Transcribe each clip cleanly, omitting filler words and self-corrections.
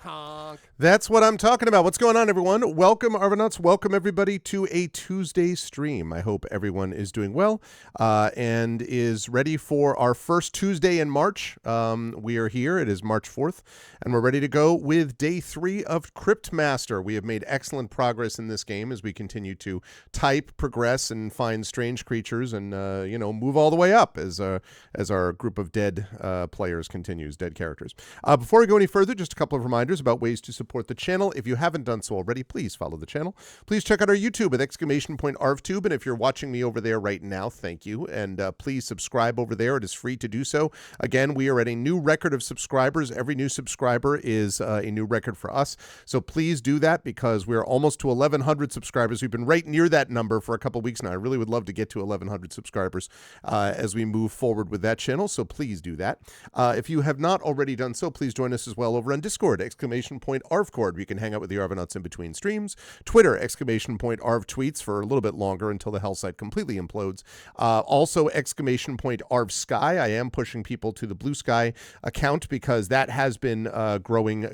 Honk. That's what I'm talking about. What's going on, everyone? Welcome, Arvanauts. Welcome, everybody, to a Tuesday stream. I hope everyone is doing well and is ready for our first Tuesday in March. We are here. It is March 4th, and we're ready to go with Day 3 of Cryptmaster. We have made excellent progress in this game as we continue to type, progress, and find strange creatures and, move all the way up as our group of dead players continues, dead characters. Before we go any further, just a couple of reminders about ways to support the channel. If you haven't done so already, please follow the channel. Please check out our YouTube with !ArvTube. And if you're watching me over there right now, thank you. And please subscribe over there. It is free to do so. Again, we are at a new record of subscribers. Every new subscriber is a new record for us. So please do that because we're almost to 1,100 subscribers. We've been right near that number for a couple weeks now. I really would love to get to 1,100 subscribers as we move forward with that channel. So please do that. If you have not already done so, please join us as well over on Discord, !ArvCord. You can hang out with the Arvanauts in between streams. Twitter, !Arv tweets for a little bit longer until the hell site completely implodes. Also, !Arv Sky. I am pushing people to the Blue Sky account because that has been growing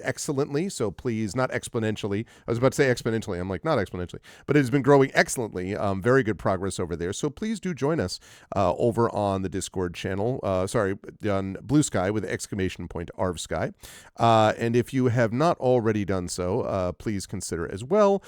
excellently. So please, not exponentially. I was about to say exponentially. I'm like, not exponentially. But it has been growing excellently. Very good progress over there. So please do join us over on the Discord channel. On Blue Sky with !Arv Sky. And if you have not already done so, please consider as well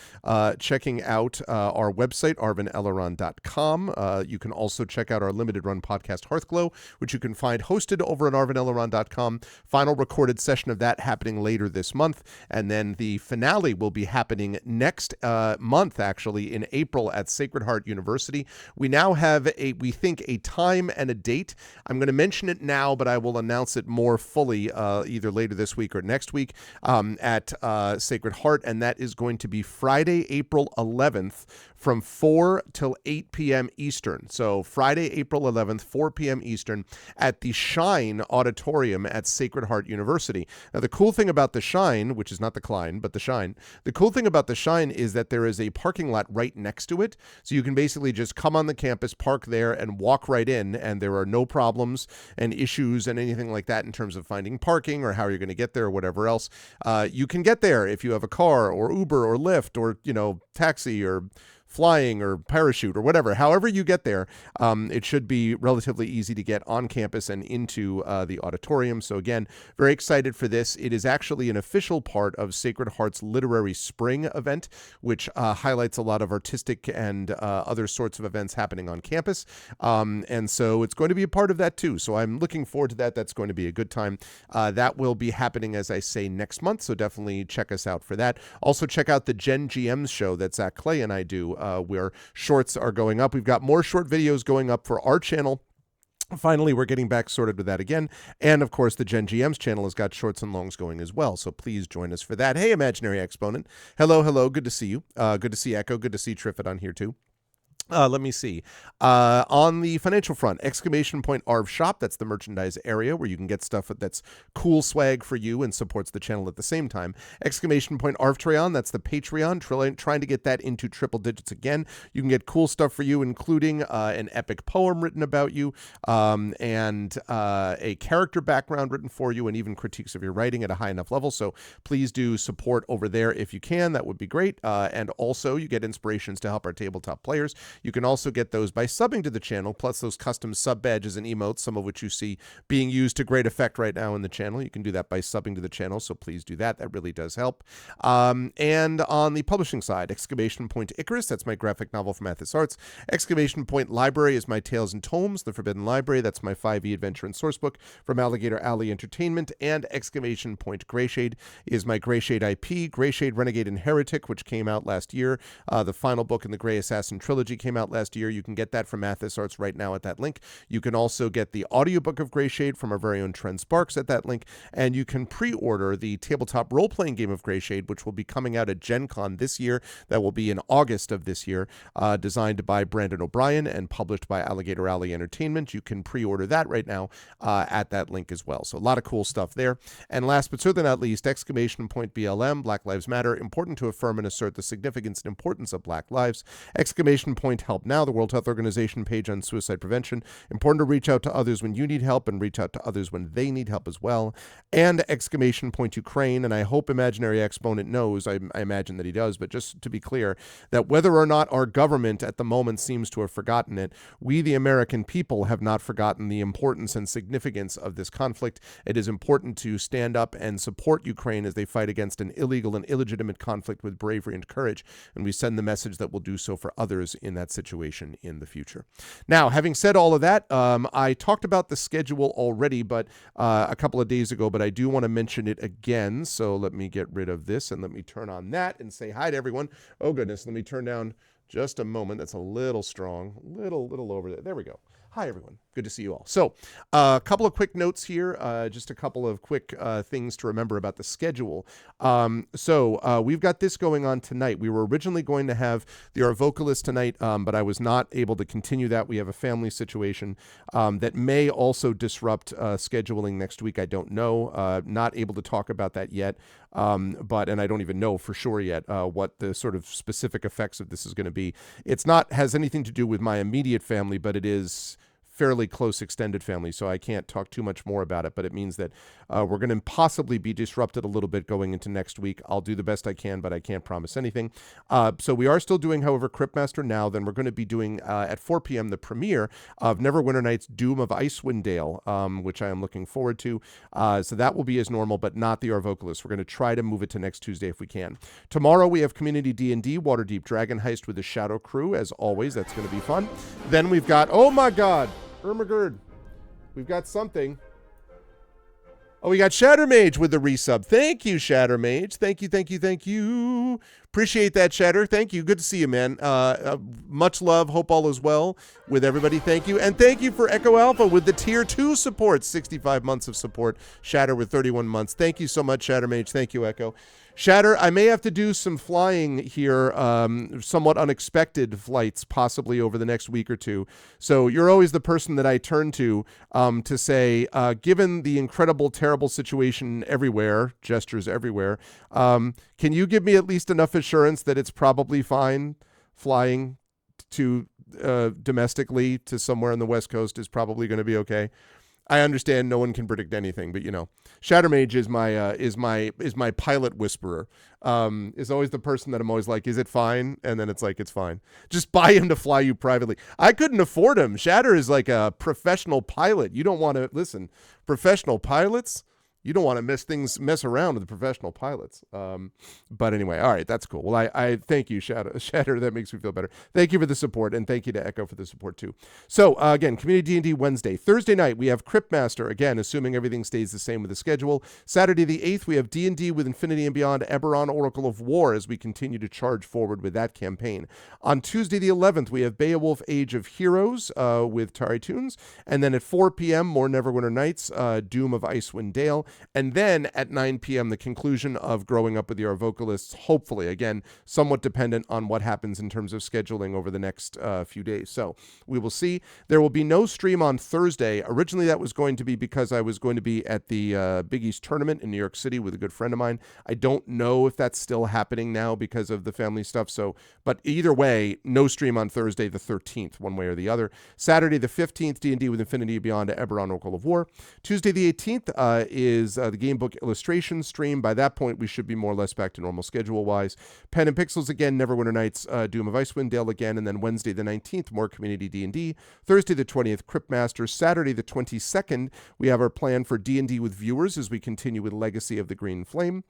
checking out our website, arvaneleron.com. You can also check out our limited run podcast, Hearthglow, which you can find hosted over at arvaneleron.com. Final recorded session of that happening later this month. And then the finale will be happening next month, actually, in April at Sacred Heart University. We now have, we think, a time and a date. I'm going to mention it now, but I will announce it more fully either later this week or next week at Sacred Heart, and that is going to be Friday, April 11th from 4 till 8 p.m. Eastern. So Friday, April 11th, 4 p.m. Eastern at the Shine Auditorium at Sacred Heart University. Now, the cool thing about the Shine, which is not the Klein, but the Shine, the cool thing about the Shine is that there is a parking lot right next to it. So you can basically just come on the campus, park there, and walk right in, and there are no problems and issues and anything like that in terms of finding parking or how you're going to get there or whatever else. You can get there if you have a car or Uber or Lyft or, taxi or flying or parachute or whatever. However you get there, it should be relatively easy to get on campus and into the auditorium. So again, very excited for this. It is actually an official part of Sacred Heart's Literary Spring event, which highlights a lot of artistic and other sorts of events happening on campus. And so it's going to be a part of that too. So I'm looking forward to that. That's going to be a good time. That will be happening, as I say, next month. So definitely check us out for that. Also check out the Gen GMs show that Zach Clay and I do, where shorts are going up. We've got more short videos going up for our channel. Finally, we're getting back sorted with that again. And of course, the Gen GM's channel has got shorts and longs going as well. So please join us for that. Hey, Imaginary Exponent. Hello. Good to see you. Good to see Echo. Good to see Triffid on here too. Let me see. On the financial front, !Arv Shop. That's the merchandise area where you can get stuff that's cool swag for you and supports the channel at the same time. !Arvtreon. That's the Patreon. Trying to get that into triple digits again. You can get cool stuff for you, including an epic poem written about you, and a character background written for you, and even critiques of your writing at a high enough level. So please do support over there if you can. That would be great. And also, you get inspirations to help our tabletop players. You can also get those by subbing to the channel, plus those custom sub badges and emotes, some of which you see being used to great effect right now in the channel. You can do that by subbing to the channel, so please do that. That really does help. And on the publishing side, Icarus, that's my graphic novel from Athos Arts. Library is my Tales and Tomes, The Forbidden Library. That's my 5e adventure and sourcebook from Alligator Alley Entertainment. And Greyshade is my Greyshade IP, Greyshade Renegade and Heretic, which came out last year. The final book in the Grey Assassin trilogy came out last year. You can get that from Athos Arts right now at that link. You can also get the audiobook of Greyshade from our very own Trent Sparks at that link, and you can pre-order the tabletop role-playing game of Greyshade, which will be coming out at Gen Con this year. That will be in August of this year, designed by Brandon O'Brien and published by Alligator Alley Entertainment. You can pre-order that right now at that link as well. So a lot of cool stuff there. And last but certainly not least, BLM, Black Lives Matter, important to affirm and assert the significance and importance of Black lives. Find Help Now, the World Health Organization page on suicide prevention. Important to reach out to others when you need help and reach out to others when they need help as well. And exclamation point Ukraine. And I hope Imaginary Exponent knows, I imagine that he does, but just to be clear, that whether or not our government at the moment seems to have forgotten it, we, the American people, have not forgotten the importance and significance of this conflict. It is important to stand up and support Ukraine as they fight against an illegal and illegitimate conflict with bravery and courage. And we send the message that we'll do so for others in that situation in the future. Now, having said all of that, I talked about the schedule already, but a couple of days ago, but I do want to mention it again. So let me get rid of this and let me turn on that and say hi to everyone. Oh goodness, let me turn down just a moment. That's a little strong, little over there. There we go. Hi, everyone. Good to see you all. So a couple of quick notes here, just a couple of quick things to remember about the schedule. So we've got this going on tonight. We were originally going to have our vocalist tonight, but I was not able to continue that. We have a family situation that may also disrupt scheduling next week. I don't know. Not able to talk about that yet. And I don't even know for sure yet what the sort of specific effects of this is going to be. It's not has anything to do with my immediate family, but it is fairly close extended family, so I can't talk too much more about it, but it means that we're going to possibly be disrupted a little bit going into next week. I'll do the best I can, but I can't promise anything. So we are still doing, however, Cryptmaster now. Then we're going to be doing at 4 p.m. the premiere of Neverwinter Nights Doom of Icewind Dale, which I am looking forward to. So that will be as normal, but not the Our Vocalist. We're going to try to move it to next Tuesday if we can. Tomorrow we have Community D&D, Waterdeep Dragon Heist with the Shadow Crew, as always. That's going to be fun. Then we've got, oh my God, Ermagerd, we've got something. Oh, we got Shattermage with the resub. Thank you, Shattermage. Thank you. Appreciate that, Shatter. Thank you. Good to see you, man. Much love. Hope all is well with everybody. Thank you. And thank you for Echo Alpha with the Tier 2 support. 65 months of support. Shatter with 31 months. Thank you so much, Shattermage. Thank you, Echo. Shatter, I may have to do some flying here, somewhat unexpected flights, possibly over the next week or two. So you're always the person that I turn to say, given the incredible, terrible situation everywhere, gestures everywhere, can you give me at least enough assurance that it's probably fine flying to domestically to somewhere on the West Coast is probably going to be okay? I understand no one can predict anything, but you know, Shattermage is my pilot whisperer. Is always the person that I'm always like, is it fine? And then it's like, it's fine. Just buy him to fly you privately. I couldn't afford him. Shatter is like a professional pilot. You don't want to listen. Professional pilots. You don't want to mess around with the professional pilots. But anyway, all right, that's cool. Well, I thank you, Shatter. That makes me feel better. Thank you for the support, and thank you to Echo for the support too. So again, Community D&D Wednesday. Thursday night, we have Cryptmaster, again, assuming everything stays the same with the schedule. Saturday the 8th, we have D&D with Infinity and Beyond, Eberron, Oracle of War, as we continue to charge forward with that campaign. On Tuesday the 11th, we have Beowulf Age of Heroes with Tari Tunes. And then at 4 p.m., more Neverwinter Nights, Doom of Icewind Dale. And then at 9 p.m., the conclusion of Growing Up with Your Vocalists, hopefully, again, somewhat dependent on what happens in terms of scheduling over the next few days. So we will see. There will be no stream on Thursday. Originally, that was going to be because I was going to be at the Big East tournament in New York City with a good friend of mine. I don't know if that's still happening now because of the family stuff. So, but either way, no stream on Thursday the 13th, one way or the other. Saturday the 15th, D&D with Infinity Beyond, Eberron, Oracle of War. Tuesday the 18th is the game book illustration stream. By that point, we should be more or less back to normal schedule-wise. Pen and Pixels again, Neverwinter Nights, Doom of Icewind Dale again, and then Wednesday the 19th, more Community D&D. Thursday the 20th, Cryptmaster. Saturday the 22nd, we have our plan for D&D with viewers as we continue with Legacy of the Green Flame.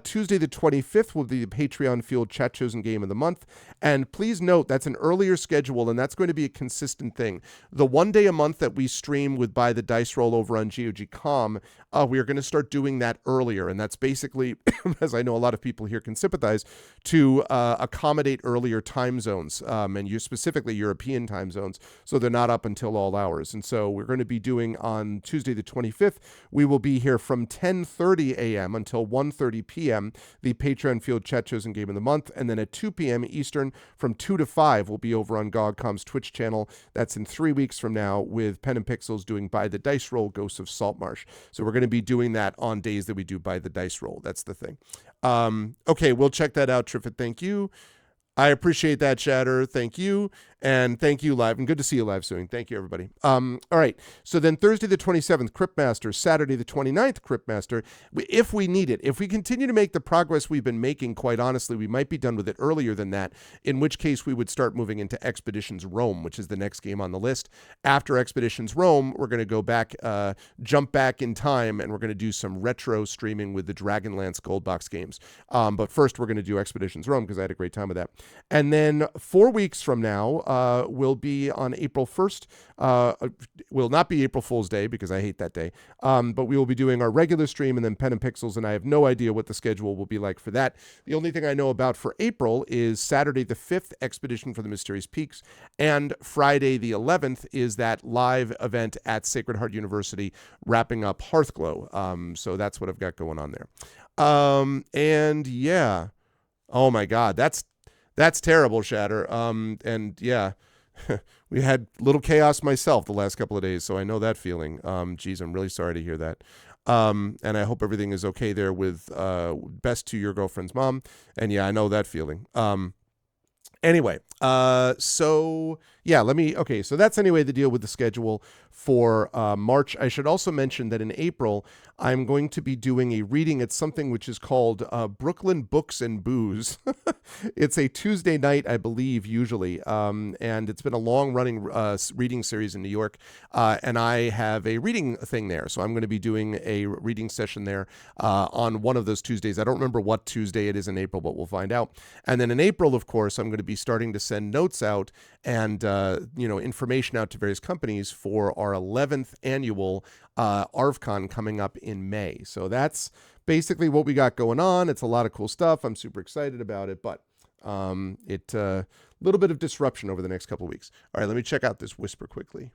Tuesday the 25th will be the Patreon-fueled Chat Chosen Game of the Month. And please note, that's an earlier schedule, and that's going to be a consistent thing. The one day a month that we stream with Buy the Dice Roll over on GOG.com, we are going to start doing that earlier. And that's basically, as I know a lot of people here can sympathize, to accommodate earlier time zones, and you specifically European time zones, so they're not up until all hours. And so we're going to be doing on Tuesday the 25th, we will be here from 10:30 a.m. until 1:30 p.m., the Patreon Field Chat Chosen Game of the Month. And then at 2 p.m. Eastern, from 2 to 5, we'll be over on GOG.com's Twitch channel. That's in 3 weeks from now, with Pen and Pixels doing Buy the Dice Roll, Ghosts of Saltmarsh. So we're going to be doing that on days that we do Buy the Dice Roll. That's the thing. Okay, we'll check that out, Triffid. Thank you. I appreciate that, Chatter. Thank you. And thank you, Live. And good to see you live soon. Thank you, everybody. All right. So then Thursday the 27th, Cryptmaster. Saturday the 29th, Cryptmaster. If we need it. If we continue to make the progress we've been making, quite honestly, we might be done with it earlier than that, in which case we would start moving into Expeditions Rome, which is the next game on the list. After Expeditions Rome, we're going to go back, jump back in time, and we're going to do some retro streaming with the Dragonlance Gold Box games. But first, we're going to do Expeditions Rome because I had a great time with that. And then 4 weeks from now, will be on April 1st. Will not be April Fool's Day because I hate that day. But we will be doing our regular stream and then Pen and Pixels, and I have no idea what the schedule will be like for that. The only thing I know about for April is Saturday the 5th, Expedition for the Mysterious Peaks, and Friday the 11th is that live event at Sacred Heart University wrapping up Hearthglow. So that's what I've got going on there. And yeah, oh my God, that's terrible, Shatter. And yeah, we had little chaos myself the last couple of days, so I know that feeling. Geez, I'm really sorry to hear that. And I hope everything is okay there with best to your girlfriend's mom. And yeah, I know that feeling. Anyway, so yeah, okay, so that's anyway the deal with the schedule for March. I should also mention that in April, I'm going to be doing a reading at something which is called Brooklyn Books and Booze. It's a Tuesday night, I believe, usually, and it's been a long-running reading series in New York, and I have a reading thing there, so I'm going to be doing a reading session there on one of those Tuesdays. I don't remember what Tuesday it is in April, but we'll find out. And then in April, of course, I'm going to be starting to send notes out and information out to various companies for our 11th annual ArvCon coming up in May. So that's basically what we got going on. It's a lot of cool stuff. I'm super excited about it, but a little bit of disruption over the next couple of weeks. All right, let me check out this whisper quickly.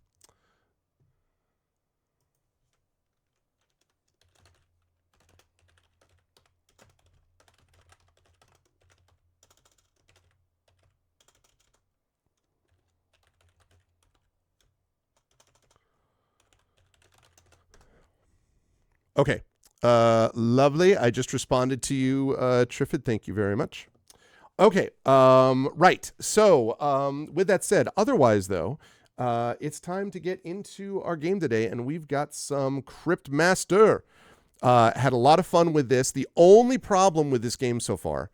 Okay. Lovely. I just responded to you, Triffid. Thank you very much. Okay. Right. So, with that said, otherwise, though, it's time to get into our game today, and we've got some Cryptmaster. Had a lot of fun with this. The only problem with this game so far,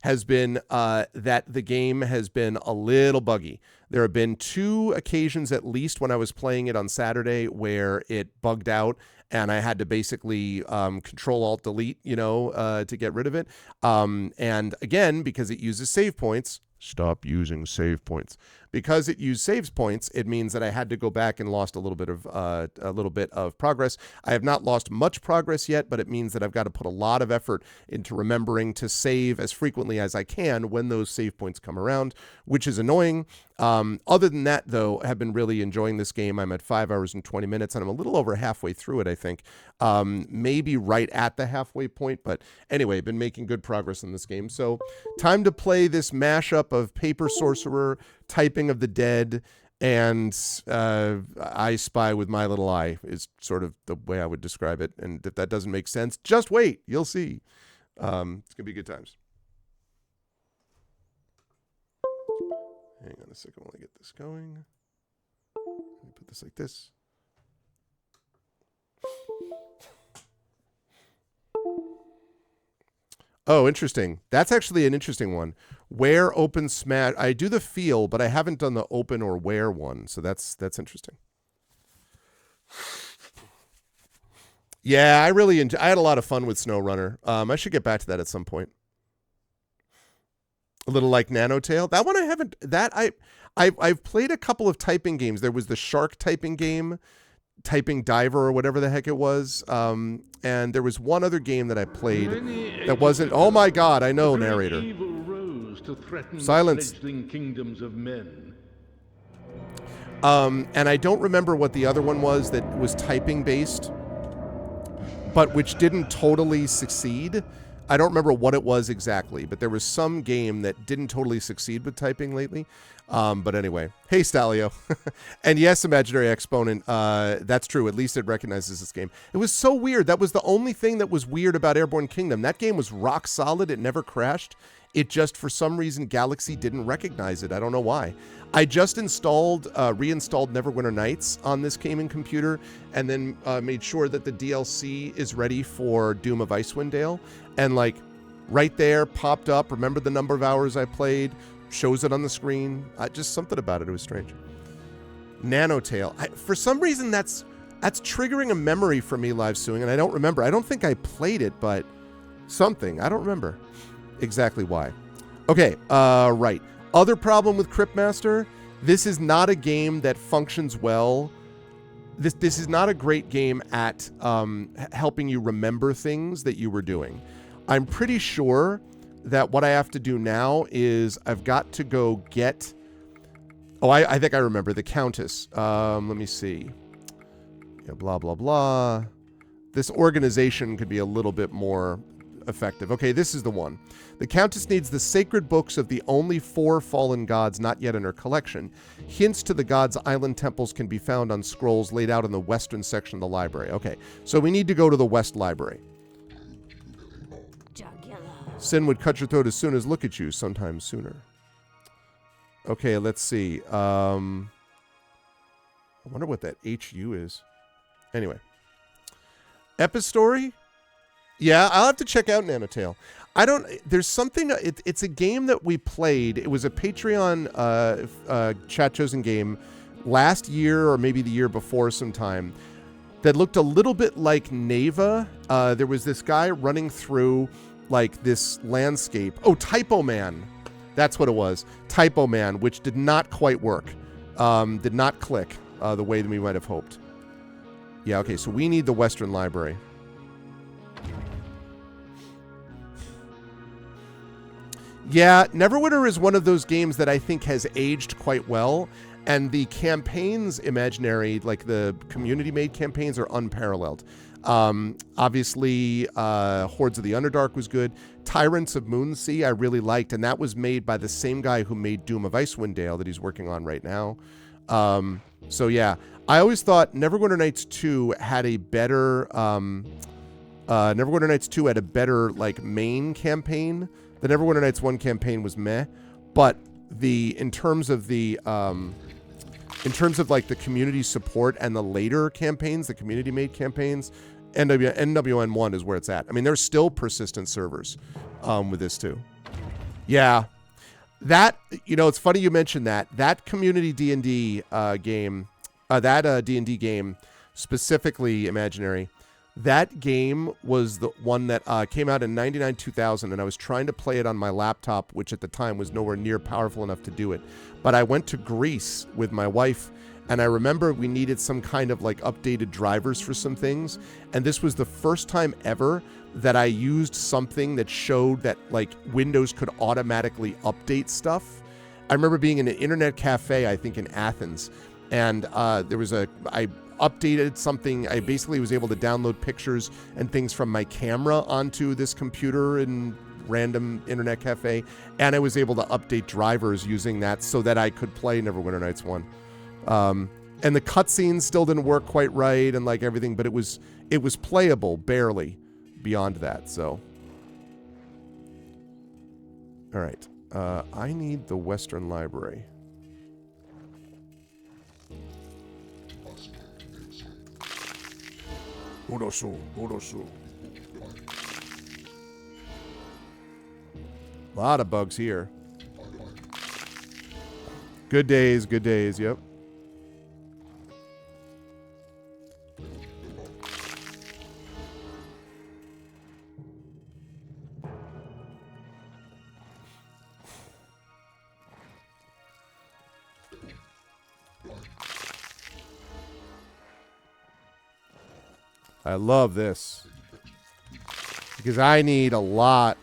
has been that the game has been a little buggy. There have been 2 occasions at least when I was playing it on Saturday where it bugged out and I had to basically Control-Alt-Delete, to get rid of it. And again, because it uses save points, stop using save points. Because it used saves points, it means that I had to go back and lost a little bit of progress. I have not lost much progress yet, but it means that I've got to put a lot of effort into remembering to save as frequently as I can when those save points come around, which is annoying. Other than that, though, I have been really enjoying this game. I'm at 5 hours and 20 minutes, and I'm a little over halfway through it, I think. Maybe right at the halfway point, but anyway, been making good progress in this game. So time to play this mashup of Paper Sorcerer, Typing of the Dead, and I Spy with My Little Eye is sort of the way I would describe it. And if that doesn't make sense, just wait. You'll see. It's going to be good times. Hang on a second while I get this going. Let me put this like this. Oh, interesting. That's actually an interesting one. Where open smash. I do the feel, but I haven't done the open or where one. So that's interesting. Yeah, I had a lot of fun with SnowRunner. I should get back to that at some point. A little like Nanotale. That one I haven't. I've played a couple of typing games. There was the shark typing game, Typing Diver or whatever the heck it was. And there was one other game that I played that wasn't. Oh my God! I know, narrator. Evil rose to threaten Silence. fledgling kingdoms of men. And I don't remember what the other one was that was typing based, but which didn't totally succeed. I don't remember what it was exactly, but there was some game that didn't totally succeed with typing lately. But anyway, hey, Stalio. And yes, Imaginary Exponent, that's true. At least it recognizes this game. It was so weird. That was the only thing that was weird about Airborne Kingdom. That game was rock solid. It never crashed. It just, for some reason, Galaxy didn't recognize it. I don't know why. I just reinstalled Neverwinter Nights on this gaming computer, and then made sure that the DLC is ready for Doom of Icewind Dale. And like right there, popped up, remember the number of hours I played, shows it on the screen. Just something about it. It was strange. Nanotale. For some reason, that's triggering a memory for me, live suing, and I don't remember. I don't think I played it, but something. I don't remember exactly why. Okay, right. Other problem with Cryptmaster, this is not a game that functions well. This is not a great game at helping you remember things that you were doing. I'm pretty sure that what I have to do now is I've got to go get... Oh, I think I remember. The Countess. Let me see. Yeah, blah, blah, blah. This organization could be a little bit more effective. Okay, this is the one. The Countess needs the sacred books of the only 4 fallen gods not yet in her collection. Hints to the gods' island temples can be found on scrolls laid out in the western section of the library. Okay, so we need to go to the West Library. Sin would cut your throat as soon as look at you, sometimes sooner. Okay, let's see. I wonder what that HU is. Anyway. Epistory? Yeah, I'll have to check out Nanotale. There's something, it's a game that we played. It was a Patreon chat chosen game last year or maybe the year before sometime that looked a little bit like Neva. There was this guy running through like this landscape. Oh, Typo Man. That's what it was. Typo Man, which did not quite work. Did not click the way that we might have hoped. Yeah, okay, so we need the Western Library. Yeah, Neverwinter is one of those games that I think has aged quite well, and the campaigns, imaginary, like the community-made campaigns, are unparalleled. Obviously, Hordes of the Underdark was good. Tyrants of Moonsea I really liked, and that was made by the same guy who made Doom of Icewind Dale that he's working on right now. So yeah, I always thought Neverwinter Nights 2 had a better, Neverwinter Nights 2 had a better, like, main campaign. The Neverwinter Nights 1 campaign was meh, but in terms of like the community support and the later campaigns, the community-made campaigns, NWN1 is where it's at. I mean, there's still persistent servers with this too. Yeah. That, it's funny you mentioned that. That community D&D game, D&D game, specifically Imaginary, that game was the one that came out in 99-2000, and I was trying to play it on my laptop, which at the time was nowhere near powerful enough to do it. But I went to Greece with my wife, and I remember we needed some kind of like updated drivers for some things, and this was the first time ever that I used something that showed that like Windows could automatically update stuff. I remember being in an internet cafe, I think in Athens, and there was I updated something. I basically was able to download pictures and things from my camera onto this computer in random internet cafe, and I was able to update drivers using that so that I could play Neverwinter Nights 1. And the cutscenes still didn't work quite right and like everything, but it was playable barely beyond that. So, all right, I need the Western Library. A lot of bugs here. Good days, yep. I love this. Because I need a lot.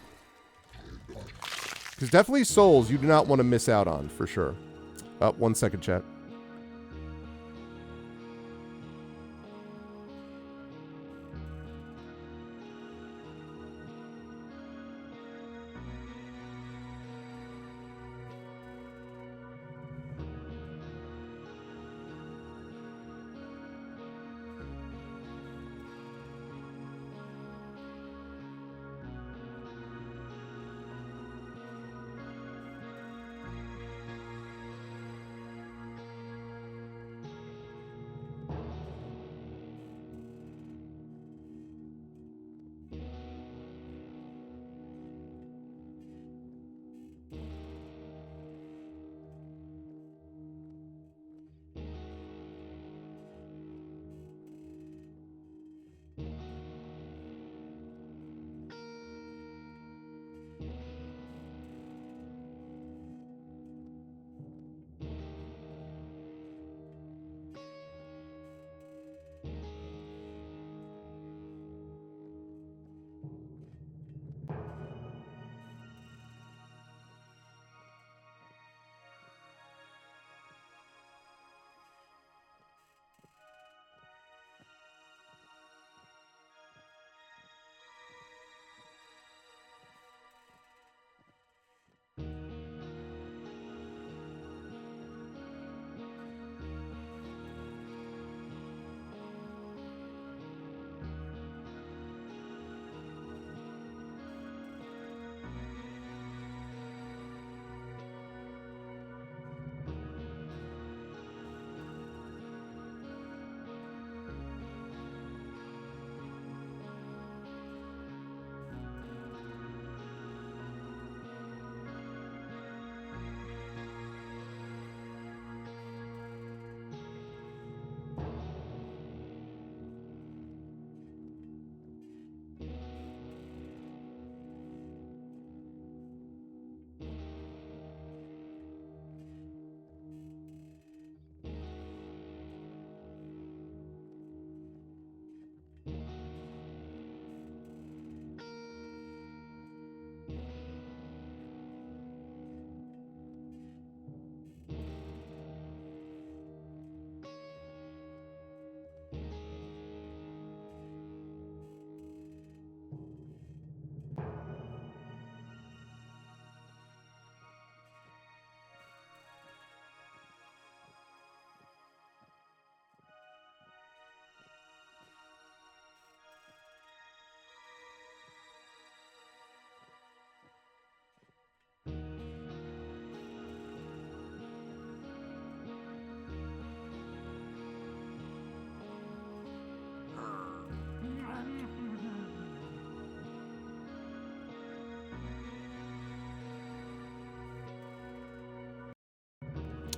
Because definitely Souls you do not want to miss out on, for sure. Oh, 1 second, chat.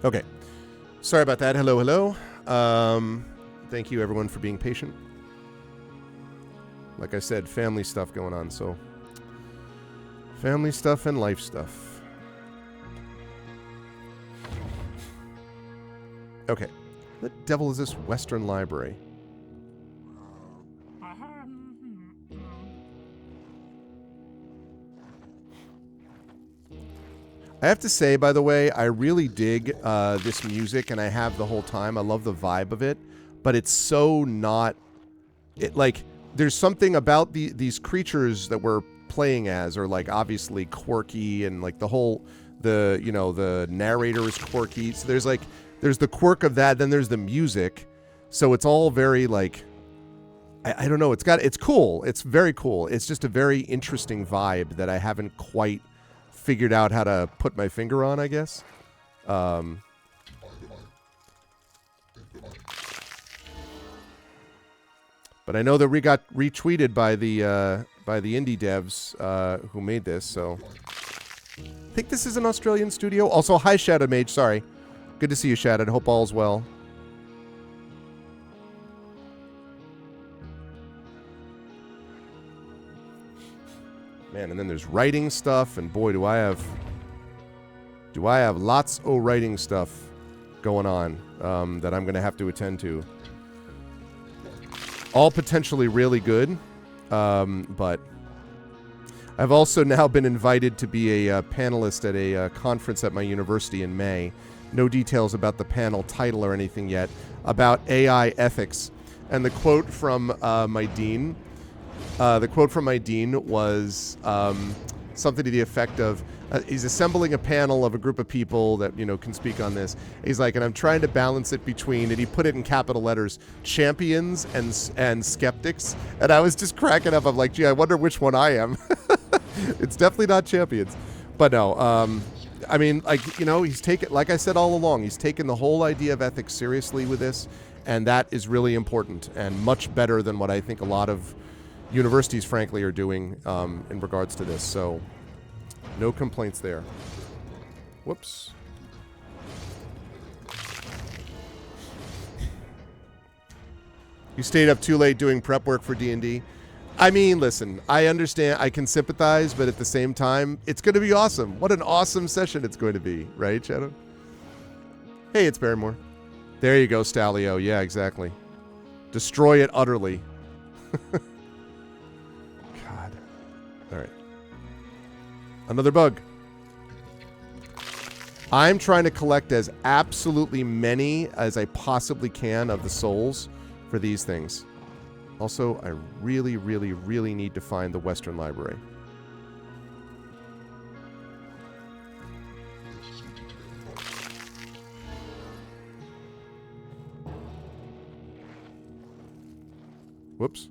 Okay. Sorry about that. Hello, hello. Thank you, everyone, for being patient. Like I said, family stuff going on, so... Family stuff and life stuff. Okay. What the devil is this Western Library? I have to say, by the way, I really dig this music, and I have the whole time. I love the vibe of it, but it's so not... there's something about these creatures that we're playing as are, like, obviously quirky, and, like, the narrator is quirky. So there's the quirk of that, then there's the music. So it's all very, like... I don't know. It's cool. It's very cool. It's just a very interesting vibe that I haven't quite figured out how to put my finger on, I guess. But I know that we got retweeted by the indie devs who made this, so I think this is an Australian studio. Also, hi Shadow Mage, sorry. Good to see you, Shadow. Hope all's well. Man, and then there's writing stuff, and boy, do I have lots of writing stuff going on that I'm going to have to attend to. All potentially really good, but I've also now been invited to be a panelist at a conference at my university in May. No details about the panel title or anything yet, about AI ethics. And the quote from my dean... was something to the effect of, he's assembling a panel of a group of people that, can speak on this. He's like, and I'm trying to balance it between, and he put it in capital letters, champions and skeptics. And I was just cracking up. I'm like, gee, I wonder which one I am. It's definitely not champions. But no, I mean, he's taken, like I said all along, he's taken the whole idea of ethics seriously with this. And that is really important and much better than what I think a lot of universities, frankly, are doing in regards to this. So, no complaints there. Whoops. You stayed up too late doing prep work for D&D. I mean, listen, I understand, I can sympathize, but at the same time, it's going to be awesome. What an awesome session it's going to be, right, Shadow? Hey, it's Barrymore. There you go, Stalio. Yeah, exactly. Destroy it utterly. All right. Another bug. I'm trying to collect as absolutely many as I possibly can of the souls for these things. Also, I really, really, really need to find the Western Library. Whoops.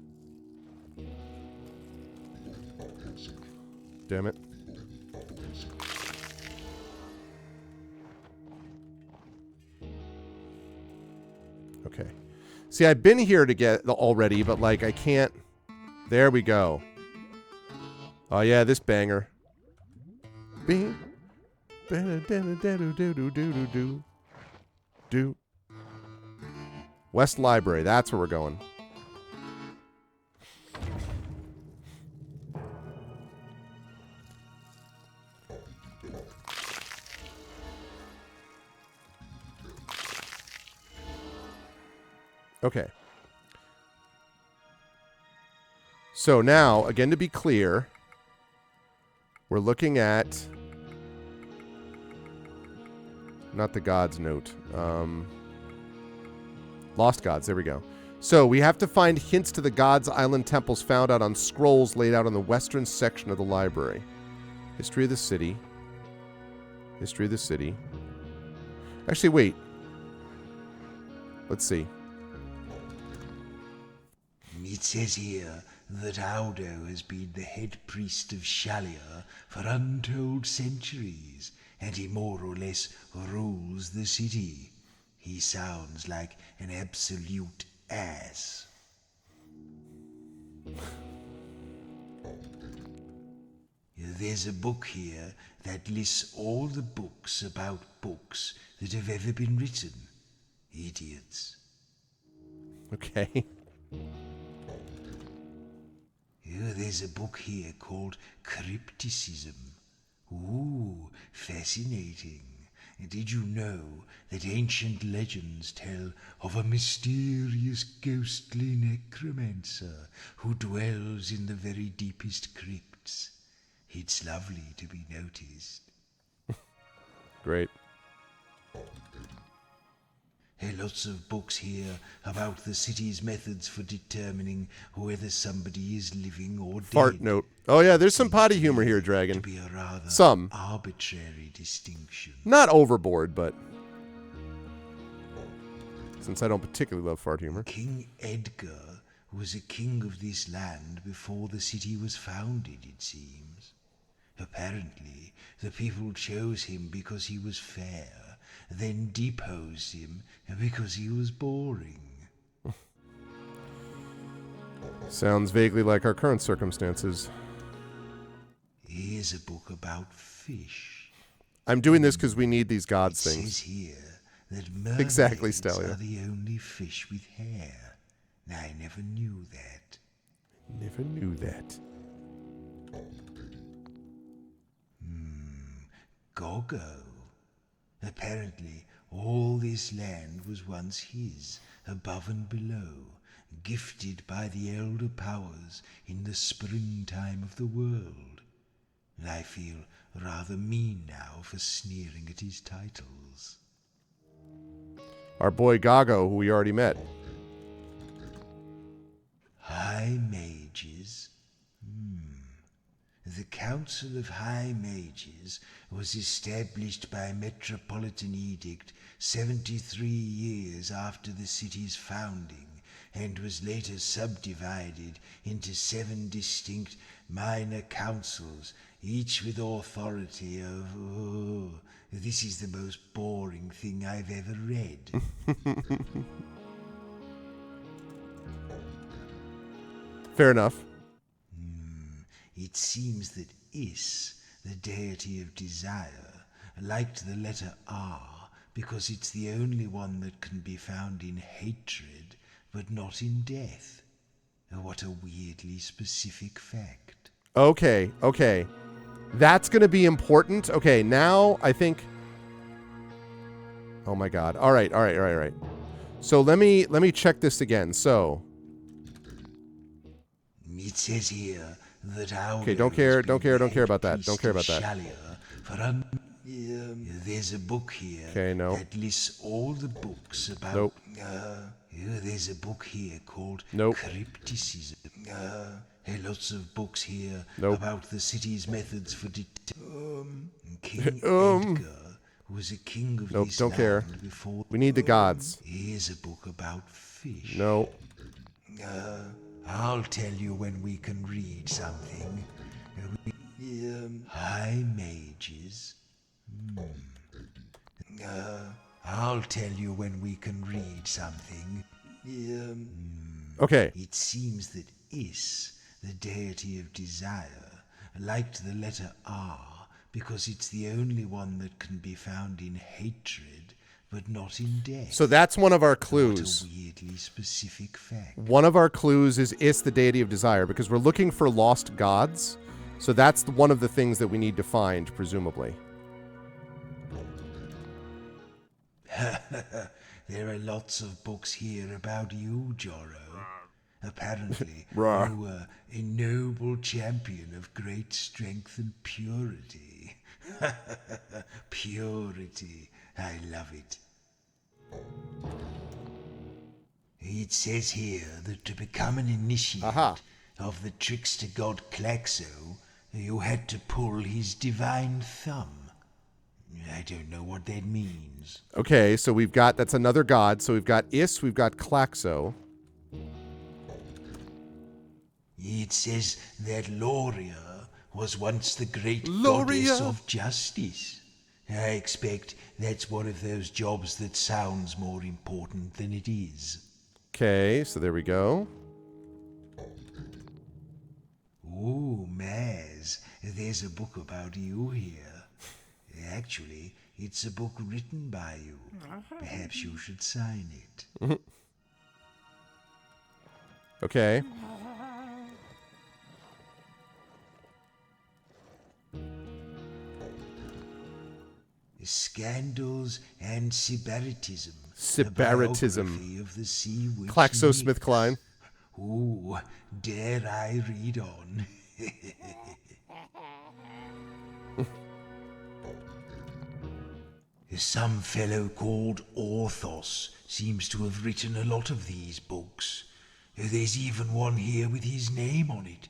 Damn it. Okay. See, I've been here to get already, but like I can't. There we go. Oh yeah, this banger. Bing. Do. West Library. That's where we're going. Okay. So now, again, to be clear, we're looking at not the Gods note. Lost Gods. There we go. So we have to find hints to the Gods Island temples found out on scrolls laid out on the western section of the library. History of the city. History of the city. Actually, wait. Let's see. It says here that Aldo has been the head priest of Shalia for untold centuries, and he more or less rules the city. He sounds like an absolute ass. There's a book here that lists all the books about books that have ever been written. Idiots. Okay. There's a book here called Crypticism. Ooh, fascinating. Did you know that ancient legends tell of a mysterious ghostly necromancer who dwells in the very deepest crypts? It's lovely to be noticed. Great. Lots of books here about the city's methods for determining whether somebody is living or dead. Fart note. Oh, yeah, there's some potty humor here, To Dragon. be a rather Some. arbitrary distinction. Not overboard, but... since I don't particularly love fart humor. King Edgar was a king of this land before the city was founded, it seems. Apparently, the people chose him because he was fair, then deposed him because he was boring. Sounds vaguely like our current circumstances. Here's a book about fish. I'm doing this because we need these gods It things. says here that mermaids Exactly, Stellia. are the only fish with hair. I never knew that. Never knew that. Goggo. Apparently, all this land was once his, above and below, gifted by the elder powers in the springtime of the world. I feel rather mean now for sneering at his titles. Our boy Gago, who we already met. High Mages? The Council of High Mages was established by Metropolitan Edict 73 years after the city's founding, and was later subdivided into 7 distinct minor councils, each with authority of... Oh, this is the most boring thing I've ever read. Fair enough. It seems that Is, the deity of desire, liked the letter R because it's the only one that can be found in hatred, but not in death. What a weirdly specific fact. Okay. That's going to be important. Okay, now I think... oh my god. All right. So let me check this again. So... it says here that our... okay, don't care about that. Don't care about that. There's a book here Okay, no. that lists all the books about... Nope. There's a book here called Nope. Crypticism. Lots of books here Nope. about the city's methods for... King Edgar was a king of Nope, this don't care. land before... We need the gods. Here's a book about fish. No. I'll tell you when we can read something. High Mages. I'll tell you when we can read something. Okay. It seems that Is, the deity of desire, liked the letter R because it's the only one that can be found in hatred, but not in death. So that's one of our What clues. a weirdly specific fact. One of our clues is the deity of desire, because we're looking for lost gods. So that's one of the things that we need to find, presumably. There are lots of books here about you, Jorro. Apparently, Rawr. you were a noble champion of great strength and purity. Purity. I love it. It says here that to become an initiate Aha. of the trickster god Klaxo, you had to pull his divine thumb. I don't know what that means. Okay, so we've got, that's another god. So we've got Is, we've got Klaxo. It says that Loria was once the great Loria. goddess of justice. I expect that's one of those jobs that sounds more important than it is. Okay, so there we go. Ooh, Maz, there's a book about you here. Actually, it's a book written by you. Perhaps you should sign it. Okay. Scandals and Sybaritism. Sybaritism. A biography of the sea witch GlaxoSmithKline. Ooh, dare I read on? Some fellow called Orthos seems to have written a lot of these books. There's even one here with his name on it,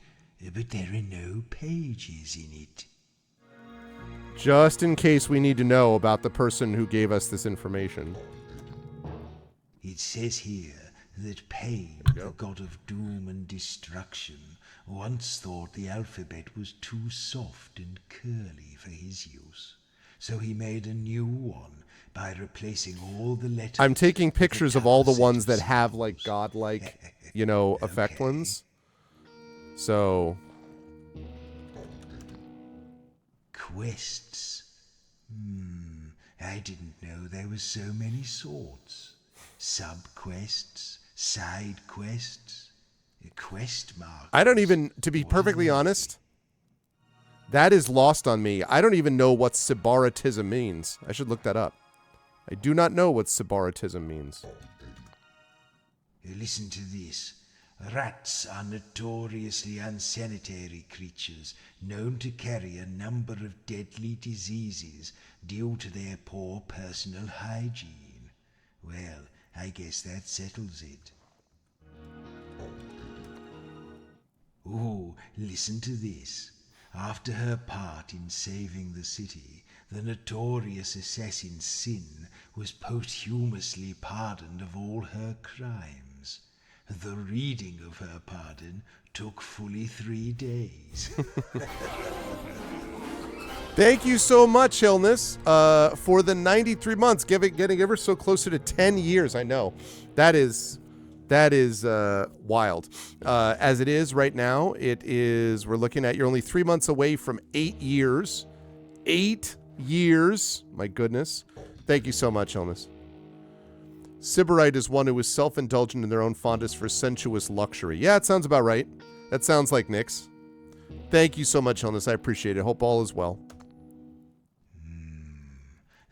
but there are no pages in it. Just in case we need to know about the person who gave us this information. It says here that Pain, the god of doom and destruction, once thought the alphabet was too soft and curly for his use. So he made a new one by replacing all the letters. I'm taking pictures of all the ones that have like godlike, effect ones. So quests. I didn't know there were so many sorts. Sub-quests, side quests, quest markers. I don't even, to be perfectly honest, that is lost on me. I don't even know what Sybaritism means. I should look that up. I do not know what Sybaritism means. Listen to this. Rats are notoriously unsanitary creatures, known to carry a number of deadly diseases due to their poor personal hygiene. Well, I guess that settles it. Ooh, listen to this. After her part in saving the city, the notorious assassin Sin was posthumously pardoned of all her crimes. The reading of her pardon took fully 3 days. Thank you so much, Illness, for the 93 months, getting ever so closer to 10 years. I know. That is wild. As it is right now, we're looking at, you're only 3 months away from 8 years. 8 years. My goodness. Thank you so much, Illness. Sybarite is one who is self-indulgent in their own fondness for sensuous luxury. Yeah, it sounds about right. That sounds like Nyx. Thank you so much, Illness. I appreciate it. Hope all is well.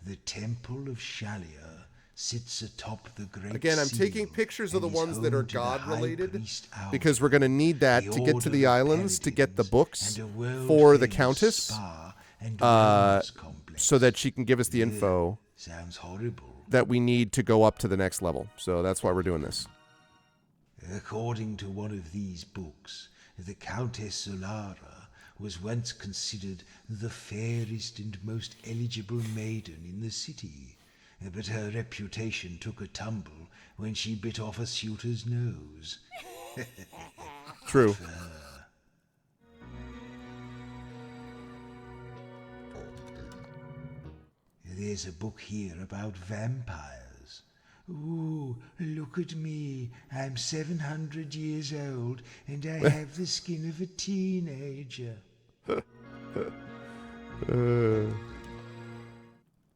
The Temple of Shalia sits atop the great Again, I'm seal taking pictures of the and ones is that are home to the God-related, High Priest Alvin, because we're going to need that the to get to Order the of islands to get the Paladins, books and a for the world-famous Countess, spa and wellness complex. so that she can give us the info Sounds horrible. that we need to go up to the next level. So that's why we're doing this. According to one of these books, the Countess Solara was once considered the fairest and most eligible maiden in the city, but her reputation took a tumble when she bit off a suitor's nose. True. There's a book here about vampires. Ooh, look at me. I'm 700 years old, and I have the skin of a teenager.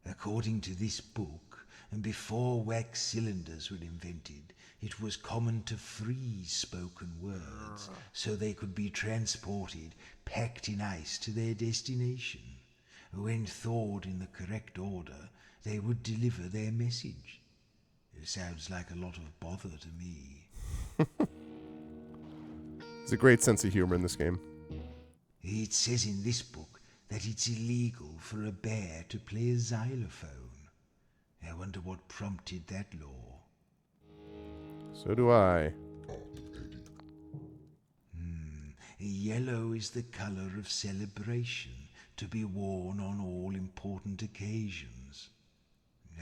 According to this book, and before wax cylinders were invented, it was common to freeze spoken words so they could be transported, packed in ice, to their destination. When thawed in the correct order, they would deliver their message. It sounds like a lot of bother to me. There's a great sense of humor in this game. It says in this book that it's illegal for a bear to play a xylophone. I wonder what prompted that law. So do I. Yellow is the color of celebration, to be worn on all important occasions.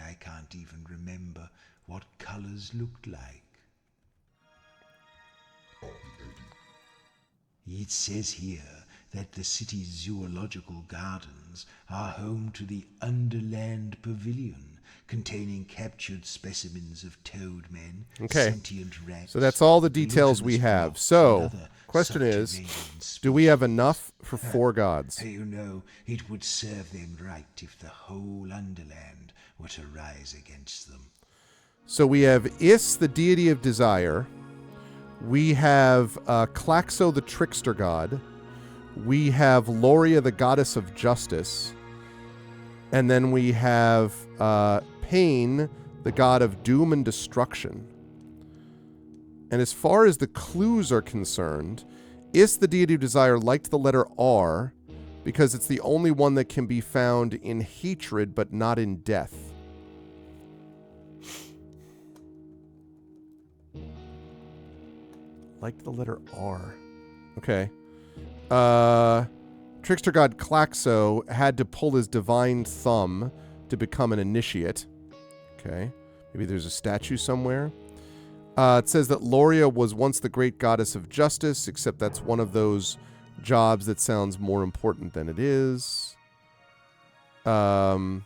I can't even remember what colors looked like. It says here that the city's zoological gardens are home to the Underland Pavilion, containing captured specimens of toad men, Okay. sentient rats. So that's all the details we gluttonous have. frogs, So, and other question is, subterranean do we have species. enough for 4 gods? You know, it would serve them right if the whole Underland were to rise against them. So we have Is, the deity of desire. We have Klaxo, the trickster god. We have Loria, the goddess of justice. And then we have Pain, the god of doom and destruction. And as far as the clues are concerned, Is, the deity of desire, liked the letter R because it's the only one that can be found in hatred but not in death. Liked the letter R. Okay. Trickster god Klaxo had to pull his divine thumb to become an initiate. Okay. Maybe there's a statue somewhere. It says that Loria was once the great goddess of justice, except that's one of those jobs that sounds more important than it is. Doesn't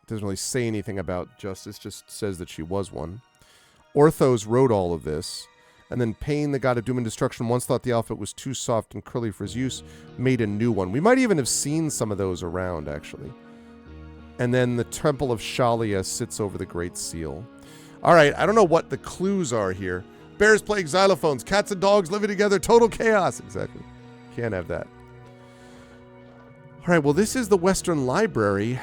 really say anything about justice, just says that she was one. Orthos wrote all of this. And then Pain, the god of doom and destruction, once thought the alphabet was too soft and curly for his use, made a new one. We might even have seen some of those around, actually. And then the Temple of Shalia sits over the Great Seal. All right, I don't know what the clues are here. Bears playing xylophones, cats and dogs living together, total chaos. Exactly. Can't have that. All right, well, this is the Western Library.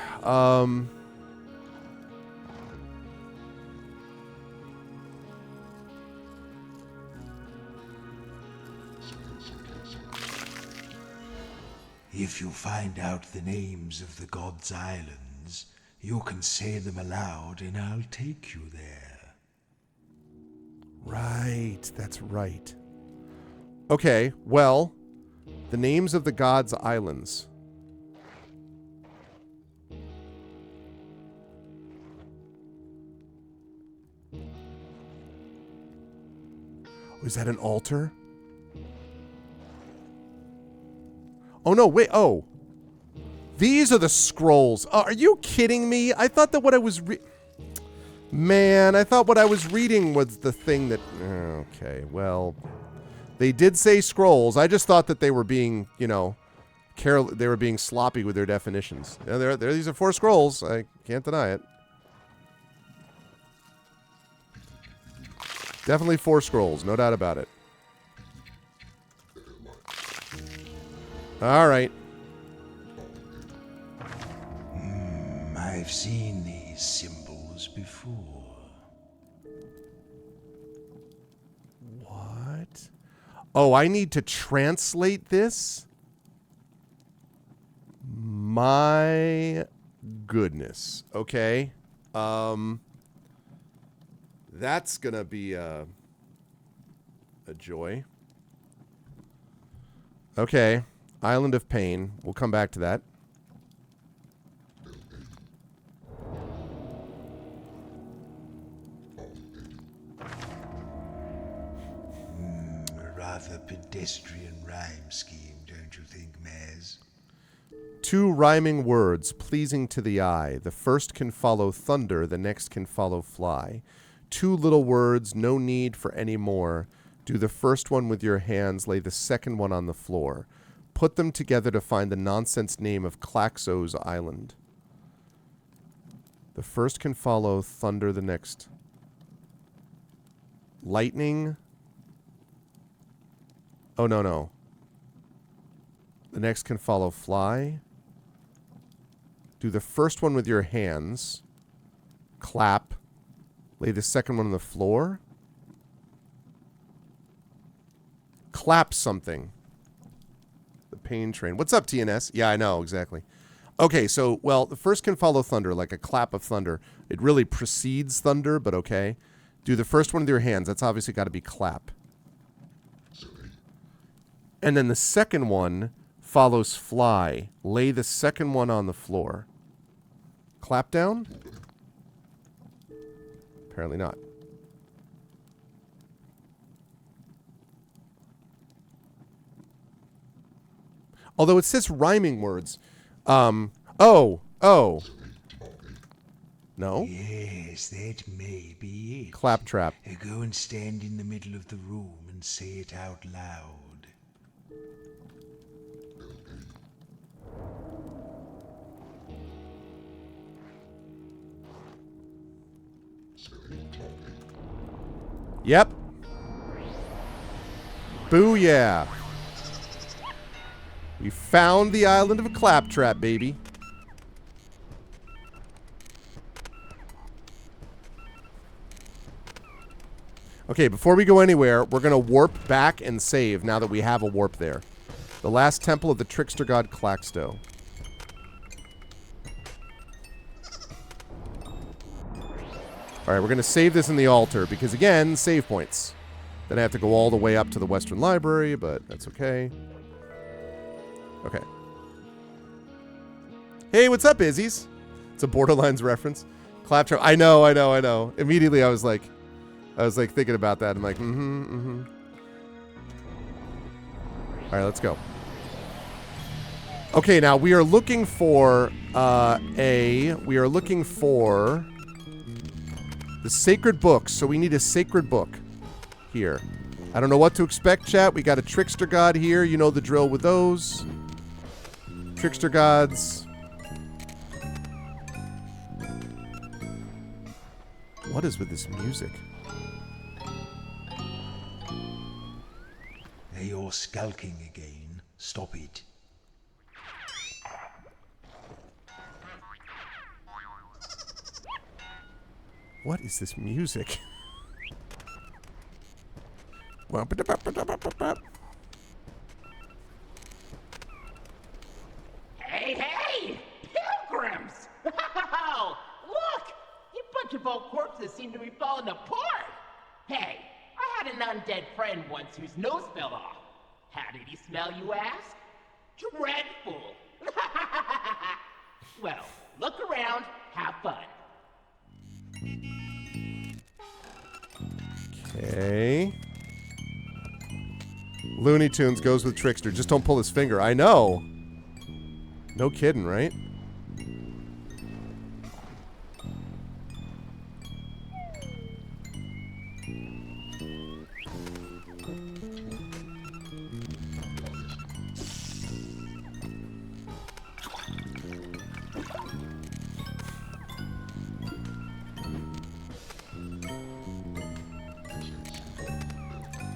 If you find out the names of the gods' islands, you can say them aloud and I'll take you there. Right, that's right. Okay, well, the names of the gods' islands. Was that an altar? Oh, no, wait. Oh. These are the scrolls. Oh, are you kidding me? I thought that what I was Man, I thought what I was reading was the thing that... Okay, well... They did say scrolls. I just thought that they were being, you know... They were being sloppy with their definitions. Yeah, these are 4 scrolls. I can't deny it. Definitely 4 scrolls. No doubt about it. All right. I've seen these symbols before. What? Oh, I need to translate this? My goodness. Okay. That's gonna be a joy. Okay. Island of Pain. We'll come back to that. A rather pedestrian rhyme scheme, don't you think, Maz? 2 rhyming words, pleasing to the eye. The first can follow thunder, the next can follow fly. 2 little words, no need for any more. Do the first one with your hands, lay the second one on the floor. Put them together to find the nonsense name of Klaxo's Island. The first can follow thunder, the next. Lightning. Oh, no. The next can follow fly. Do the first one with your hands. Clap. Lay the second one on the floor. Clap something. The Pain Train. What's up, TNS? Yeah, I know, exactly. Okay, so, well, the first can follow thunder, like a clap of thunder. It really precedes thunder, but okay. Do the first one with your hands. That's obviously got to be clap. And then the second one follows fly. Lay the second one on the floor. Clap down? Apparently not. Although it says rhyming words. Oh. No? Yes, that may be it. Claptrap. Go and stand in the middle of the room and say it out loud. Yep. Booyah. We found the island of a claptrap, baby. Okay, before we go anywhere, we're going to warp back and save now that we have a warp there. The last temple of the trickster god Claxto. Alright, we're going to save this in the altar because, again, save points. Then I have to go all the way up to the Western Library, but that's okay. Okay. Hey, what's up, Izzy's? It's a Borderlands reference. Claptrap. I know. Immediately I was like thinking about that. I'm like, Alright, let's go. Okay, now we are looking for the sacred books, so we need a sacred book here. I don't know what to expect, chat. We got a trickster god here. You know the drill with those. Trickster gods. What is with this music? You're skulking again. Stop it. What is this music? Hey! Pilgrims! Wow! Look! You bunch of old corpses seem to be falling apart! Hey, I had an undead friend once whose nose fell off. How did he smell, you ask? Dreadful! Well, look around, have fun. Okay. Looney Tunes goes with Trickster. Just don't pull his finger. I know. No kidding, right?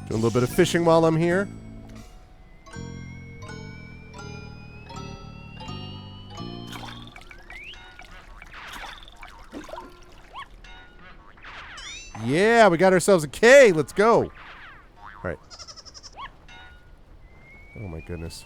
Doing a little bit of fishing while I'm here. Yeah, we got ourselves a K. Let's go. All right. Oh my goodness.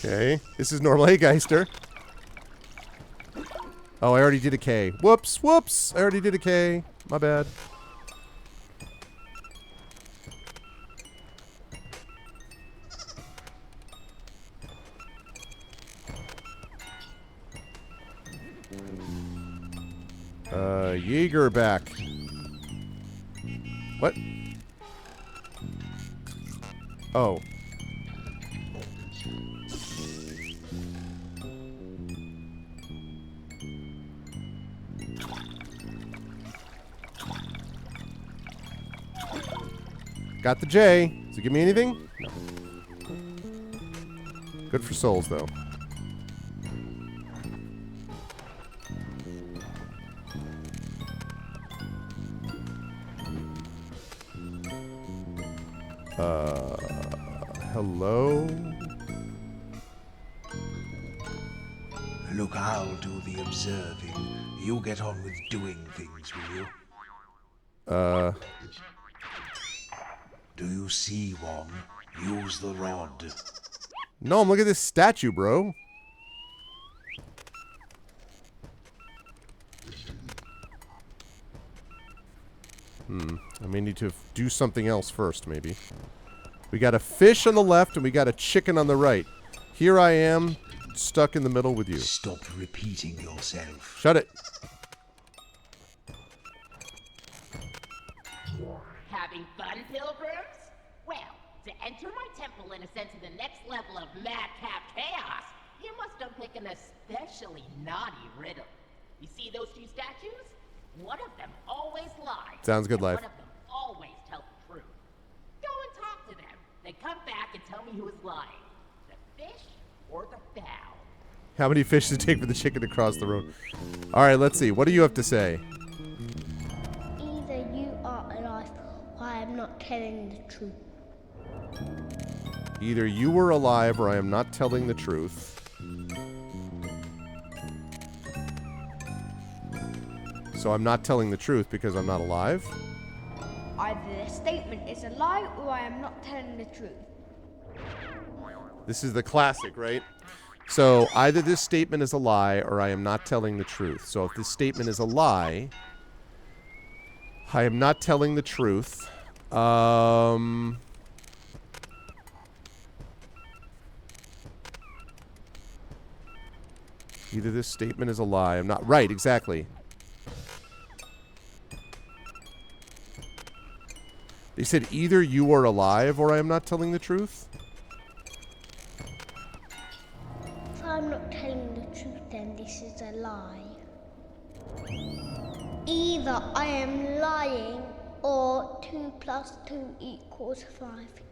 Okay, this is normal. Hey, Geister. Oh, I already did a K. Whoops. I already did a K. My bad. Jaeger back. What? Oh. Got the J. Does it give me anything? No. Good for souls, though. Hello? Look, I'll do the observing. You get on with doing things, will you? Do you see, Wong? Use the rod. No, look at this statue, bro. I may need to do something else first, maybe. We got a fish on the left, and we got a chicken on the right. Here I am, stuck in the middle with you. Stop repeating yourself. Shut it. Having fun, pilgrims? Well, to enter my temple and ascend to the next level of madcap chaos, you must unpick an especially naughty riddle. You see those two statues? One of them always lies. Sounds good, and Life. One of them always tells the truth. Go and talk to them. Then come back and tell me who is lying. The fish or the fowl? How many fish does it take for the chicken to cross the road? All right, let's see. What do you have to say? Either you are alive or I am not telling the truth. Either you were alive or I am not telling the truth. So I'm not telling the truth because I'm not alive? Either the statement is a lie or I am not telling the truth. This is the classic, right? So either this statement is a lie or I am not telling the truth. So if this statement is a lie, I am not telling the truth. Either this statement is a lie. I'm not right, exactly. They said either you are alive or I am not telling the truth. If I'm not telling the truth, then this is a lie. Either I am lying or 2 + 2 = 5.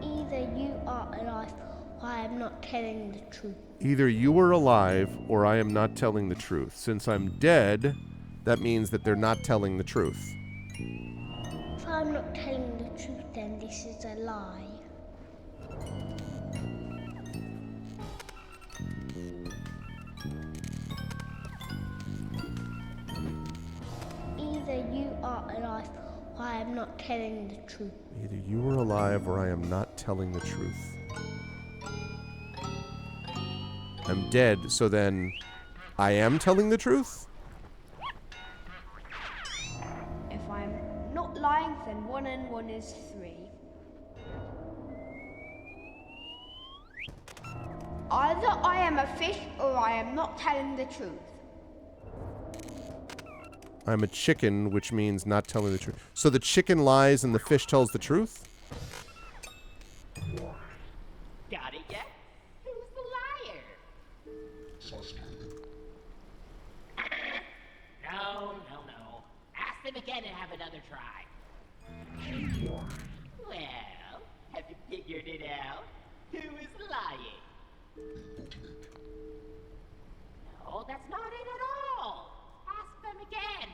Either you are alive or I am not telling the truth. Either you are alive or I am not telling the truth. Since I'm dead, that means that they're not telling the truth. If I'm not telling the truth, then this is a lie. Either you are alive or I am not telling the truth. Either you are alive or I am not telling the truth. I'm dead, so then I am telling the truth? If I'm not lying, then 1 and 1 is 3. Either I am a fish or I am not telling the truth. I'm a chicken, which means not telling the truth. So the chicken lies and the fish tells the truth? Got it yet? Who's the liar? No. Ask them again and have another try. Well, have you figured it out? Who is lying? No, that's not it at all. Ask them again.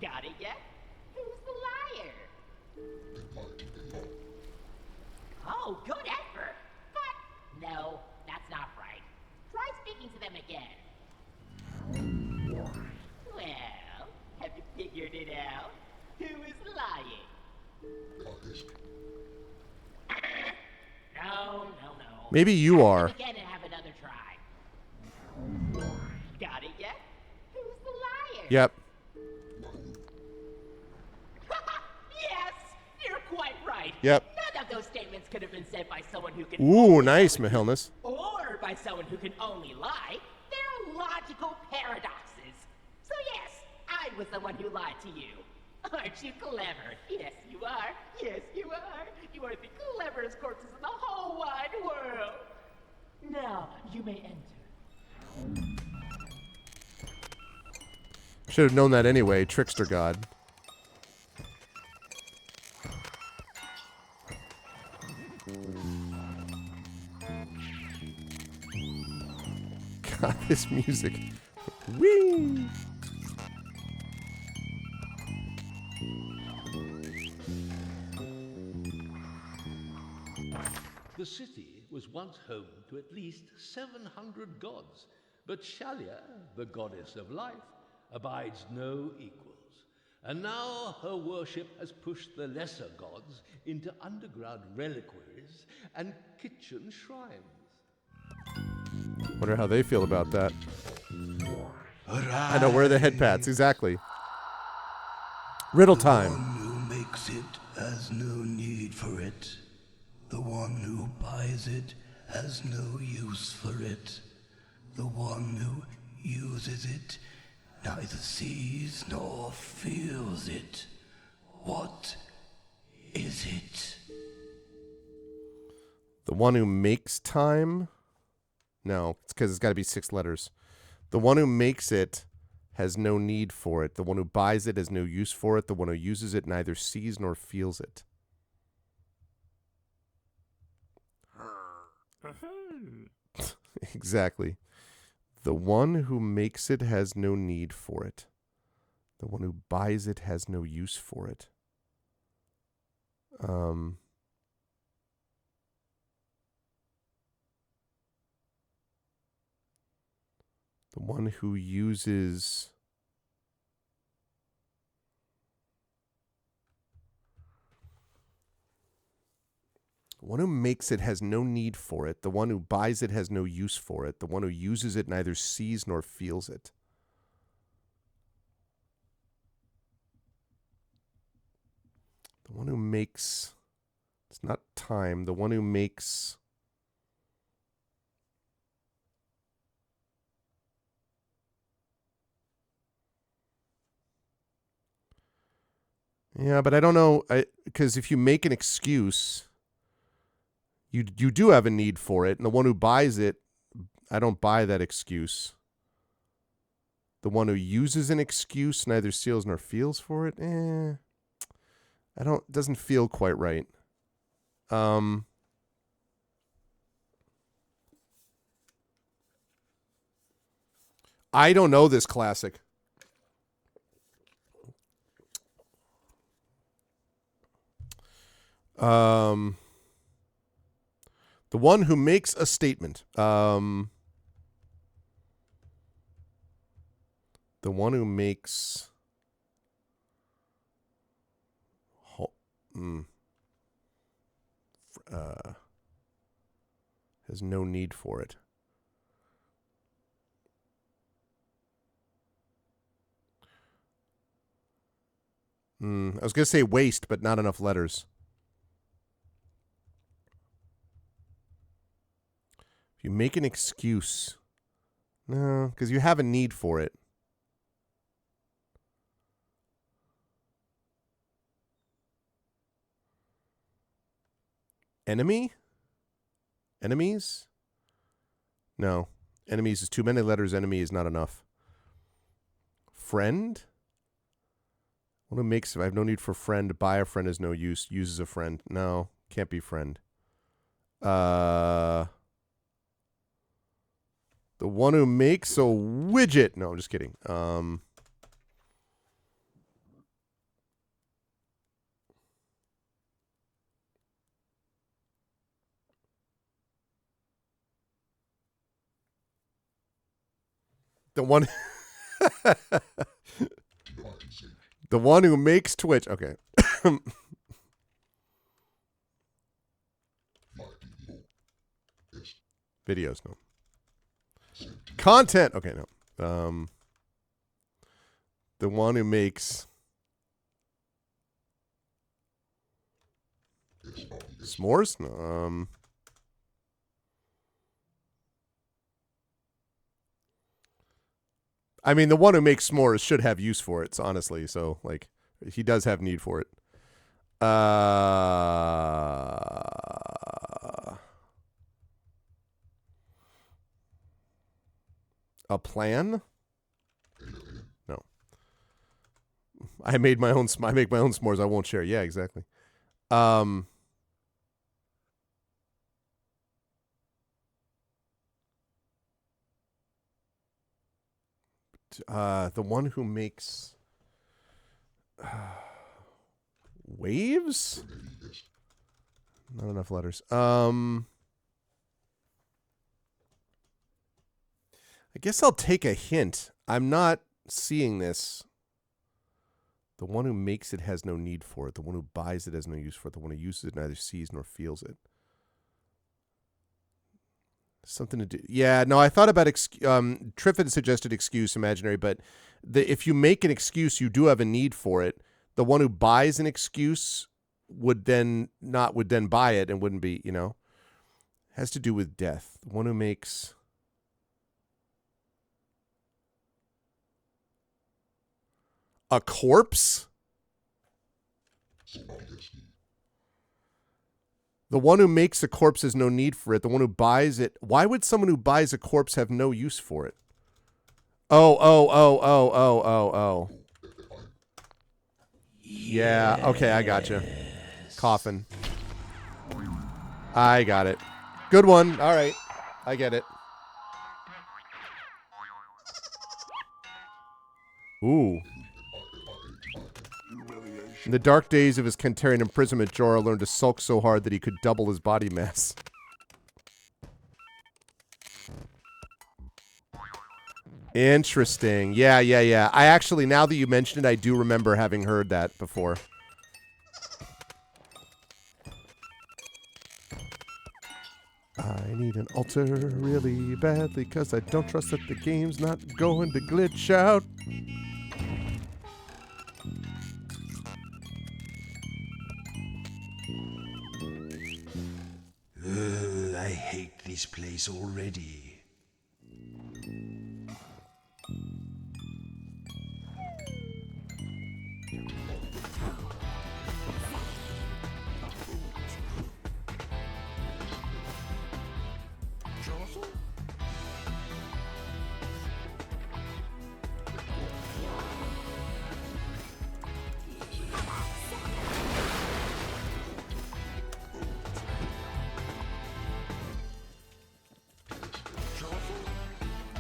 Got it yet? Who's the liar? Oh, good effort. But no, that's not right. Try speaking to them again. Well, have you figured it out? Who is lying? No. Maybe you are. Again and have another try. Got it yet? Who's the liar? Yep. Yes, you're quite right. Yep. None of those statements could have been said by someone who can Ooh, only nice, tell the truth, Mahilnus. or by someone who can only lie. They're logical paradoxes. So yes, I was the one who lied to you. Aren't you clever? Yes, you are. Yes, you are. You are the cleverest corpses in the whole wide world. Now, you may enter. Should have known that anyway, trickster god. God, this music. Whee! The city was once home to at least 700 gods, but Shalia, the goddess of life, abides no equals. And now her worship has pushed the lesser gods into underground reliquaries and kitchen shrines. Wonder how they feel about that. Arise. I know, where are the head pats? Exactly. Riddle The time. one who makes it has no need for it. The one who buys it has no use for it. The one who uses it neither sees nor feels it. What is it? The one who makes time? No, it's because it's got to be 6 letters. The one who makes it has no need for it. The one who buys it has no use for it. The one who uses it neither sees nor feels it. Exactly. The one who makes it has no need for it. The one who buys it has no use for it. The one who uses... The one who makes it has no need for it. The one who buys it has no use for it. The one who uses it neither sees nor feels it. The one who makes... It's not time. The one who makes... Yeah, but I don't know, because if you make an excuse, you do have a need for it, and the one who buys it, I don't buy that excuse. The one who uses an excuse neither sees nor feels for it, it doesn't feel quite right. I don't know this classic. The one who makes a statement. The one who makes... has no need for it. I was going to say waste, but not enough letters. If you make an excuse. No, because you have a need for it. Enemy? Enemies? No. Enemies is too many letters. Enemy is not enough. Friend? What it makes, I have no need for friend. Buy a friend is no use. Uses a friend. No, can't be friend. The one who makes a widget. No, I'm just kidding. The one... The one who makes Twitch. Okay. Videos, no. Content. Okay, no. The one who makes s'mores. No. I mean, the one who makes s'mores should have use for it, honestly. So, like, he does have need for it. A plan? No. I make my own s'mores. I won't share. Yeah, exactly. The one who makes waves? Not enough letters. I guess I'll take a hint. I'm not seeing this. The one who makes it has no need for it. The one who buys it has no use for it. The one who uses it neither sees nor feels it. Something to do. Yeah, no, I thought about Triffid suggested excuse, imaginary, but if you make an excuse, you do have a need for it. the one who buys an excuse would then buy it and wouldn't be, has to do with death. The one who makes a corpse? The one who makes a corpse has no need for it. The one who buys it. Why would someone who buys a corpse have no use for it? Oh. Yeah, okay, I gotcha. Coffin. I got it. Good one. All right. I get it. Ooh. In the dark days of his Kentarian imprisonment, Jorah learned to sulk so hard that he could double his body mass. Interesting. Yeah. I actually, now that you mentioned it, I do remember having heard that before. I need an altar really badly because I don't trust that the game's not going to glitch out. I hate this place already.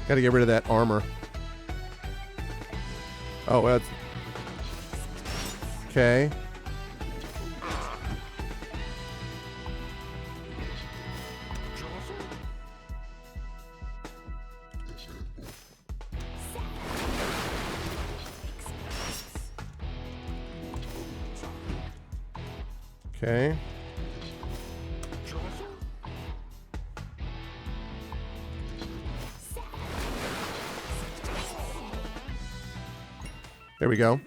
Gotta get rid of that armor. Oh, that's... Okay. Okay. There we go.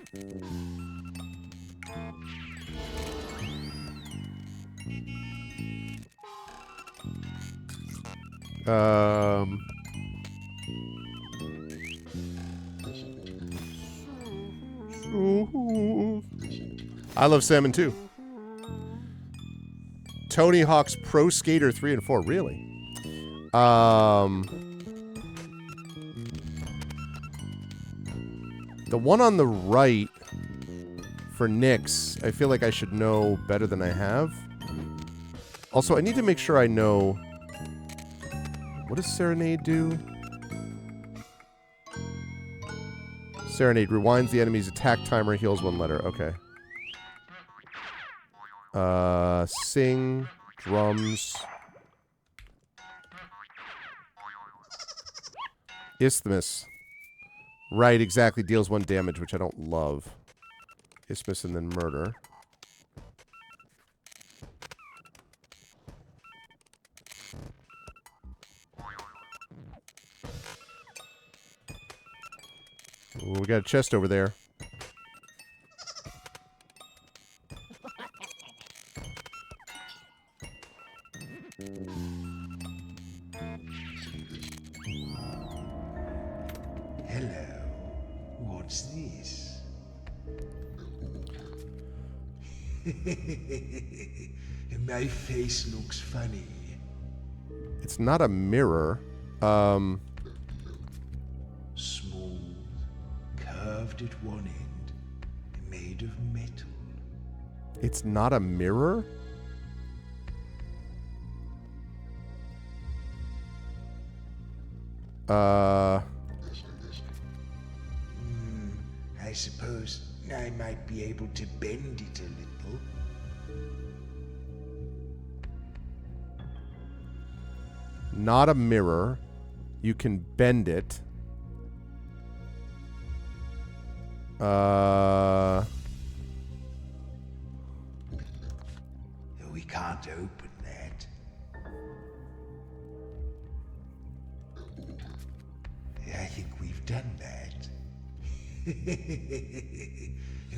I love salmon too. Tony Hawk's Pro Skater 3 and 4. Really? The one on the right for Nyx, I feel like I should know better than I have. Also, I need to make sure I know... What does Serenade do? Serenade rewinds the enemy's attack timer, heals one letter. Okay. Sing, drums. Isthmus. Right, exactly. Deals 1 damage, which I don't love. Isthmus and then murder. Ooh, we got a chest over there. Hello. What's this? My face looks funny. It's not a mirror. Smooth, curved at one end, made of metal. It's not a mirror? I suppose I might be able to bend it a little. Not a mirror. You can bend it. We can't open that. I think we've done that.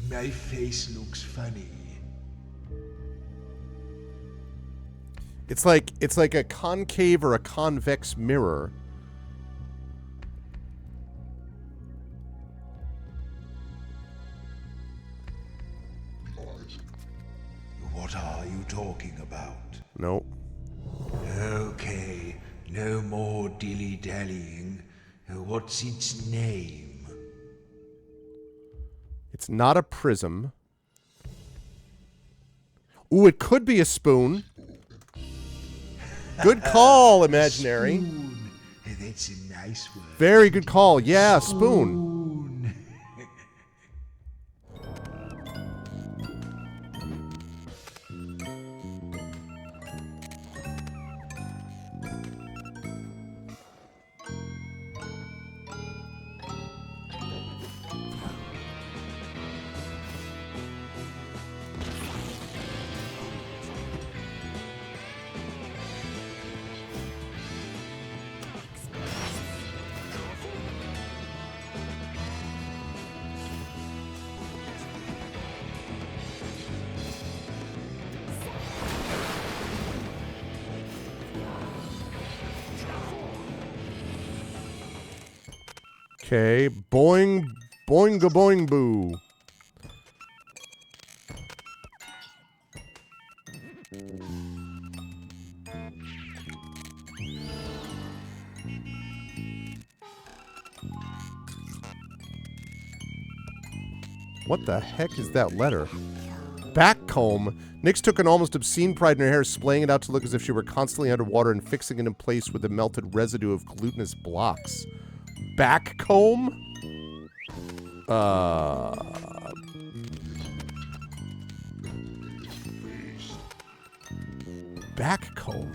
My face looks funny. It's like a concave or a convex mirror. What are you talking about? Nope. Okay, no more dilly-dallying. What's its name? It's not a prism. Ooh, it could be a spoon. Good call, imaginary. Spoon. That's a nice word. Very good call. Yeah, spoon. Spoon. Okay, boing, boinga boing boo. What the heck is that letter? Backcomb. Nyx took an almost obscene pride in her hair, splaying it out to look as if she were constantly underwater and fixing it in place with the melted residue of glutinous blocks. Backcomb? Backcomb.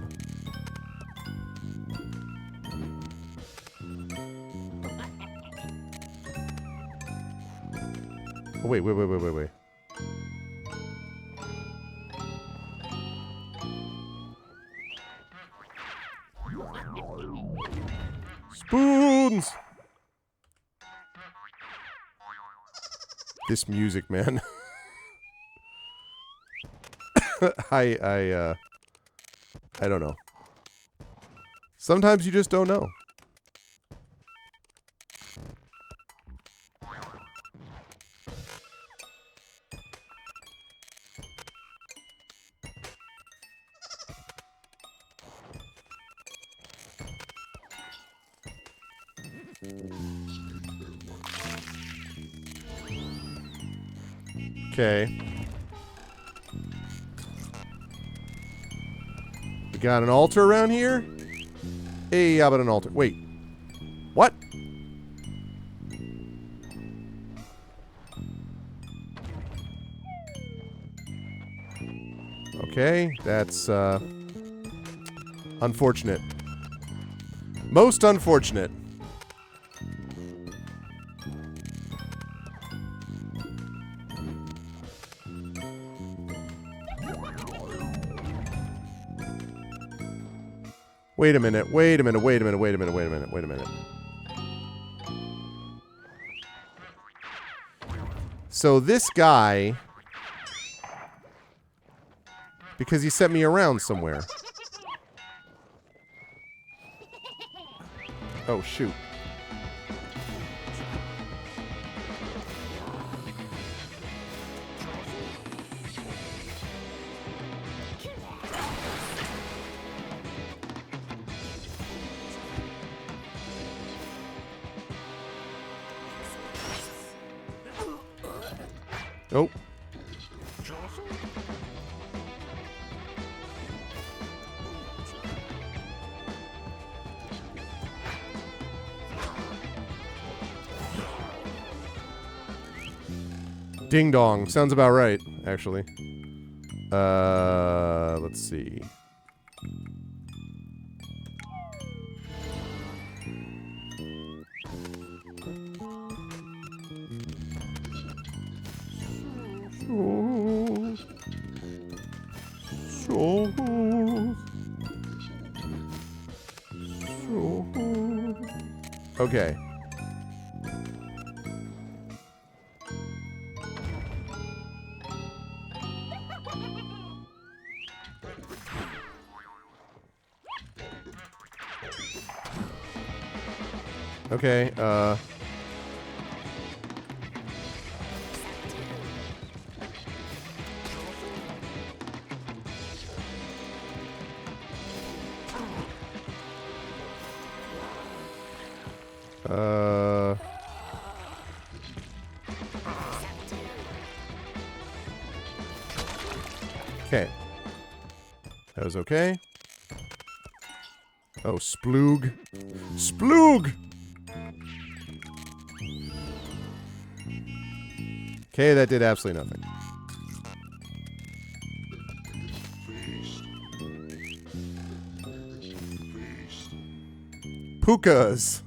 Oh, wait. Spoons! This music, man. I don't know. Sometimes you just don't know. Okay. We got an altar around here? Hey, how about an altar? Wait. What? Okay, that's, unfortunate. Most unfortunate. Wait a minute. So this guy, because he sent me around somewhere. Oh, shoot. Oh. Ding dong. Sounds about right, actually. Let's see. Okay. Okay, okay. That was okay. Oh, Sploog. Sploog! Okay, that did absolutely nothing. Pukas.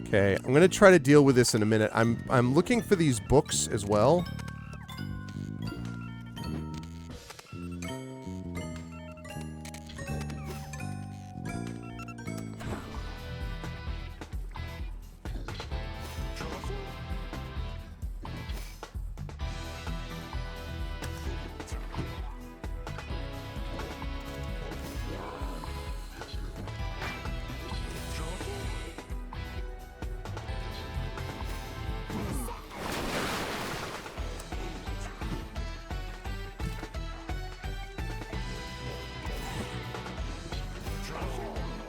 Okay, I'm gonna try to deal with this in a minute. I'm looking for these books as well.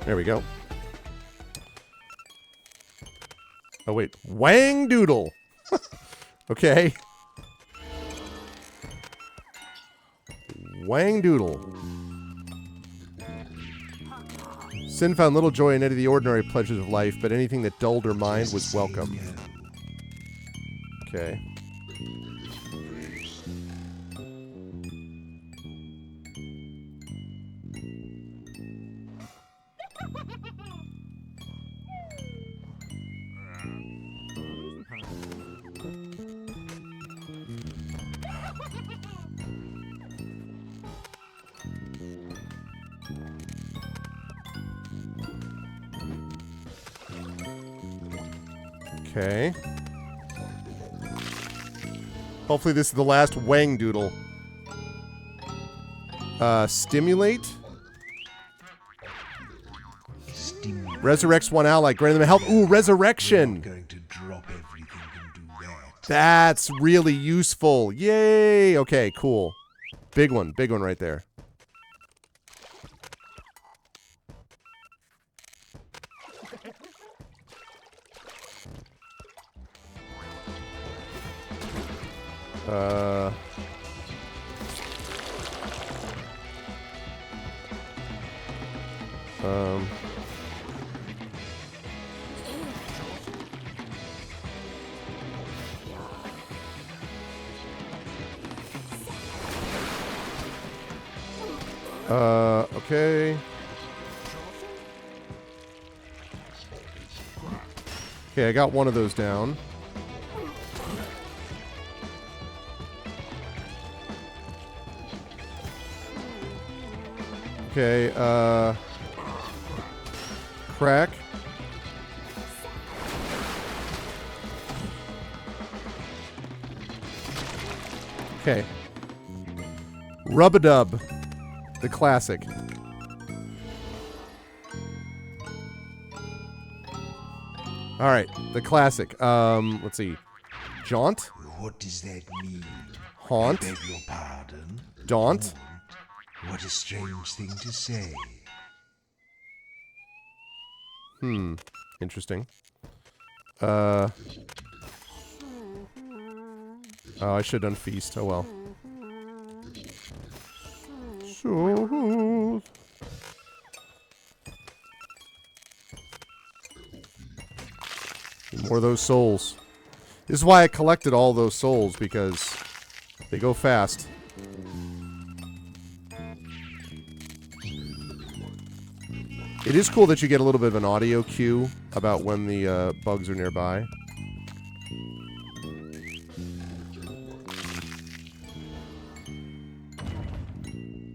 There we go. Oh, wait. Wang Doodle. Okay. Wang Doodle. Sin found little joy in any of the ordinary pleasures of life, but anything that dulled her mind was welcome. Okay. Okay. Hopefully this is the last Wang Doodle. Stimulate. Resurrects one ally, granting them health. Ooh, resurrection. Going to drop everything and do that. That's really useful. Yay. Okay, cool. Big one right there. Okay. Okay, I got one of those down. Okay, crack. Okay. Rub-a-dub. The classic. Alright, the classic. Let's see. Jaunt. What does that mean? Haunt. I beg your pardon? Daunt. What a strange thing to say. Interesting. Oh, I should have done feast. Oh well. So... More of those souls. This is why I collected all those souls, because they go fast. It is cool that you get a little bit of an audio cue about when the bugs are nearby.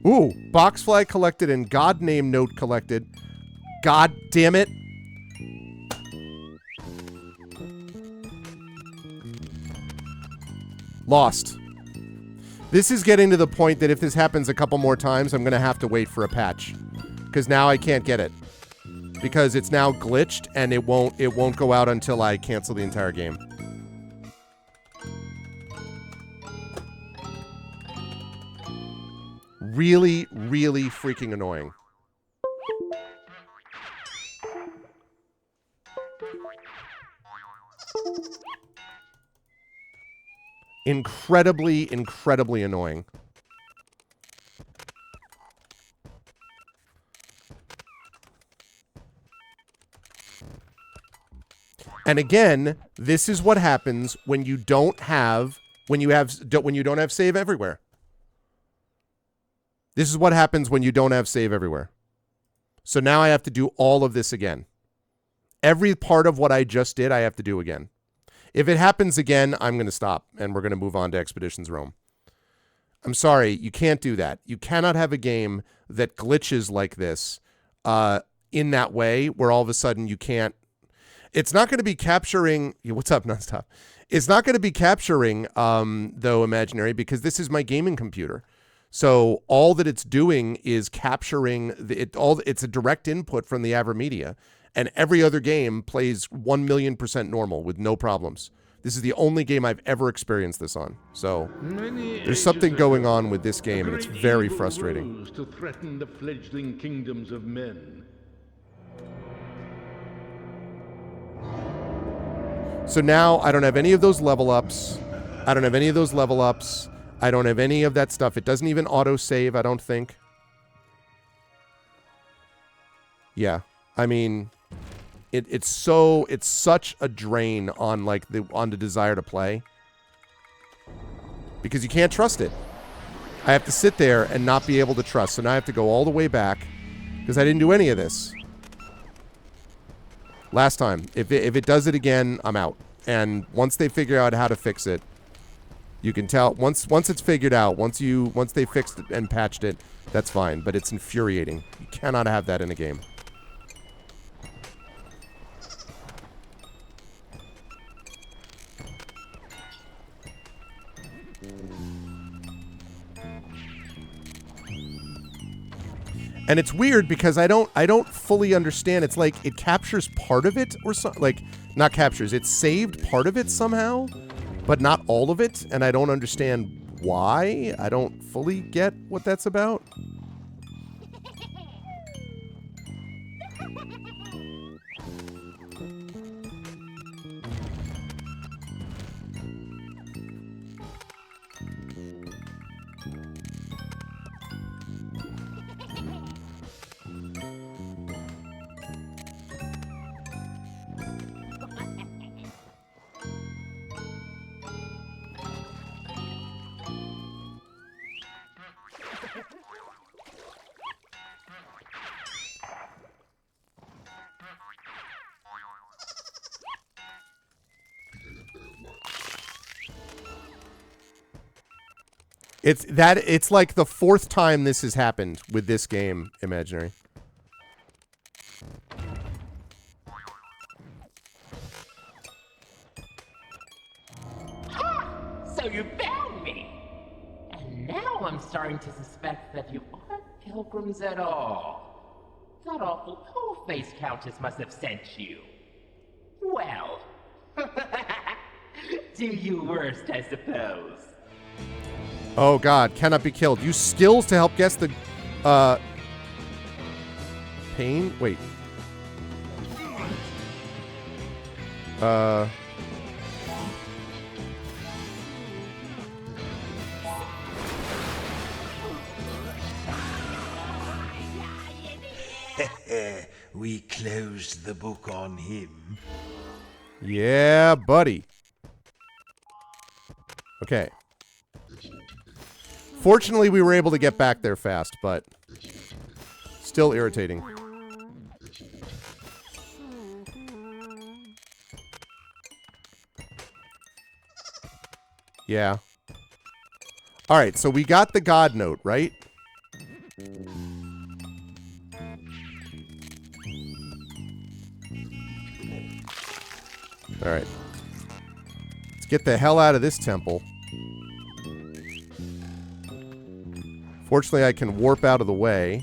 Ooh, Boxfly collected and God name note collected. God damn it. Lost. This is getting to the point that if this happens a couple more times, I'm going to have to wait for a patch. Because now I can't get it. Because it's now glitched and it won't go out until I cancel the entire game. Really, really freaking annoying. Incredibly, incredibly annoying. And again, this is what happens when you don't have when you don't have save everywhere. This is what happens when you don't have save everywhere. So now I have to do all of this again. Every part of what I just did, I have to do again. If it happens again, I'm going to stop, and we're going to move on to Expeditions Rome. I'm sorry, you can't do that. You cannot have a game that glitches like this in that way, where all of a sudden you can't. It's not going to be capturing. What's up, Nonstop? It's not going to be capturing, though, Imaginary, because this is my gaming computer. So all that it's doing is capturing it's a direct input from the AverMedia, and every other game plays 1,000,000% normal with no problems. This is the only game I've ever experienced this on. So there's something going on with this game, and it's very frustrating. To threaten the fledgling kingdoms of men. So now I don't have any of those level ups. I don't have any of those level ups. I don't have any of that stuff. It doesn't even auto-save, I don't think. Yeah. I mean, it's such a drain on the desire to play. Because you can't trust it. I have to sit there and not be able to trust. So now I have to go all the way back because I didn't do any of this last time. If it does it again, I'm out. And once they figure out how to fix it, you can tell once it's figured out, once they fixed it and patched it, that's fine. But it's infuriating. You cannot have that in a game. And it's weird because I don't fully understand. It's like it captures part of it or something. Like, not captures. It saved part of it somehow, but not all of it. And I don't understand why. I don't fully get what that's about. It's like the fourth time this has happened with this game, Imaginary. So you found me! And now I'm starting to suspect that you aren't pilgrims at all. That awful pole-faced countess must have sent you. Well, do your worst, I suppose. Oh god, cannot be killed. Use skills to help guess the pain? Wait. We closed the book on him. Yeah, buddy. Okay. Fortunately, we were able to get back there fast, but still irritating. Yeah. All right, so we got the God note, right? All right. Let's get the hell out of this temple. Fortunately, I can warp out of the way.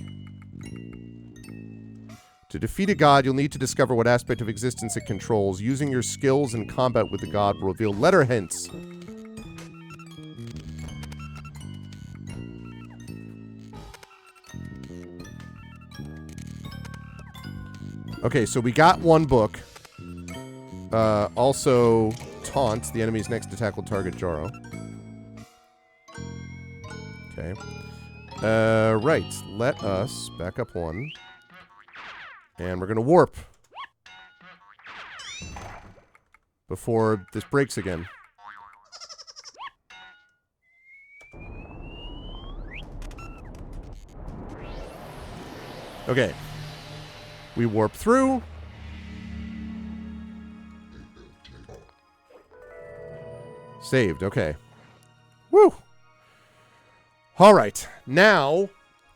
To defeat a god, you'll need to discover what aspect of existence it controls. Using your skills in combat with the god will reveal letter hints. Okay, so we got one book. Also, taunt. The enemy's next attack will target Jaro. Okay. Right. Let us back up one. And we're going to warp. Before this breaks again. Okay. We warp through. Saved. Okay. Woo! All right. Now,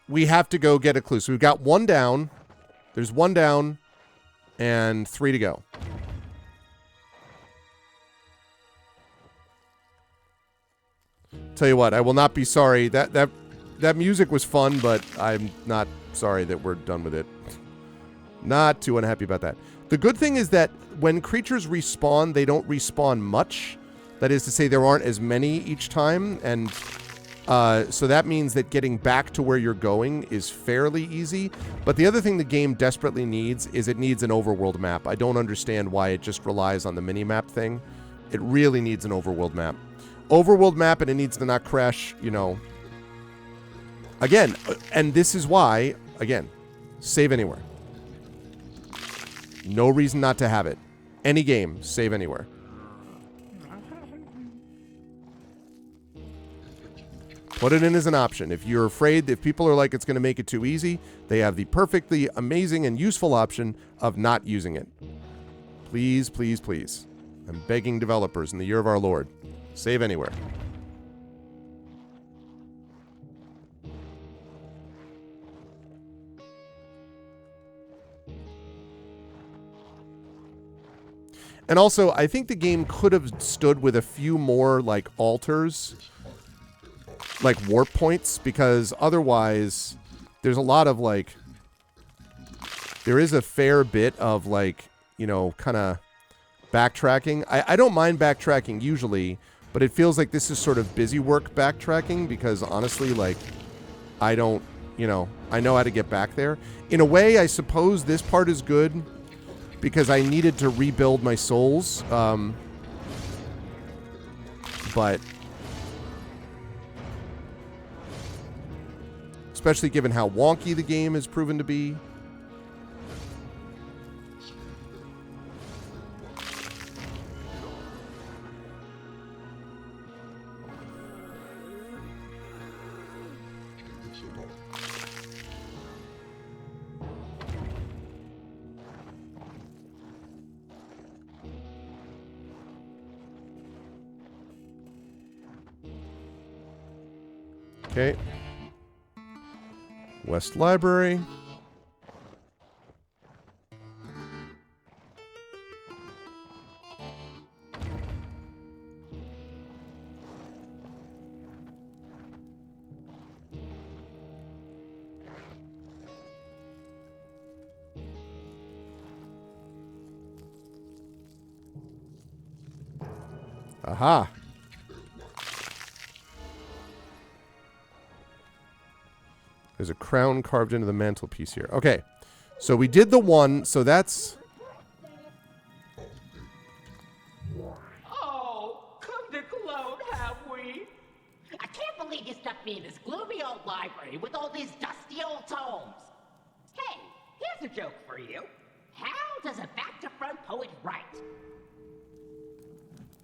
we have to go get a clue. So we've got one down. There's one down. And 3 to go. Tell you what, I will not be sorry. That music was fun, but I'm not sorry that we're done with it. Not too unhappy about that. The good thing is that when creatures respawn, they don't respawn much. That is to say, there aren't as many each time, and so that means that getting back to where you're going is fairly easy. But the other thing the game desperately needs is it needs an overworld map. I don't understand why it just relies on the mini-map thing. It really needs an overworld map. Overworld map, and it needs to not crash, you know. Again, and this is why, again, save anywhere. No reason not to have it. Any game, save anywhere. Put it in as an option. If you're afraid, if people are like it's going to make it too easy, they have the perfectly amazing and useful option of not using it. Please, please, please. I'm begging developers in the year of our Lord. Save anywhere. And also, I think the game could have stood with a few more, like, altars, like warp points, because otherwise there's a lot of, like, there is a fair bit of, like, you know, kind of backtracking. I don't mind backtracking usually, but it feels like this is sort of busy work backtracking because honestly, like, I don't, you know, I know how to get back there. In a way, I suppose this part is good because I needed to rebuild my souls. But especially given how wonky the game has proven to be. Okay. West Library. Aha. There's a crown carved into the mantelpiece here. Okay. So we did the one, so that's... Oh, come to gloat, have we? I can't believe you stuck me in this gloomy old library with all these dusty old tomes. Hey, here's a joke for you. How does a back-to-front poet write?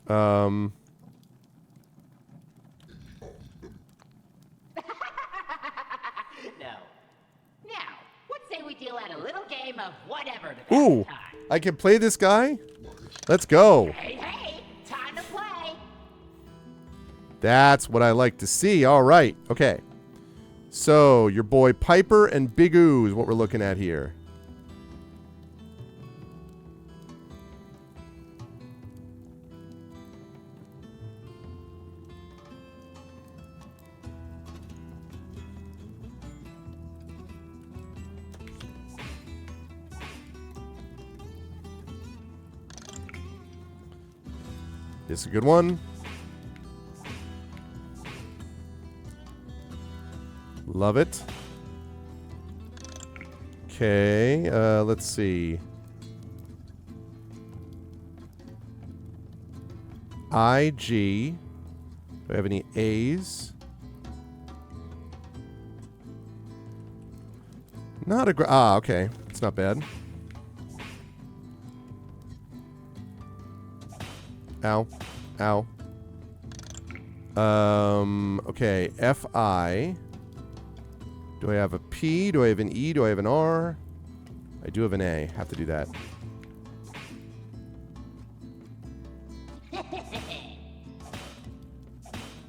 No. Now, what say we deal out a little game of whatever to pass Ooh, the time? I can play this guy? Let's go. Hey, hey, time to play. That's what I like to see. All right. Okay. So, your boy Piper and Big Oo is what we're looking at here. This is a good one. Love it. Okay, let's see. IG. Do I have any A's? Not a okay. It's not bad. Ow. Ow. Okay. FI. Do I have a P? Do I have an E? Do I have an R? I do have an A. Have to do that.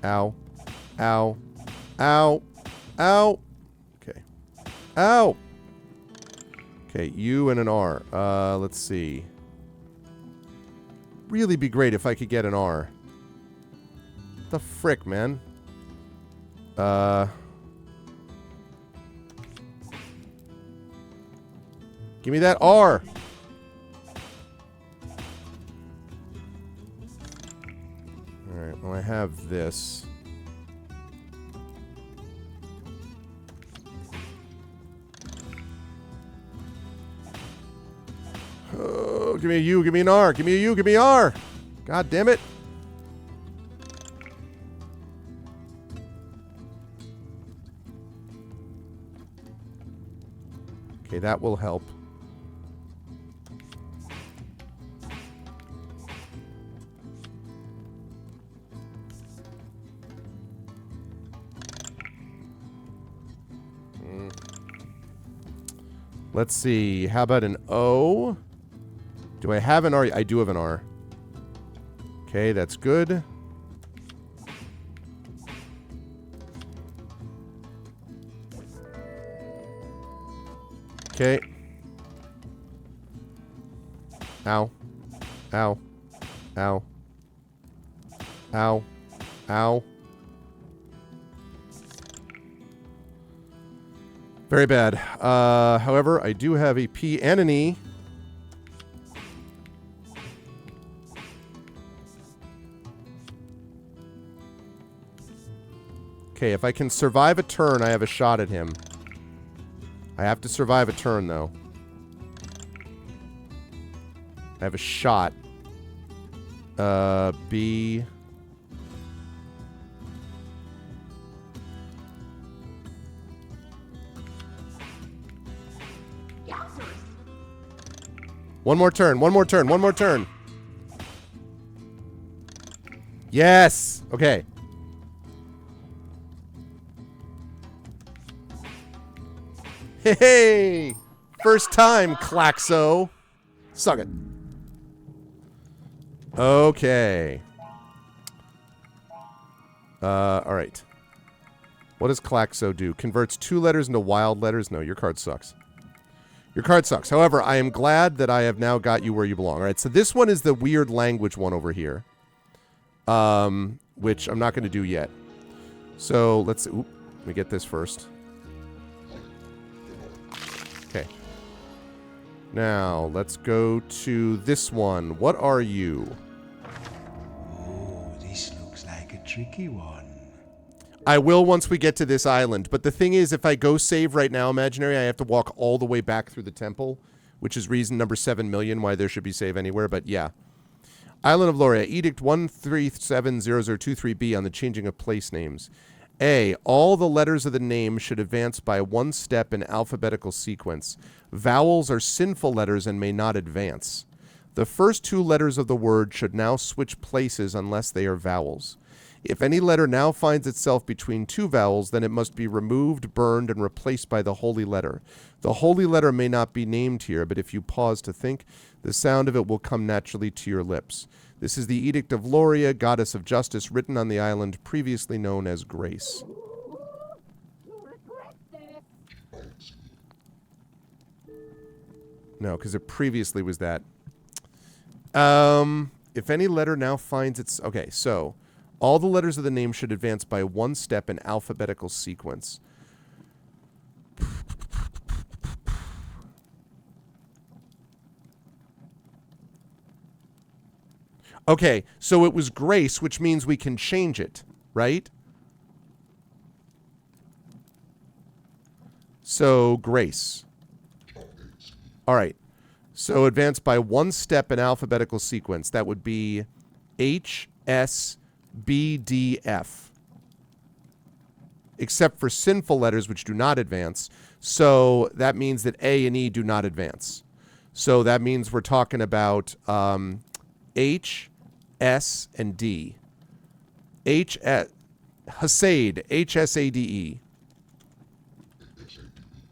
Ow. Ow. Ow. Ow. Okay. Ow. Okay, U and an R. Let's see. Really be great if I could get an R. The frick, man. Give me that R. Alright, well I have this. Oh, give me a U, give me an R, give me a U, give me an R. God damn it. Okay, that will help. Let's see. How about an O? Do I have an R? I do have an R. Okay, that's good. Okay. Ow. Ow. Ow. Ow. Ow. Very bad. However, I do have a P and an E. Okay, if I can survive a turn, I have a shot at him. I have to survive a turn, though. I have a shot. B... One more turn, one more turn, one more turn. Yes! Okay. Hey! First time, Klaxo. Suck it. Okay. Alright. What does Klaxo do? Converts 2 letters into wild letters? No, your card sucks. Your card sucks. However, I am glad that I have now got you where you belong. All right, so this one is the weird language one over here, which I'm not going to do yet. So let's... Oop, let me get this first. Okay. Now, let's go to this one. What are you? Oh, this looks like a tricky one. I will once we get to this island. But the thing is, if I go save right now, Imaginary, I have to walk all the way back through the temple, which is reason number 7 million why there should be save anywhere. But yeah. Island of Loria, Edict 1370023B on the changing of place names. A. All the letters of the name should advance by 1 step in alphabetical sequence. Vowels are sinful letters and may not advance. The first 2 letters of the word should now switch places unless they are vowels. If any letter now finds itself between 2 vowels, then it must be removed, burned, and replaced by the holy letter. The holy letter may not be named here, but if you pause to think, the sound of it will come naturally to your lips. This is the Edict of Loria, goddess of justice, written on the island previously known as Grace. No, because it previously was that. If any letter now finds its... Okay, so... All the letters of the name should advance by 1 step in alphabetical sequence. Okay, so it was grace, which means we can change it, right? So grace. All right. So advance by one step in alphabetical sequence. That would be H, S, B, D, F. Except for sinful letters, which do not advance. So that means that A and E do not advance. So that means we're talking about H, S, and D. Hasade, H-S-A-D-E.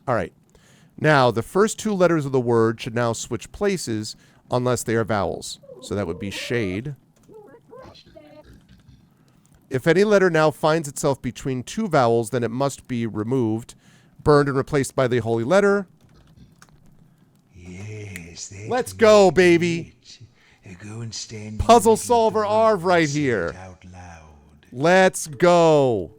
All right. Now, the first two letters of the word should now switch places unless they are vowels. So that would be shade. If any letter now finds itself between two vowels, then it must be removed, burned, and replaced by the holy letter. Yes, Let's go, baby. Go and stand Puzzle solver Arv right here. Out loud. Let's go.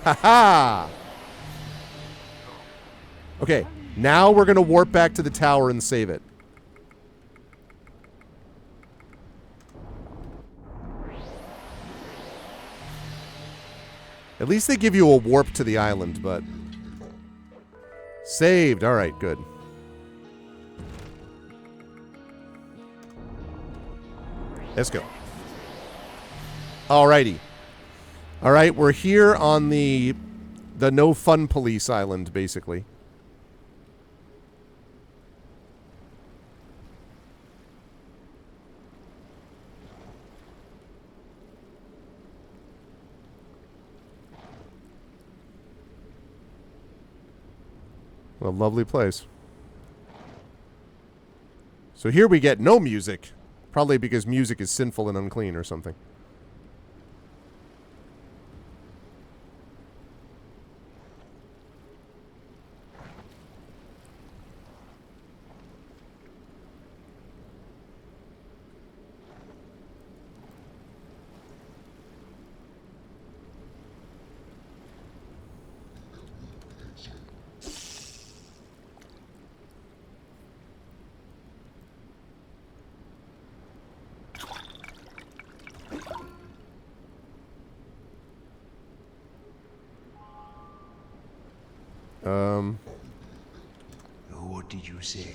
Ha-ha! Okay, now we're going to warp back to the tower and save it. At least they give you a warp to the island, but... Saved. All right, good. Let's go. Alrighty. All right, we're here on the no fun police island, basically. What a lovely place. So here we get no music. Probably because music is sinful and unclean or something. What did you say?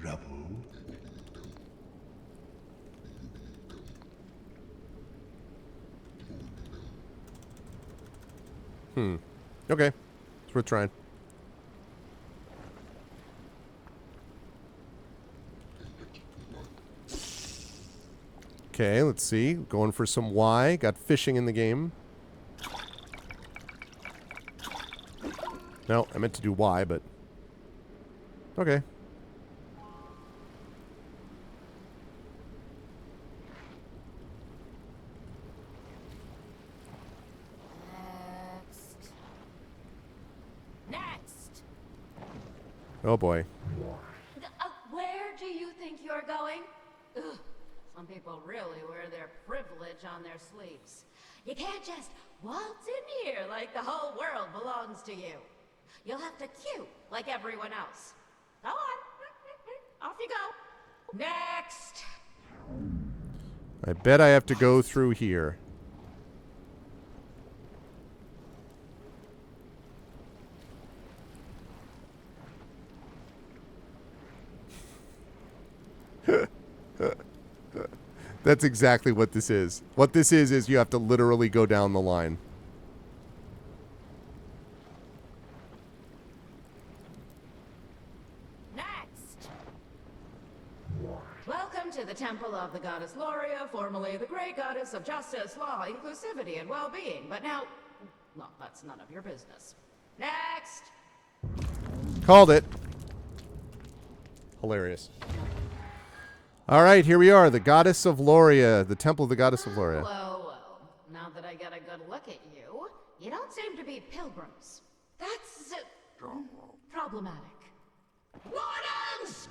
Rubble? Okay. It's worth trying. Okay, let's see. Going for some Y. Got fishing in the game. No, I meant to do Y, but... Okay. Next. Oh, boy. Where do you think you're going? Ugh, some people really wear their privilege on their sleeves. You can't just waltz in here like the whole world belongs to you. You'll have to queue like everyone else. Go on. Off you go. Next. I bet I have to go through here. That's exactly what this is. What this is you have to literally go down the line. Next. Welcome to the Temple of the Goddess Loria, formerly the Great Goddess of Justice, Law, Inclusivity, and Well-Being. But now, well, that's none of your business. Next. Called it. Hilarious. All right, here we are, the Goddess of Loria, the Temple of the Goddess of Loria. Well, now that I get a good look at you, you don't seem to be pilgrims. That's problematic. Wardens!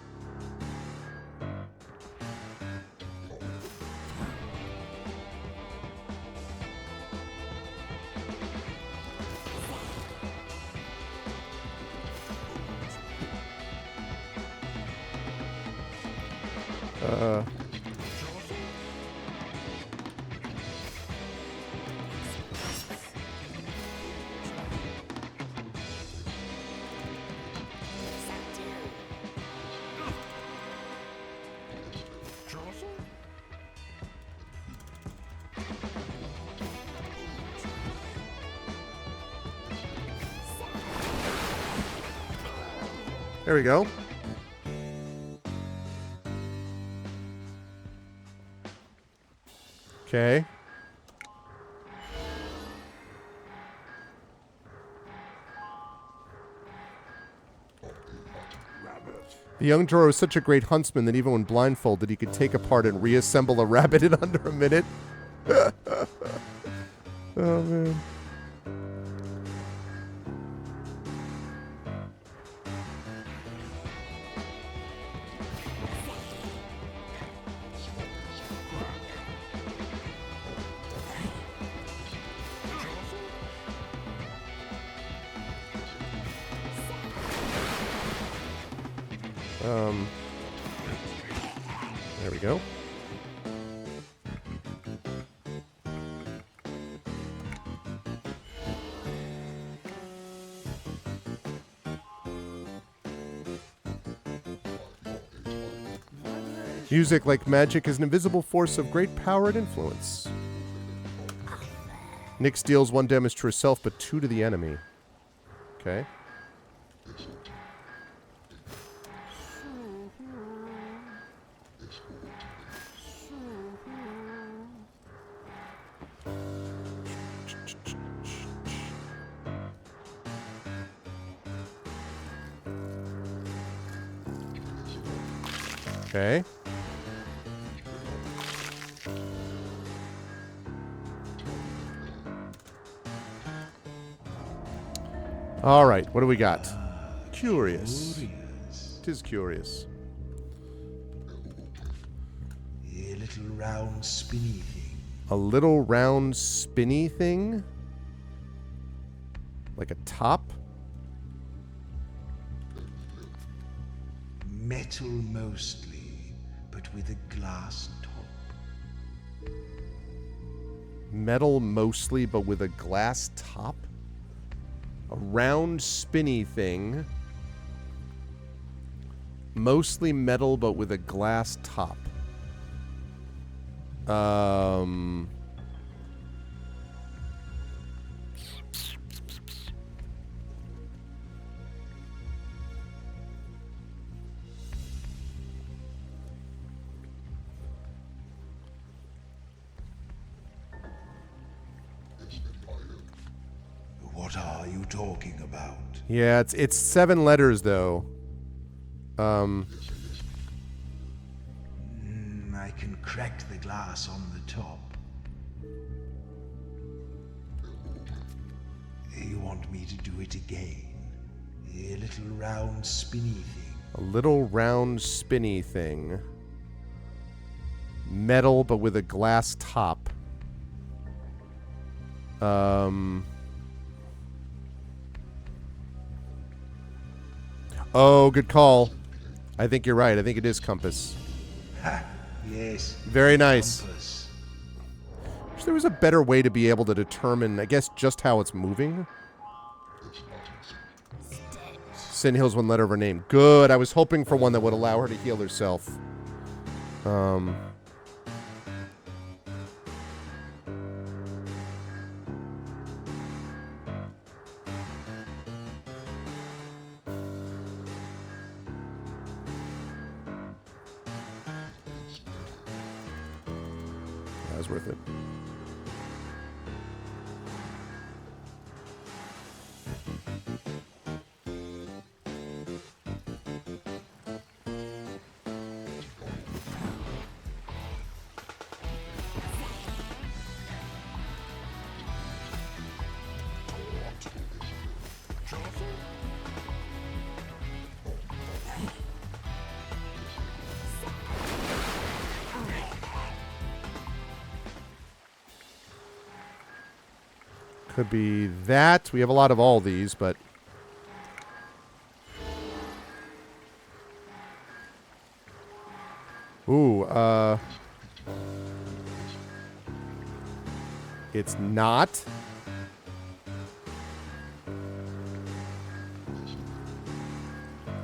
There we go. Okay. The young Joro is such a great huntsman that even when blindfolded, he could take apart and reassemble a rabbit in under a minute. Oh, man. There we go. Music, like magic, is an invisible force of great power and influence. Nyx deals 1 damage to herself, but 2 to the enemy. Okay. Okay. All right, what do we got? Curious. Tis curious. A little round spinny thing. A little round spinny thing? Like a top? Metal mostly, but with a glass top. Metal mostly, but with a glass top? A round spinny thing. Mostly metal, but with a glass top. What are you talking about? Yeah, it's 7 letters though. I can crack the glass on the top. You want me to do it again? A little round spinny thing. A little round spinny thing. Metal, but with a glass top. Oh, good call. I think you're right. I think it is compass. Ha! Yes. Very nice. Compass. Wish there was a better way to be able to determine, I guess, just how it's moving. Sin Hill's 1 letter of her name. Good. I was hoping for one that would allow her to heal herself. That was worth it. Could be that. We have a lot of all these, but... Ooh, it's not.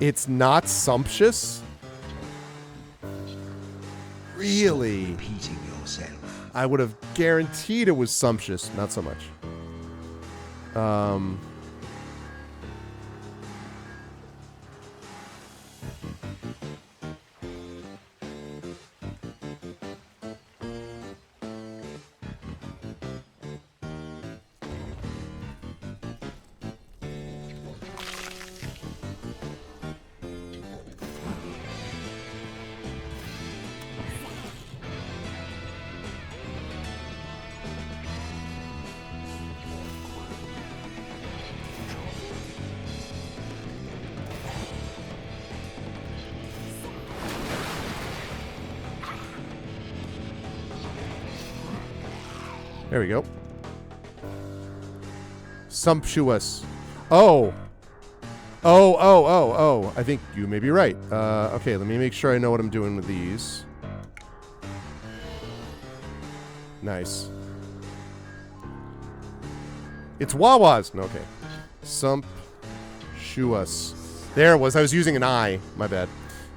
It's not sumptuous? Really? Repeating yourself. I would have guaranteed it was sumptuous. Not so much. There we go. Sumptuous. Oh. Oh. I think you may be right. Okay, let me make sure I know what I'm doing with these. Nice. It's Wawa's. No, okay. Sumptuous. There it was. I was using an I. My bad.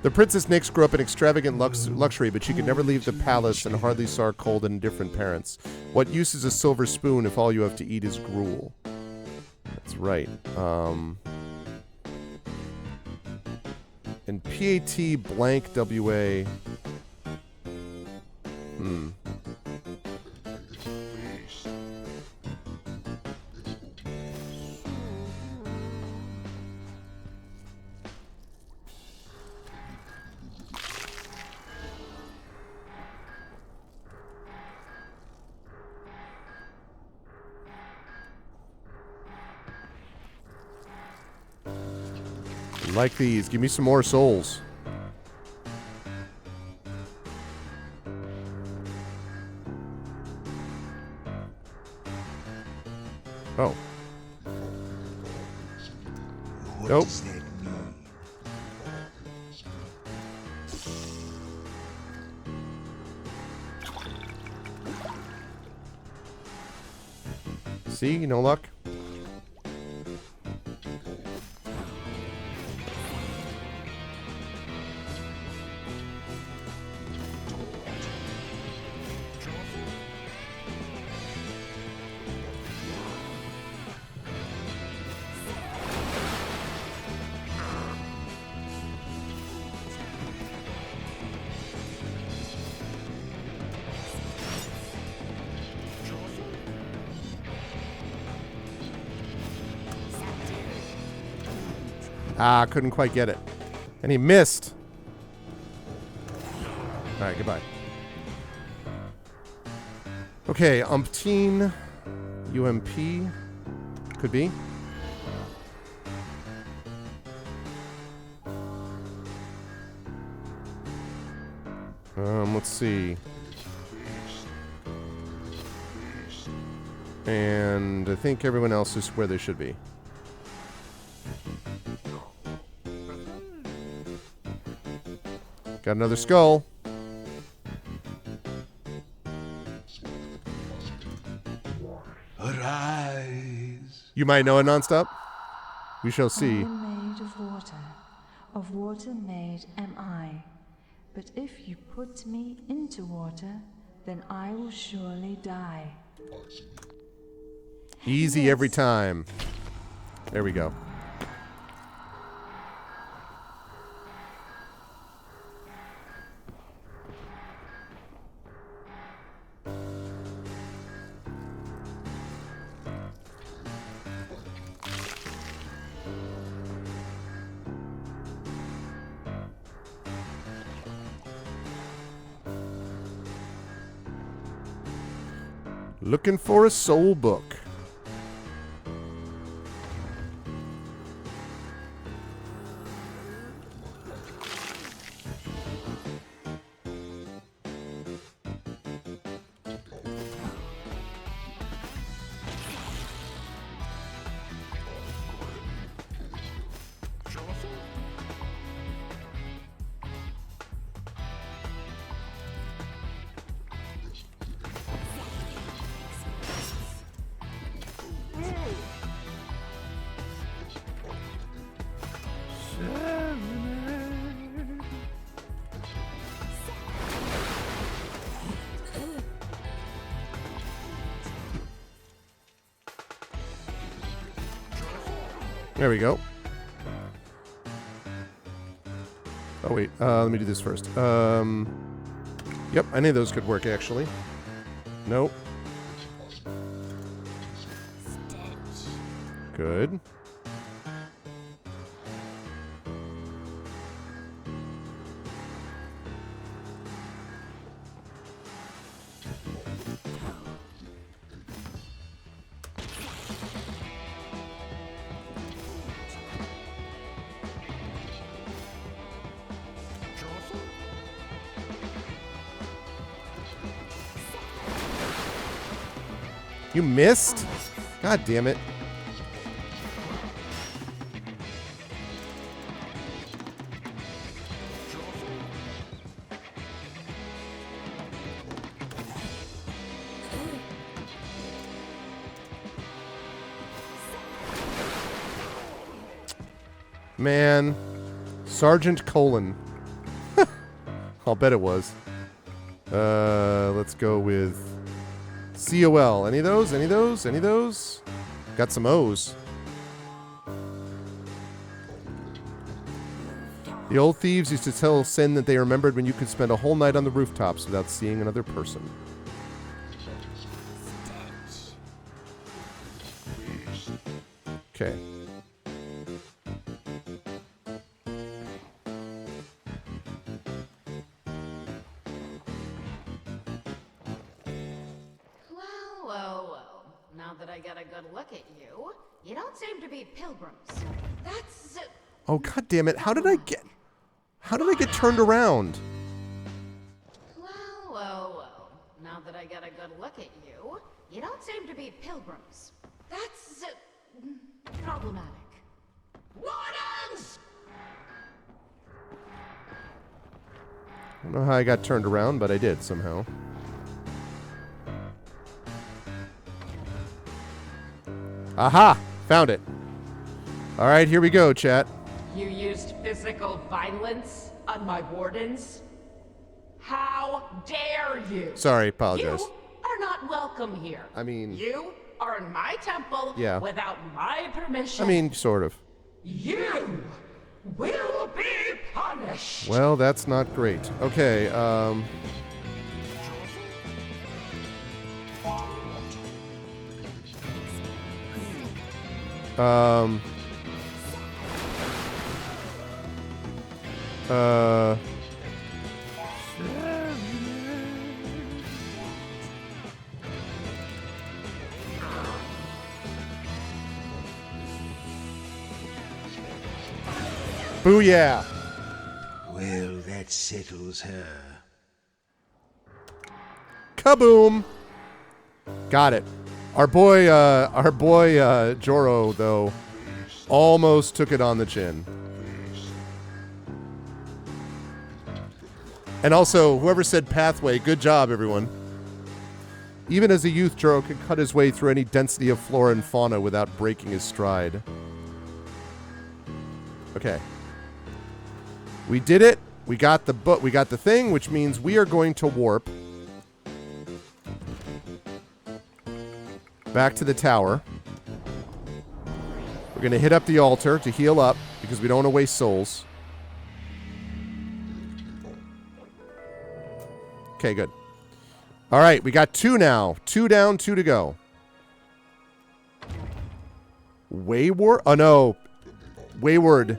The Princess Nyx grew up in extravagant luxury, but she could never leave the palace and hardly saw her cold and indifferent parents. What use is a silver spoon if all you have to eat is gruel? That's right. And PAT blank WA. Like these. Give me some more souls. Oh. What Nope. does that mean? See? No luck? Ah, couldn't quite get it. And he missed. All right, goodbye. Okay, umpteen. UMP. Could be. Let's see. And I think everyone else is where they should be. Got another skull. Arise. You might know it nonstop. We shall I see. am made of water made am I. But if you put me into water, then I will surely die. Easy every time. There we go. Looking for a soul book. There we go. Oh, wait. Let me do this first. Yep, any of those could work, actually. Nope. Good. You missed? God damn it. Man. Sergeant Colon. I'll bet it was. Let's go with COL. Any of those? Any of those? Any of those? Got some O's. The old thieves used to tell Sin that they remembered when you could spend a whole night on the rooftops without seeing another person. Okay. Now that I get a good look at you, you don't seem to be pilgrims. That's... Oh, god damn it. How did I get turned around? Well. Now that I get a good look at you, you don't seem to be pilgrims. That's... problematic. Wardens! I don't know how I got turned around, but I did somehow. Aha! Found it. All right, here we go, chat. You used physical violence on my wardens? How dare you? Sorry, apologize. You are not welcome here. I mean... You are in my temple without my permission. I mean, sort of. You will be punished. Well, that's not great. Okay, Booyah! Well, that settles her. Kaboom! Got it. Our boy Joro, though, almost took it on the chin. And also, whoever said pathway, good job, everyone. Even as a youth, Joro could cut his way through any density of flora and fauna without breaking his stride. Okay. We did it. We got the book. We got the thing, which means we are going to warp back to the tower. We're going to hit up the altar to heal up because we don't want to waste souls. Okay, good. All right, we got 2 now. 2 down, 2 to go. Wayward? Oh, no. Wayward.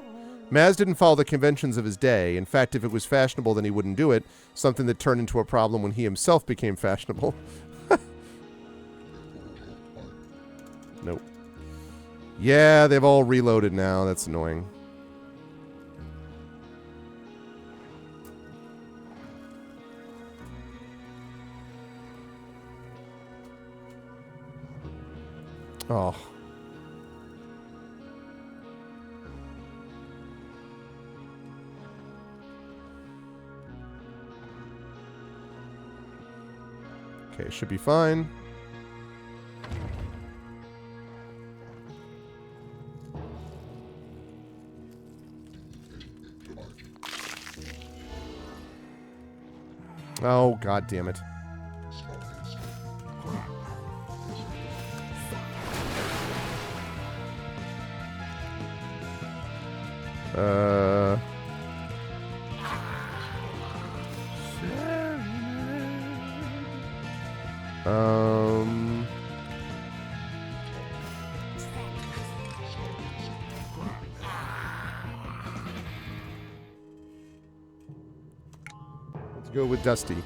Maz didn't follow the conventions of his day. In fact, if it was fashionable, then he wouldn't do it. Something that turned into a problem when he himself became fashionable. Nope. Yeah, they've all reloaded now. That's annoying. Oh. Okay, should be fine. Oh, god damn it. Uh... Um... Let's go with Dusty.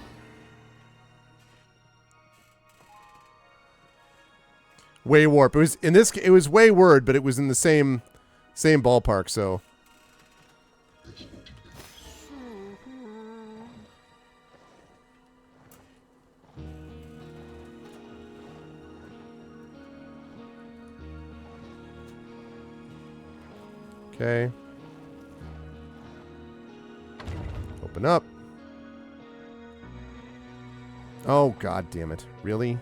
Way Warp. It was in this. It was Way Word, but it was in the same ballpark. So. Okay. Open up. Oh, God damn it. Really?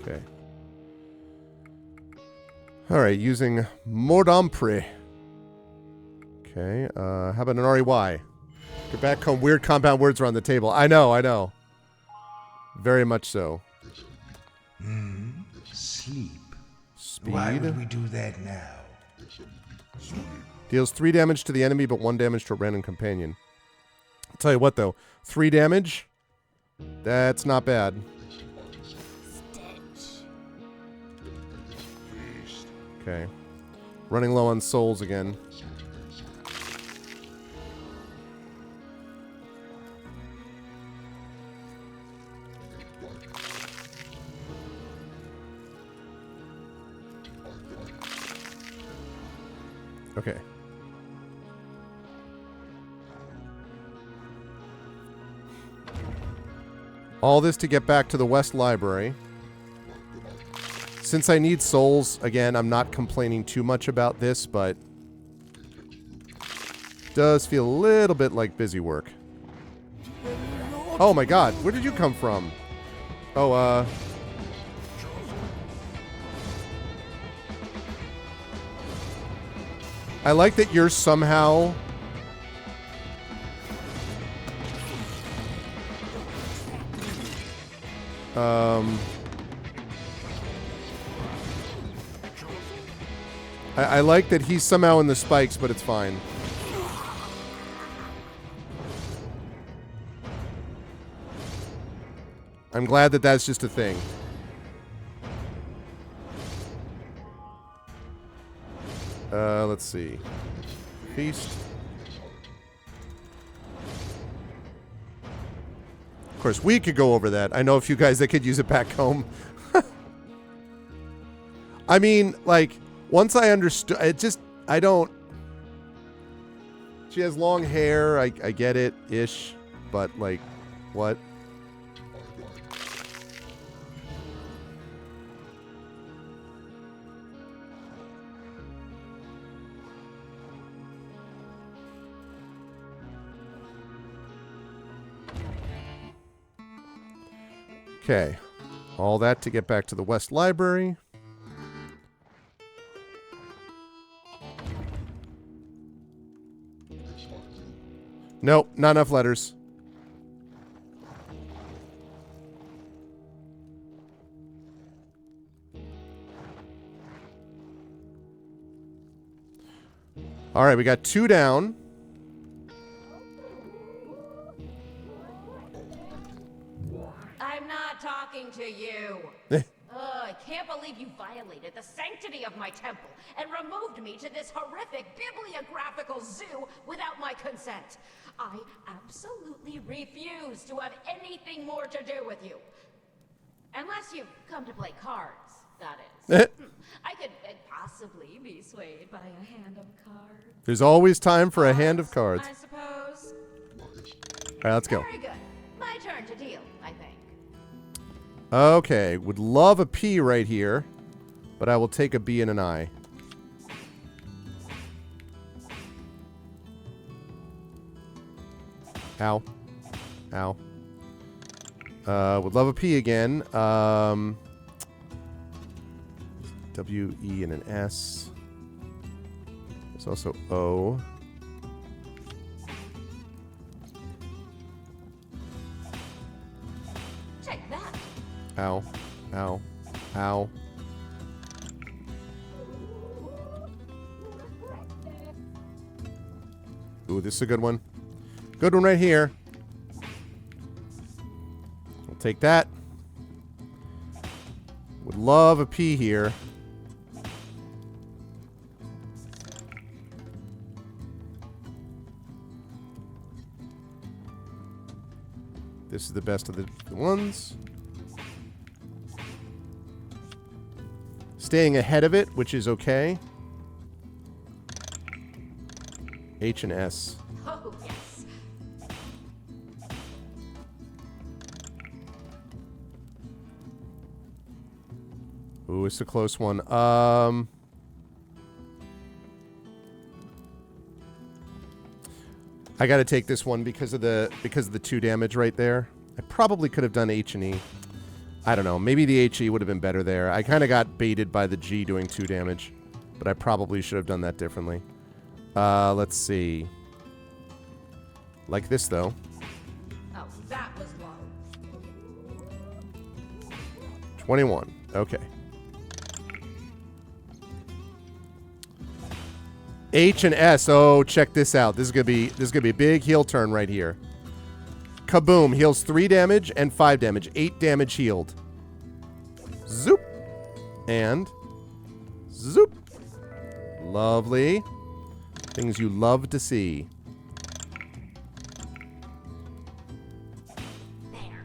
Okay. All right, using Mordampre. Okay, how about an REY? Get back home. Weird compound words are on the table. I know. Very much so. Sleep. Speed. Why would we do that now? Deals 3 damage to the enemy, but 1 damage to a random companion. I'll tell you what, though. 3 damage? That's not bad. Okay. Running low on souls again. Okay. All this to get back to the West Library. Since I need souls, again, I'm not complaining too much about this, but does feel a little bit like busy work. Oh my God, where did you come from? Oh, I like that you're somehow... I like that he's somehow in the spikes, but it's fine. I'm glad that that's just a thing. Let's see. Feast. Of course, we could go over that. I know a few guys that could use it back home. I mean, like, once I understood, it just, I don't. She has long hair. I get it, ish. But, like, what? Okay. All that to get back to the West Library. Nope, not enough letters. All right, we got 2 down. I'm not talking to you. I can't believe you violated the sanctity of my temple and removed me to this horrific bibliographical zoo without my consent. I absolutely refuse to have anything more to do with you. Unless you've come to play cards. that is. I could possibly be swayed by a hand of cards. There's always time for a hand of cards. I suppose. All right, let's go. Very good. My turn to deal, I think. Okay, would love a P right here, but I will take a B and an I. Ow. Ow. Would love a P again. W, E, and an S. There's also O. Take that. Ow. Ow. Ow. Ooh, this is a good one. Good one right here. I'll take that. Would love a P here. This is the best of the ones. Staying ahead of it, which is okay. H and S. Oh, yes. Ooh, it's a close one. I got to take this one because of the 2 damage right there. I probably could have done H and E. I don't know. Maybe the HE would have been better there. I kind of got baited by the G doing 2 damage, but I probably should have done that differently. Let's see. Like this though. Oh, that was low. 21. Okay. H and S. Oh, check this out. This is gonna be a big heel turn right here. Kaboom! Heals 3 damage and 5 damage. 8 damage healed. Zoop. And zoop. Lovely. Things you love to see. There.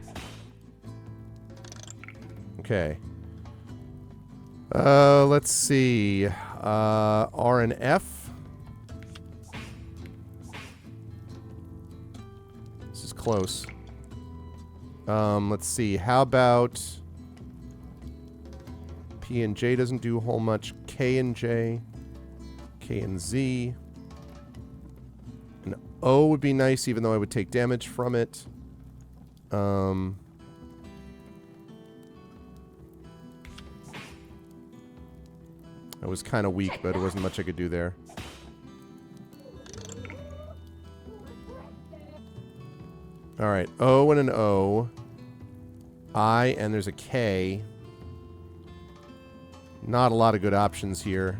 Okay. Let's see. R and F. This is close. Let's see. How about P and J doesn't do a whole much. K and J. K and Z. An O would be nice, even though I would take damage from it. That was kind of weak, but there wasn't much I could do there. All right, O and an O. I, and there's a K. Not a lot of good options here.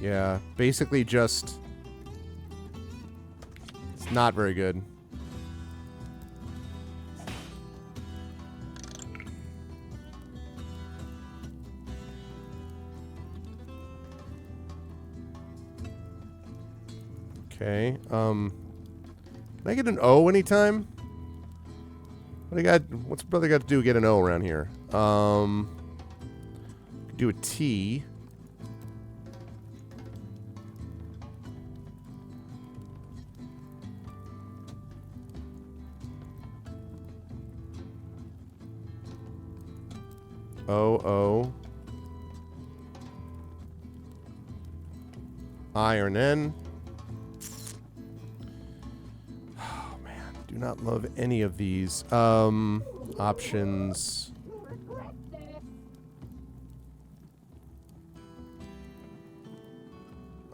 Yeah, basically just... It's not very good. Okay, can I get an O anytime? What's brother got to do to get an O around here? Do a T. O. I or an N. Oh, man. Do not love any of these. Options.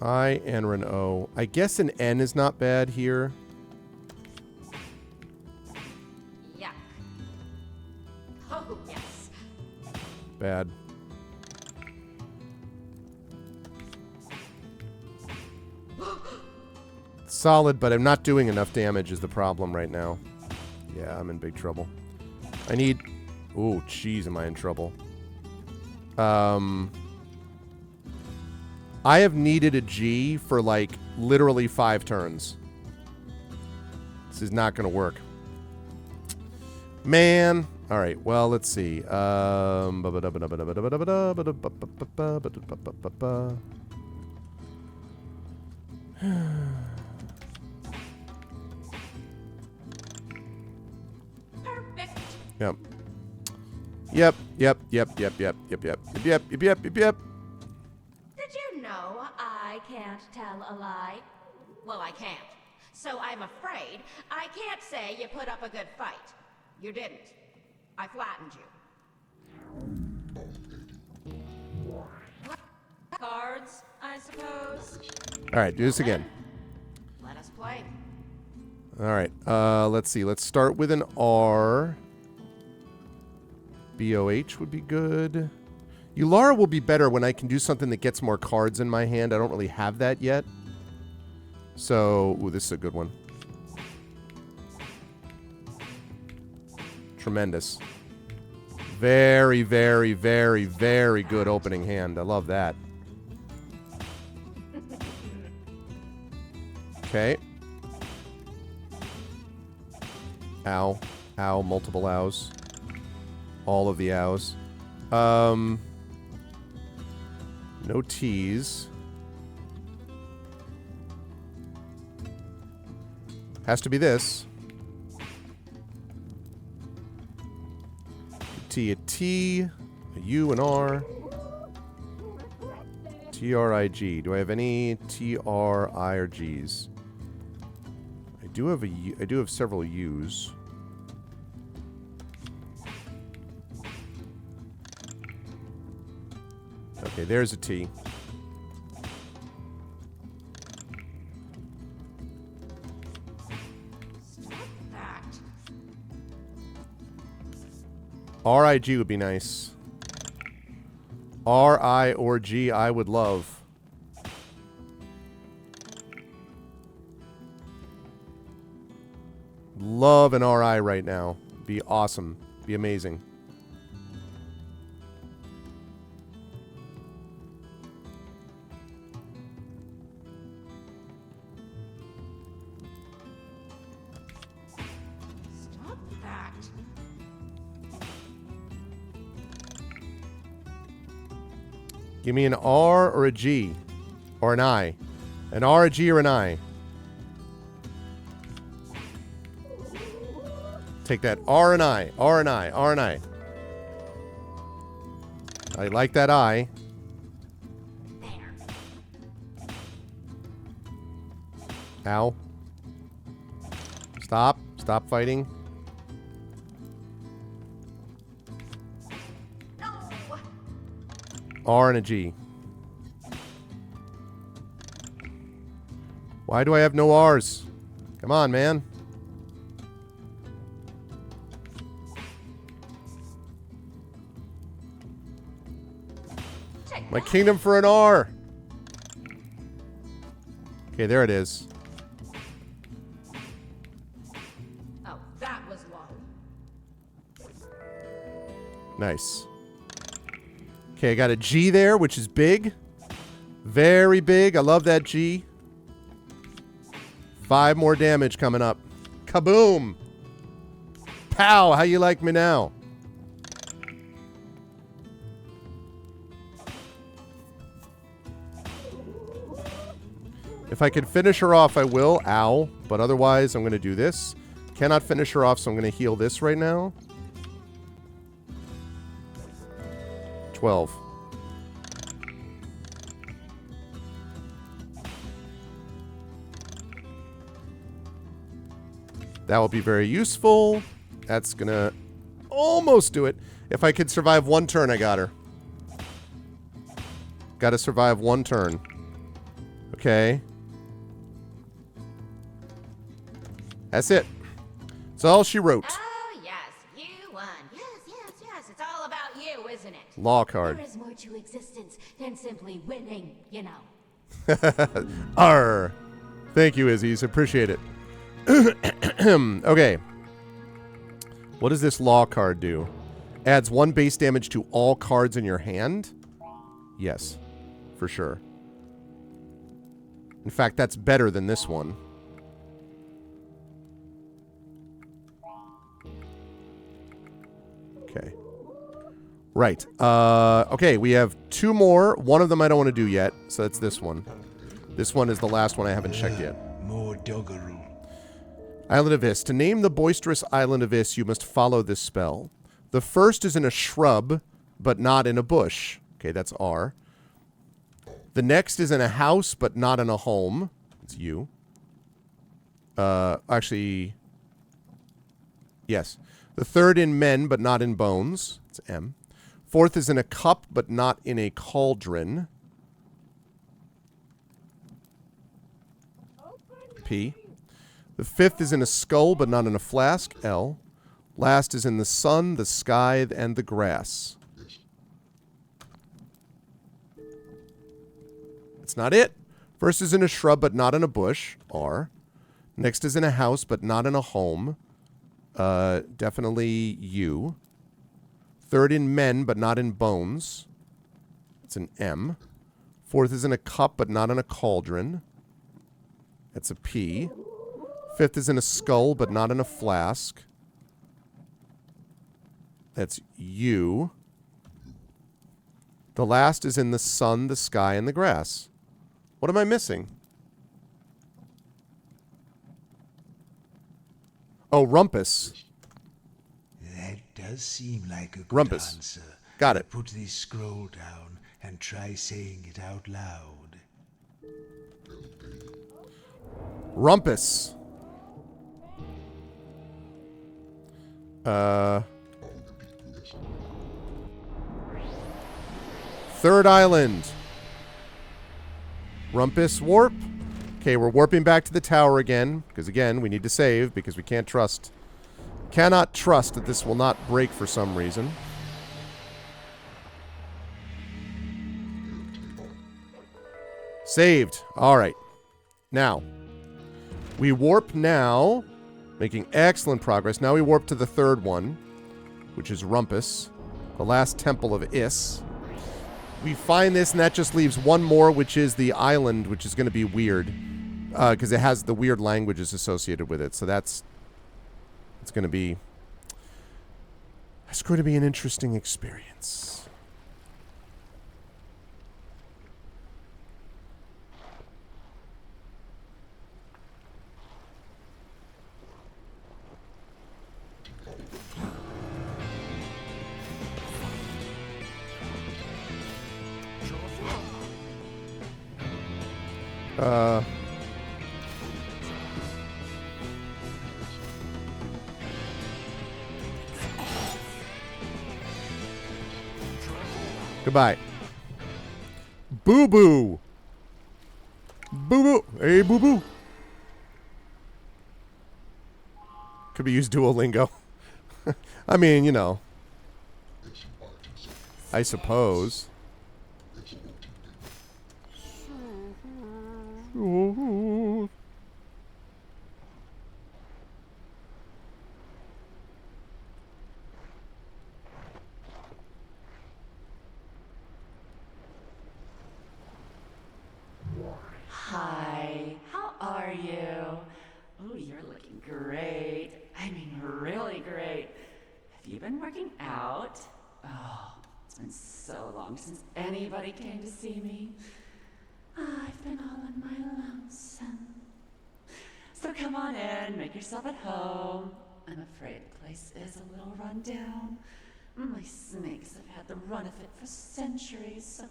I and an O. I guess an N is not bad here. Yuck. Oh, yes. Bad. Solid, but I'm not doing enough damage is the problem right now. Yeah, I'm in big trouble. I need... Ooh, jeez, am I in trouble. I have needed a G for, like, literally 5 turns. This is not going to work. Man, All right. Well, let's see. Perfect. Yep. Yep. Yep. Yep. Yep. Yep. Yep. Yep. Yep. Yep. Yep. Yep. Yep. Did you know I can't tell a lie? Well, I can't. So I'm afraid I can't say you put up a good fight. You didn't. I flattened you. Cards, I suppose. All right. Do this again. Let us play. All right. Let's see. Let's start with an R. BOH would be good. Ulara will be better when I can do something that gets more cards in my hand. I don't really have that yet. So, ooh, this is a good one. Tremendous. Very, very, very, very good opening hand. I love that. Okay. Ow. Ow. Multiple ows. All of the ows. No T's. Has to be this. T, a T, a U, an R. T-R-I-G. Do I have any T-R-I or G's? I do have a U. I do have several U's. Okay, there's a T. R-I-G would be nice. R-I or G I would love. Love an R-I right now. Be awesome. Be amazing. Give me an R or a G. Or an I. An R, a G, or an I. Take that. R and I. R and I. R and I. I like that I. Ow. Stop. Stop fighting. R and a G. Why do I have no R's? Come on, man. My kingdom for an R. Okay, there it is. Oh, that was low. Nice. Okay, I got a G there, which is big. Very big. I love that G. 5 more damage coming up. Kaboom! Pow! How you like me now? If I can finish her off, I will. Ow. But otherwise, I'm going to do this. Cannot finish her off, so I'm going to heal this right now. 12. That will be very useful. That's going to almost do it. If I could survive one turn, I got her. Got to survive one turn. Okay. That's it. That's all she wrote. Oh, yes, you won. Yes, yes, yes. It's all about you, isn't it? Law card. There is more to existence than simply winning, you know. Arr. Thank you, Izzy's. Appreciate it. Okay. What does this law card do? Adds 1 base damage to all cards in your hand? Yes, for sure. In fact, that's better than this one. Okay. Right. Okay, we have 2 more. One of them I don't want to do yet, so that's this one. This one is the last one I haven't checked yet. More doggerel. Island of Is. To name the boisterous island of Is, you must follow this spell. The first is in a shrub, but not in a bush. Okay, that's R. The next is in a house, but not in a home. It's U. Actually, yes. The third in men, but not in bones. It's M. Fourth is in a cup, but not in a cauldron. P. The fifth is in a skull, but not in a flask. L. Last is in the sun, the sky, and the grass. That's not it. First is in a shrub, but not in a bush. R. Next is in a house, but not in a home. Definitely U. Third in men, but not in bones. It's an M. Fourth is in a cup, but not in a cauldron. That's a P. Fifth is in a skull, but not in a flask. That's U. The last is in the sun, the sky, and the grass. What am I missing? Oh, rumpus. That does seem like a good Rumpus. answer. Got it. Put this scroll down and try saying it out loud. Rumpus. Third island. Rumpus warp. Okay, we're warping back to the tower again. Because again, we need to save because we can't trust. Cannot trust that this will not break for some reason. Saved. Alright. Now. We warp now. Making excellent progress. Now we warp to the third one. Which is Rumpus. The last temple of Is. We find this and that just leaves one more, which is the island, which is going to be weird. Because it has the weird languages associated with it. So that's... It's going to be... It's going to be an interesting experience. Goodbye. Boo-boo. Boo-boo. Hey, boo-boo. Could be used Duolingo. I mean, you know. I suppose. Oh. Hi, how are you? Oh, you're looking great. I mean, really great. Have you been working out? Oh, it's been so long since anybody came to see me. I've been all on my lonesome. So come on in, make yourself at home. I'm afraid the place is a little run down. My snakes have had the run of it for centuries, so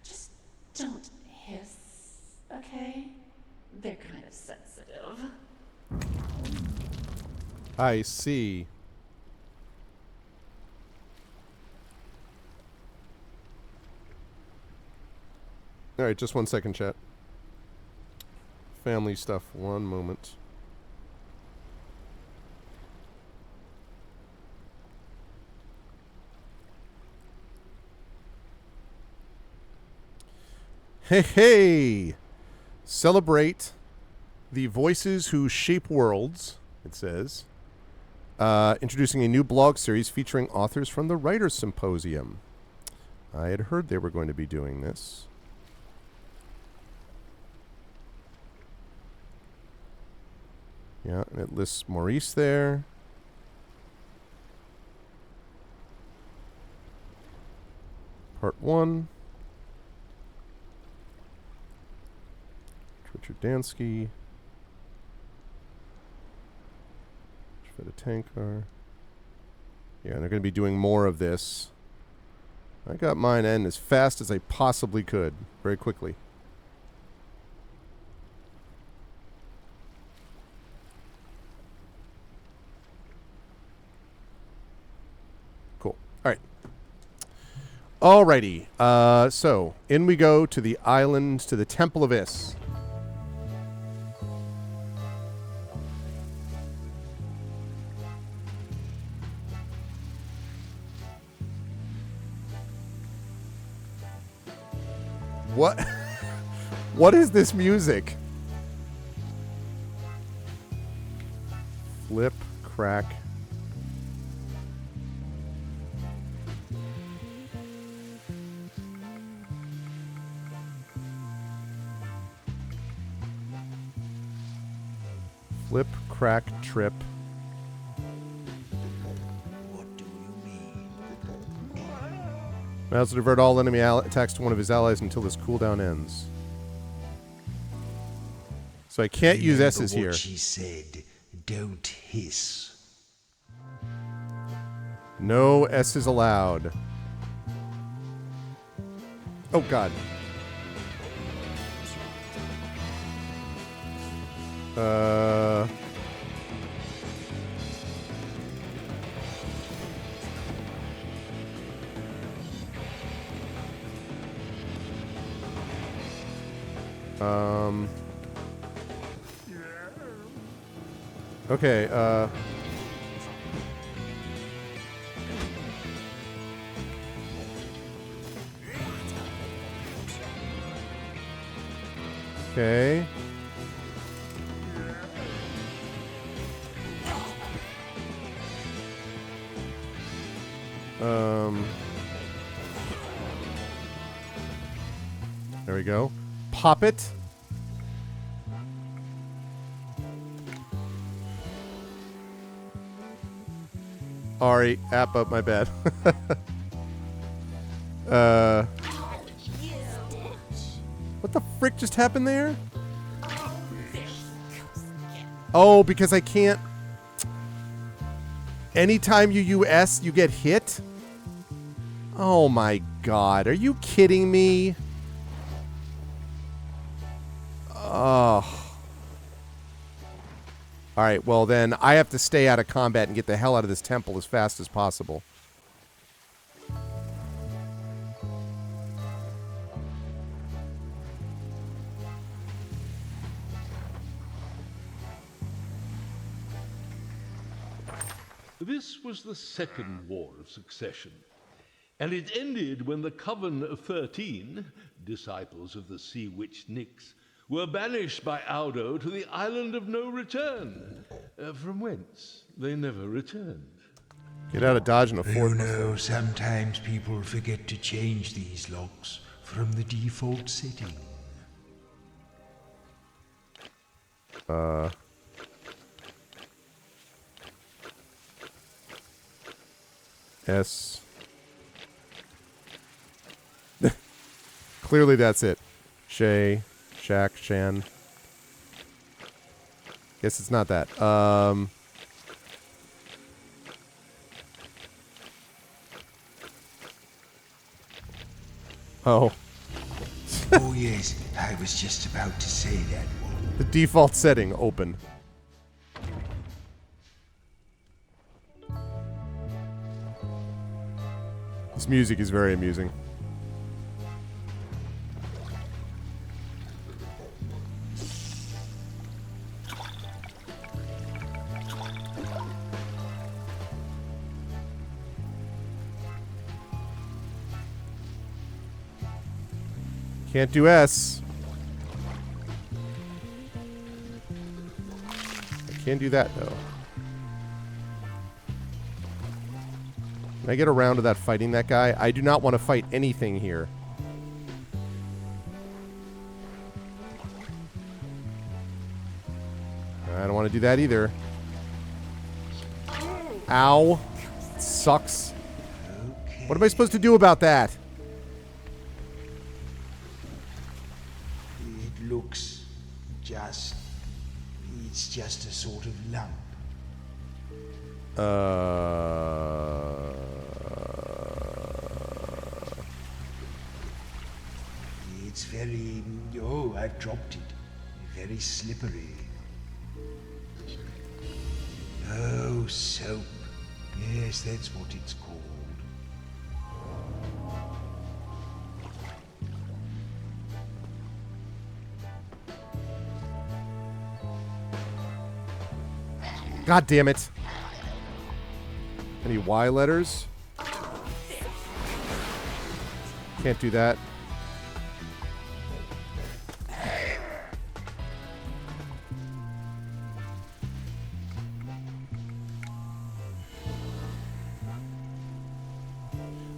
just don't hiss, okay? They're kind of sensitive. I see. All right, just 1 second, chat. Family stuff, one moment. Hey, hey! Celebrate the voices who shape worlds, it says. Introducing a new blog series featuring authors from the Writers' Symposium. I had heard they were going to be doing this. Yeah, and it lists Maurice there. Part 1. Richard Dansky. Fed a Tankar. Yeah, they're going to be doing more of this. I got mine in as fast as I possibly could, very quickly. Cool. All right. Alrighty. So, in we go to the island, to the Temple of Is. What? What is this music? Flip, crack. Flip, crack, trip. What do you mean? May also divert all enemy attacks to one of his allies until this cooldown ends. So I can't use S's here. What she said. Don't hiss. No S's allowed. Oh, God. Okay, okay. There we go. Pop it. Ari, app up, my bad. What the frick just happened there? Oh, because I can't... Anytime you use S, you get hit? Oh my god, are you kidding me? Oh. Alright, well then, I have to stay out of combat and get the hell out of this temple as fast as possible. This was the Second War of Succession, and it ended when the Coven of 13, disciples of the sea witch Nyx, were banished by Aldo to the island of no return, from whence they never returned. Get out of Dodge in a Ford. You know, sometimes people forget to change these locks from the default setting. S. Clearly that's it. Shay. Shaq, Shan. Guess it's not that. Oh, Oh, yes, I was just about to say that one. the default setting, open. This music is very amusing. Can't do S. I can do that, though. Can I get around to that fighting that guy? I do not want to fight anything here. I don't want to do that either. Ow. It sucks. Okay. What am I supposed to do about that? It's just a sort of lump. It's very... Oh, I've dropped it. Very slippery. Oh, soap. Yes, that's what it's called. God damn it. Any Y letters? Can't do that.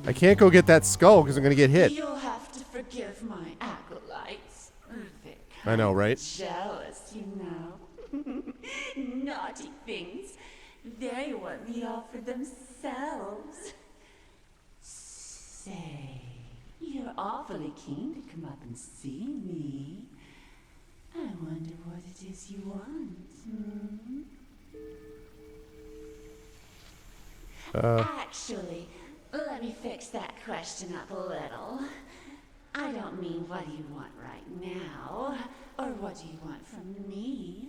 I can't go get that skull because I'm going to get hit. You'll have to forgive my acolytes. I know, right? Jealous, you know. Naughty things. They want me all for themselves. Say, you're awfully keen to come up and see me. I wonder what it is you want. Actually, let me fix that question up a little. I don't mean what do you want right now, or what do you want from me.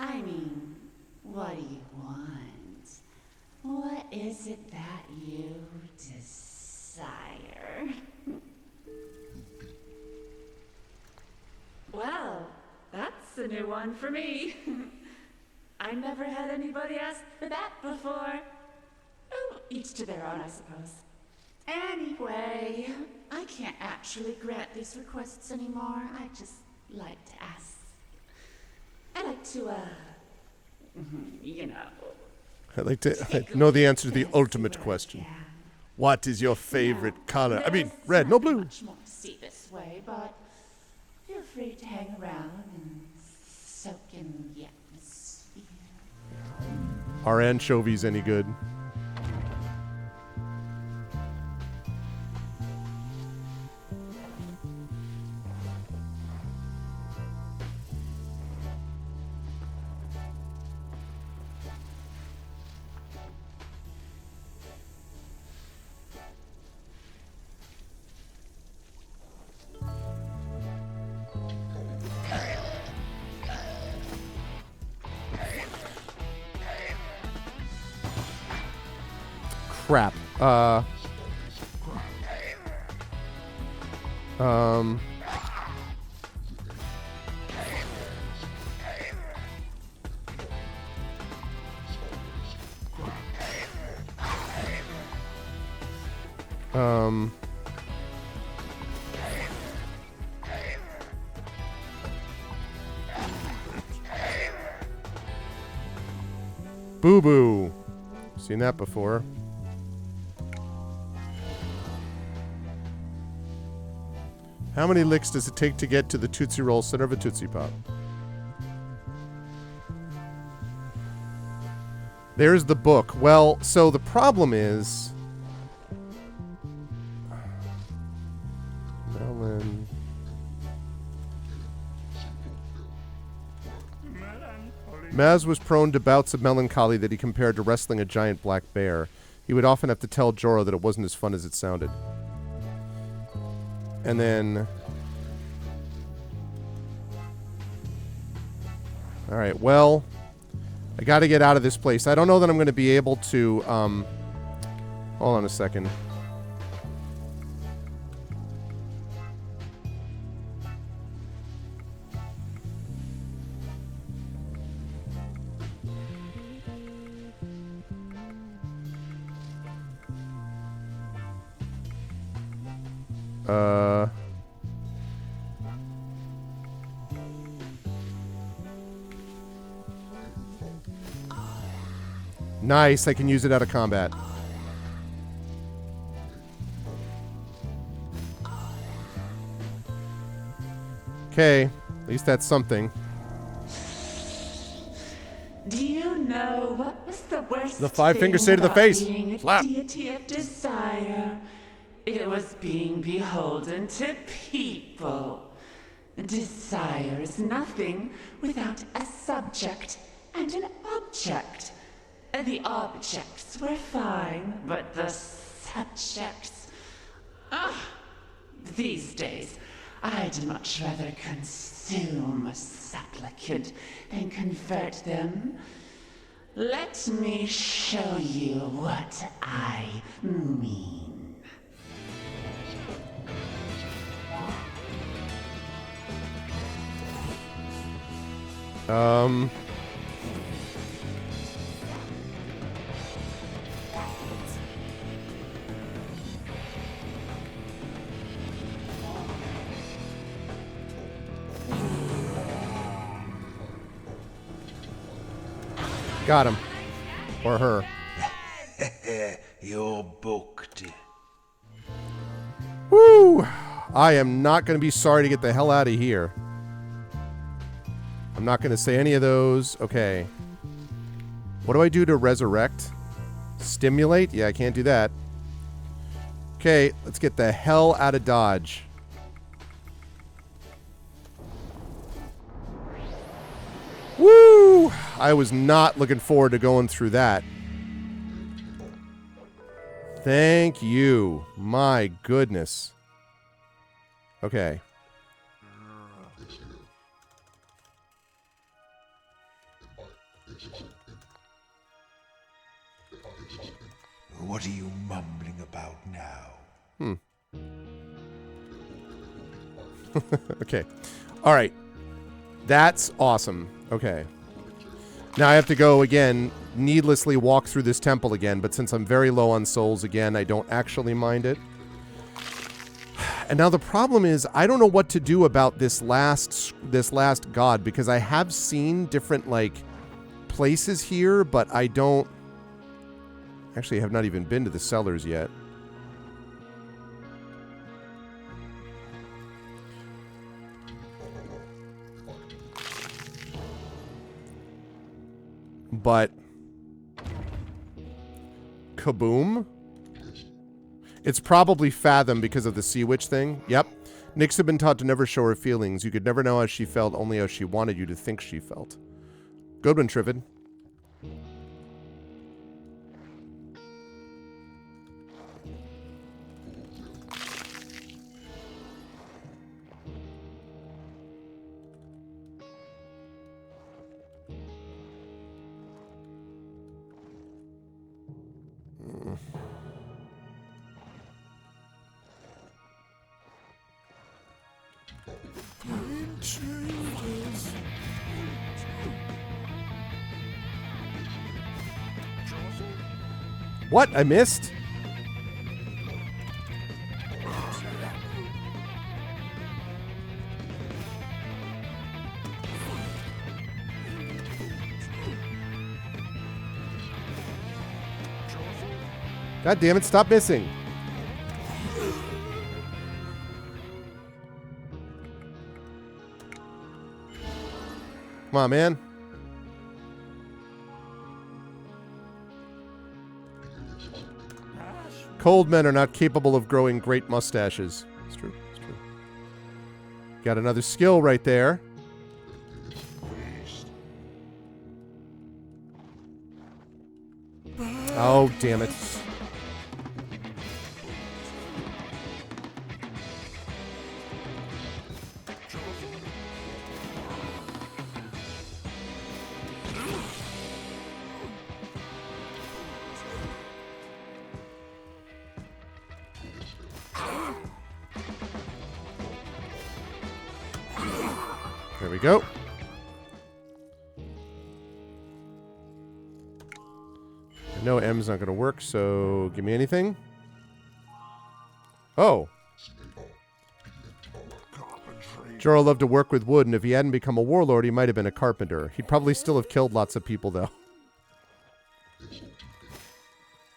I mean, what do you want? What is it that you desire? Well, that's a new one for me. I never had anybody ask for that before. Oh, each to their own, I suppose. Anyway, I can't actually grant these requests anymore. I just like to ask. I like to, you know. I'd like to know the answer to the ultimate question. What is your favorite color? I mean, red, no blue. Much more to see this way, but feel free to hang around and soak in the atmosphere. Are anchovies any good? Crap. Boo Boo. Seen that before. How many licks does it take to get to the Tootsie Roll center of a Tootsie Pop? There's the book. Well, so the problem is... Melon... Maz was prone to bouts of melancholy that he compared to wrestling a giant black bear. He would often have to tell Jorah that it wasn't as fun as it sounded. And then... Alright, well... I gotta get out of this place. I don't know that I'm gonna be able to, Hold on a second. Nice, I can use it out of combat. Okay, at least that's something. Do you know what was the worst The five-finger say to the face. Being a Slap. deity of desire? It was being beholden to people. Desire is nothing without a subject and an object. The objects were fine, but the subjects... These days, I'd much rather consume a supplicant than convert them. Let me show you what I mean. Got him. Or her. You're booked. Woo! I am not going to be sorry to get the hell out of here. I'm not going to say any of those. Okay. What do I do to resurrect? Stimulate? Yeah, I can't do that. Okay, let's get the hell out of Dodge. Woo! I was not looking forward to going through that. Thank you. My goodness. Okay. What are you mumbling about now? Okay. All right. That's awesome. Okay. Now I have to go again, needlessly walk through this temple again, but since I'm very low on souls again, I don't actually mind it. And now the problem is, I don't know what to do about this last god, because I have seen different, like, places here, but I don't... Actually, I have not even been to the cellars yet. But... Kaboom? It's probably Fathom because of the Sea Witch thing. Yep. Nyx had been taught to never show her feelings. You could never know how she felt, only how she wanted you to think she felt. Good one, Trivid. What? I missed? God damn it, stop missing. Come on, man. Cold men are not capable of growing great mustaches. It's true. It's true. Got another skill right there. Oh, damn it. There we go. I know M's not going to work, so give me anything. Oh. Jorah loved to work with wood, and if he hadn't become a warlord, he might have been a carpenter. He'd probably still have killed lots of people, though.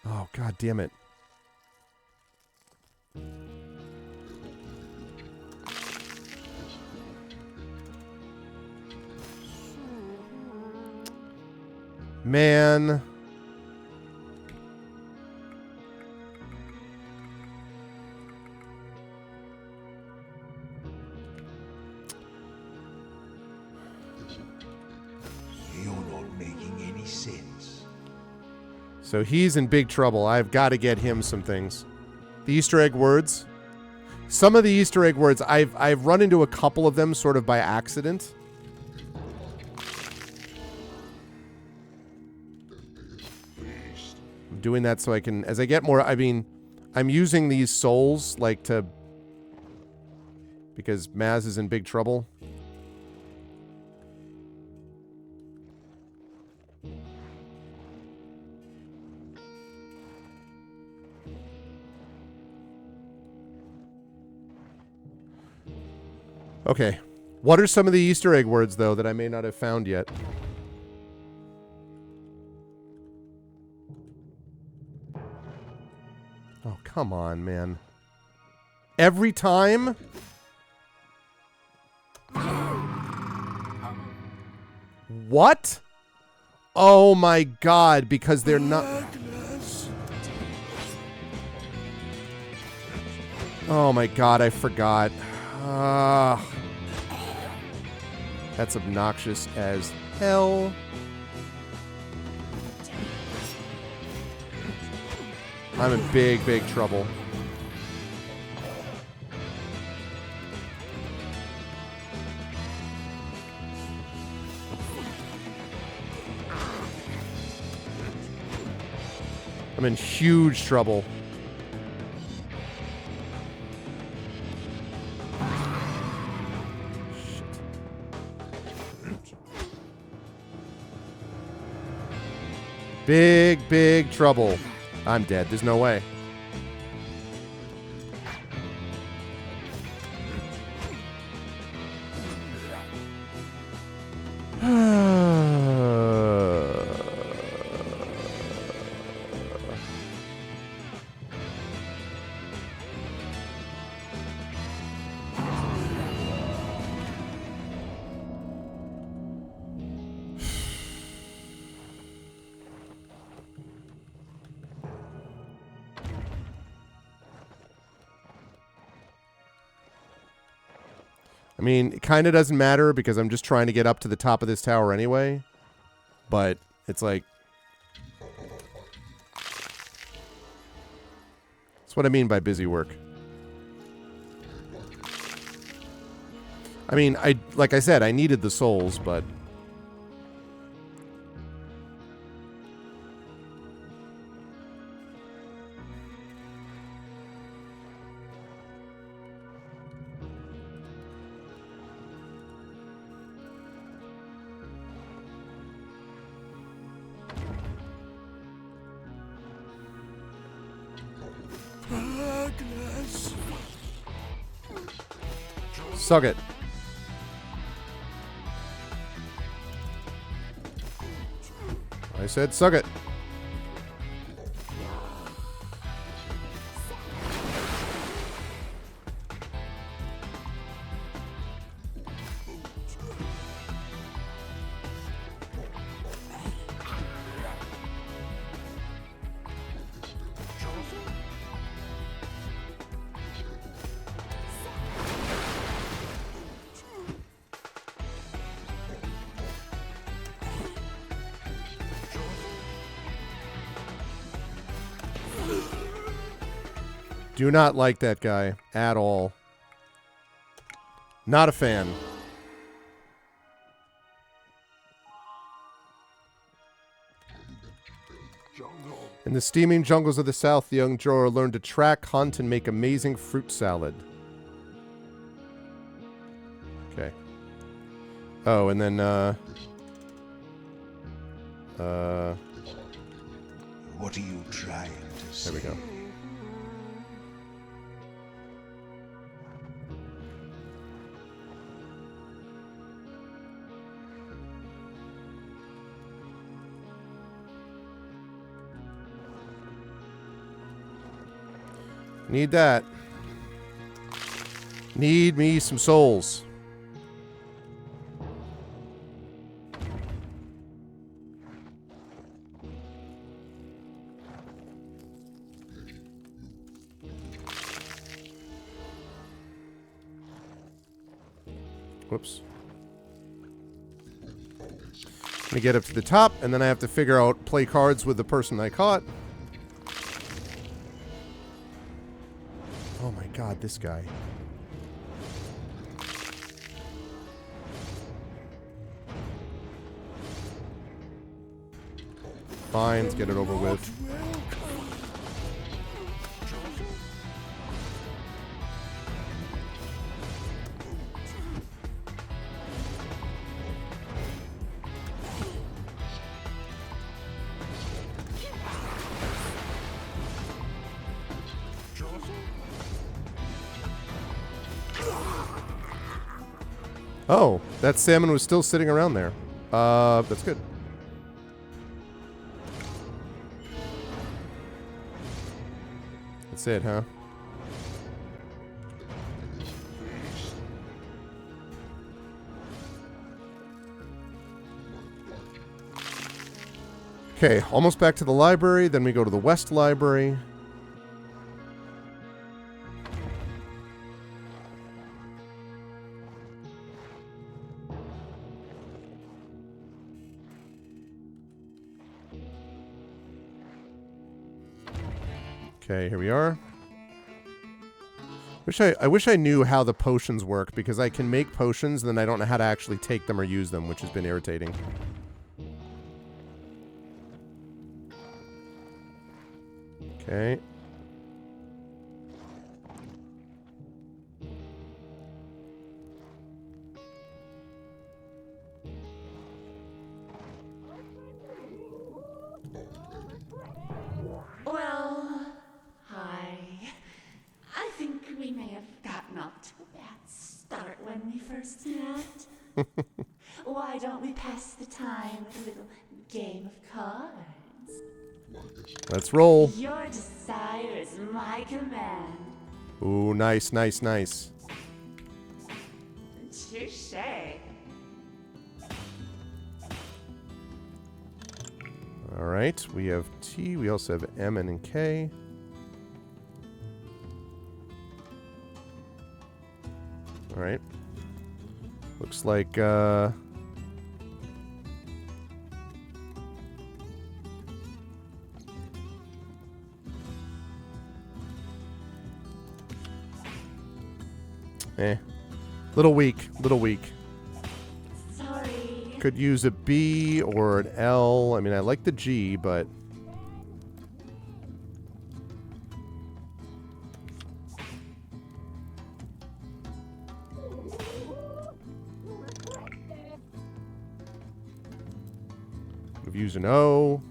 Oh, god damn it. Man. So he's in big trouble. I've got to get him some things. The Easter egg words. Some of the Easter egg words, I've run into a couple of them sort of by accident. I'm doing that so I can, as I get more, I mean, I'm using these souls like to, because Maz is in big trouble. Okay. What are some of the Easter egg words, though, that I may not have found yet? Oh, come on, man. Every time? What? Oh, my God, because they're not... Oh, my God, I forgot. That's obnoxious as hell. I'm in big, big trouble. I'm in huge trouble. Big, big trouble. I'm dead. There's no way. I mean, it kind of doesn't matter because I'm just trying to get up to the top of this tower anyway. But it's like... That's what I mean by busy work. I mean, like I said, I needed the souls, but... Suck it. I said suck it. Do not like that guy at all. Not a fan. In the steaming jungles of the south, the young Jorah learned to track, hunt, and make amazing fruit salad. Okay. Oh, and then, What are you trying to say? There we go. Need that. Need me some souls. Whoops. Let me get up to the top, and then I have to figure out play cards with the person I caught. Oh my god, this guy. Fine, let's get it over with. Oh, that salmon was still sitting around there. That's good. That's it, huh? Okay, almost back to the library. Then we go to the West Library. Okay, here we are. I wish I knew how the potions work, because I can make potions, and then I don't know how to actually take them or use them, which has been irritating. Okay. Well, hi. I think we may have gotten off to a bad start when we first met. Why don't we pass the time with a little game of cards? Let's roll. Your desire is my command. Ooh, nice, nice, nice. Touche. All right, we have T. We also have M and K. All right. Looks like little weak, little weak. Sorry. Could use a B or an L. I mean, I like the G, but we've used an O.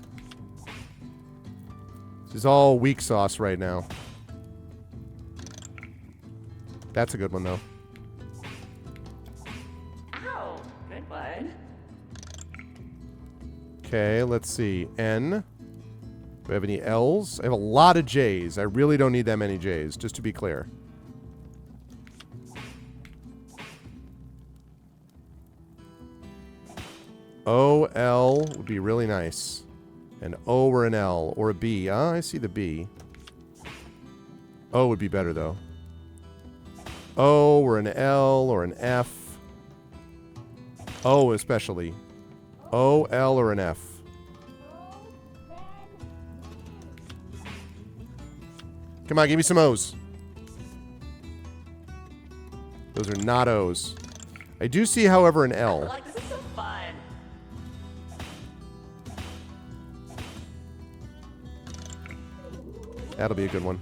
This is all weak sauce right now. That's a good one, though. Ow, good one. Okay, let's see. N. Do I have any L's? I have a lot of J's. I really don't need that many J's, just to be clear. O, L would be really nice. An O or an L or a B. Ah, I see the B. O would be better, though. O or an L or an F. O especially. O, L, or an F. Come on, give me some O's. Those are not O's. I do see, however, an L. Like, this is so fun. That'll be a good one.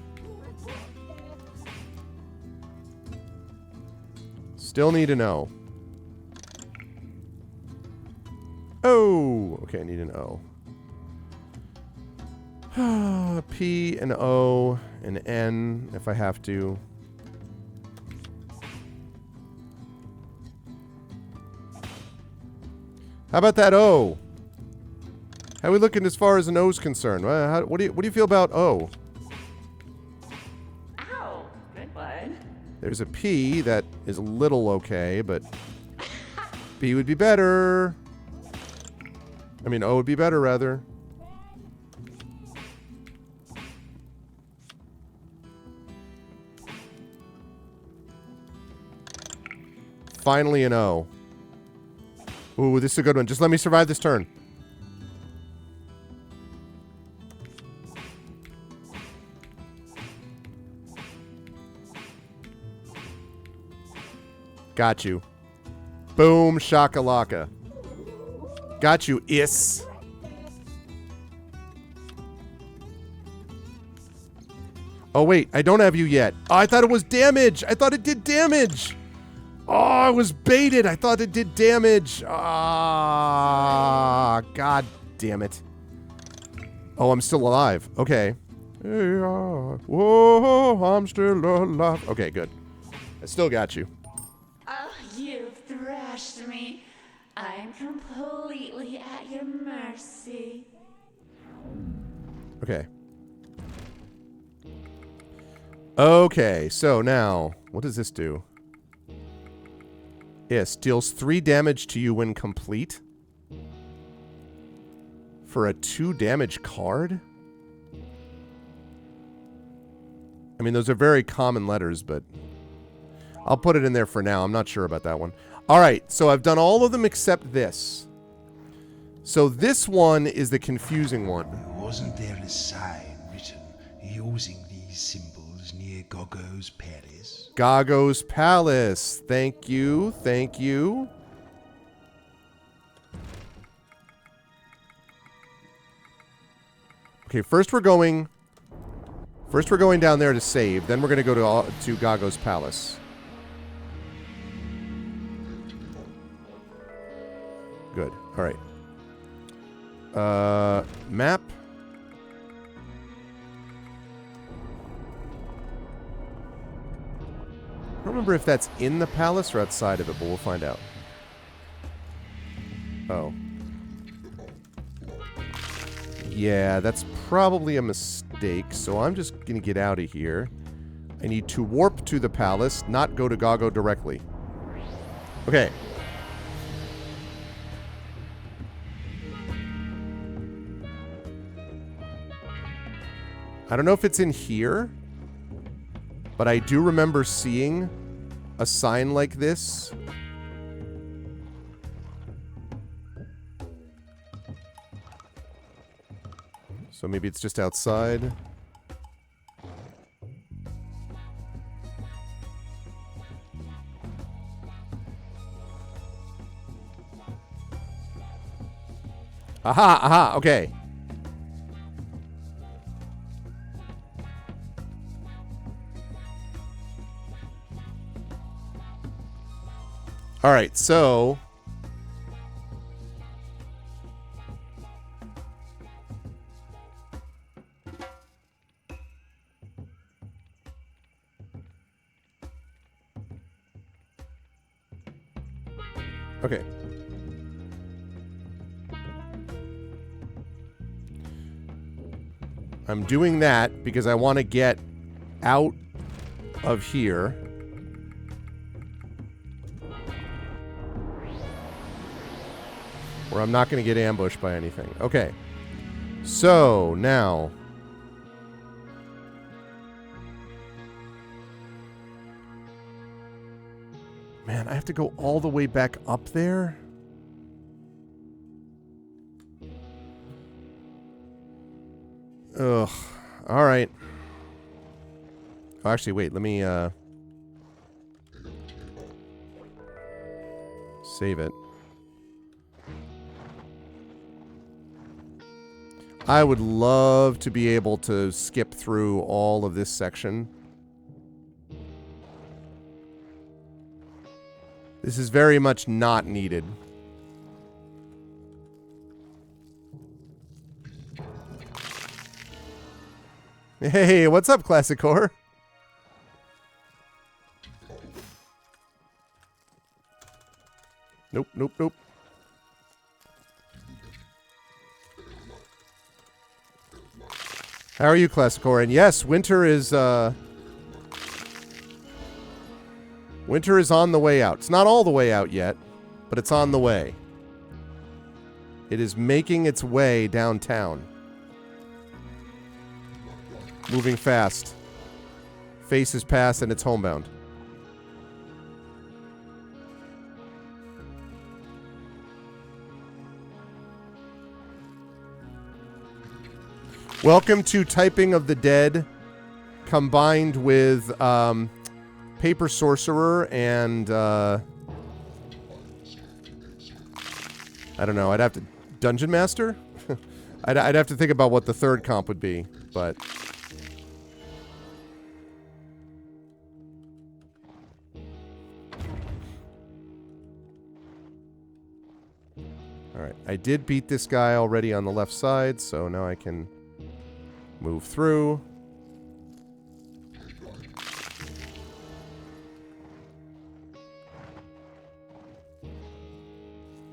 Still need an O. Oh! Okay, I need an O. P and O and N if I have to. How about that O? How are we looking as far as an O's concerned? What do you feel about O? Ow, good one. There's a P that is a little okay, but B would be better. I mean, O would be better, rather. Finally an O. Ooh, this is a good one. Just let me survive this turn. Got you. Boom, shakalaka. Got you, Is. Oh, wait. I don't have you yet. Oh, I thought it was damage. I thought it did damage. Oh, I was baited. I thought it did damage. Ah, God damn it. Oh, I'm still alive. Okay. Whoa, I'm still alive. Okay, good. I still got you. Oh, you've thrashed me. I'm completely at your mercy. Okay. Okay, so now, what does this do? Yes, deals 3 damage to you when complete. For a 2 damage card? I mean, those are very common letters, but I'll put it in there for now. I'm not sure about that one. All right, so I've done all of them except this. So this one is the confusing one. Wasn't there a sign written using these symbols near Goggo's Palace? Goggo's Palace. Thank you. Thank you. Okay, first we're going down there to save. Then we're going to go to Goggo's Palace. Good. All right. Map. I don't remember if that's in the palace or outside of it, but we'll find out. Oh. Yeah, that's probably a mistake, so I'm just going to get out of here. I need to warp to the palace, not go to Goggo directly. Okay. I don't know if it's in here, but I do remember seeing a sign like this. So maybe it's just outside. Aha, aha, okay. All right, so okay. I'm doing that because I want to get out of here. Where I'm not going to get ambushed by anything. Okay. So, now. Man, I have to go all the way back up there? Ugh. Alright. Oh, actually, wait. Let me, save it. I would love to be able to skip through all of this section. This is very much not needed. Hey, what's up, Classic Core? Nope, nope, nope. How are you, Classic Core? And yes, winter is on the way out. It's not all the way out yet, but it's on the way. It is making its way downtown. Moving fast. Face is past and it's homebound. Welcome to Typing of the Dead, combined with Paper Sorcerer and I don't know. I'd have to Dungeon Master. I'd have to think about what the third comp would be, but. Alright, I did beat this guy already on the left side, so now I can move through.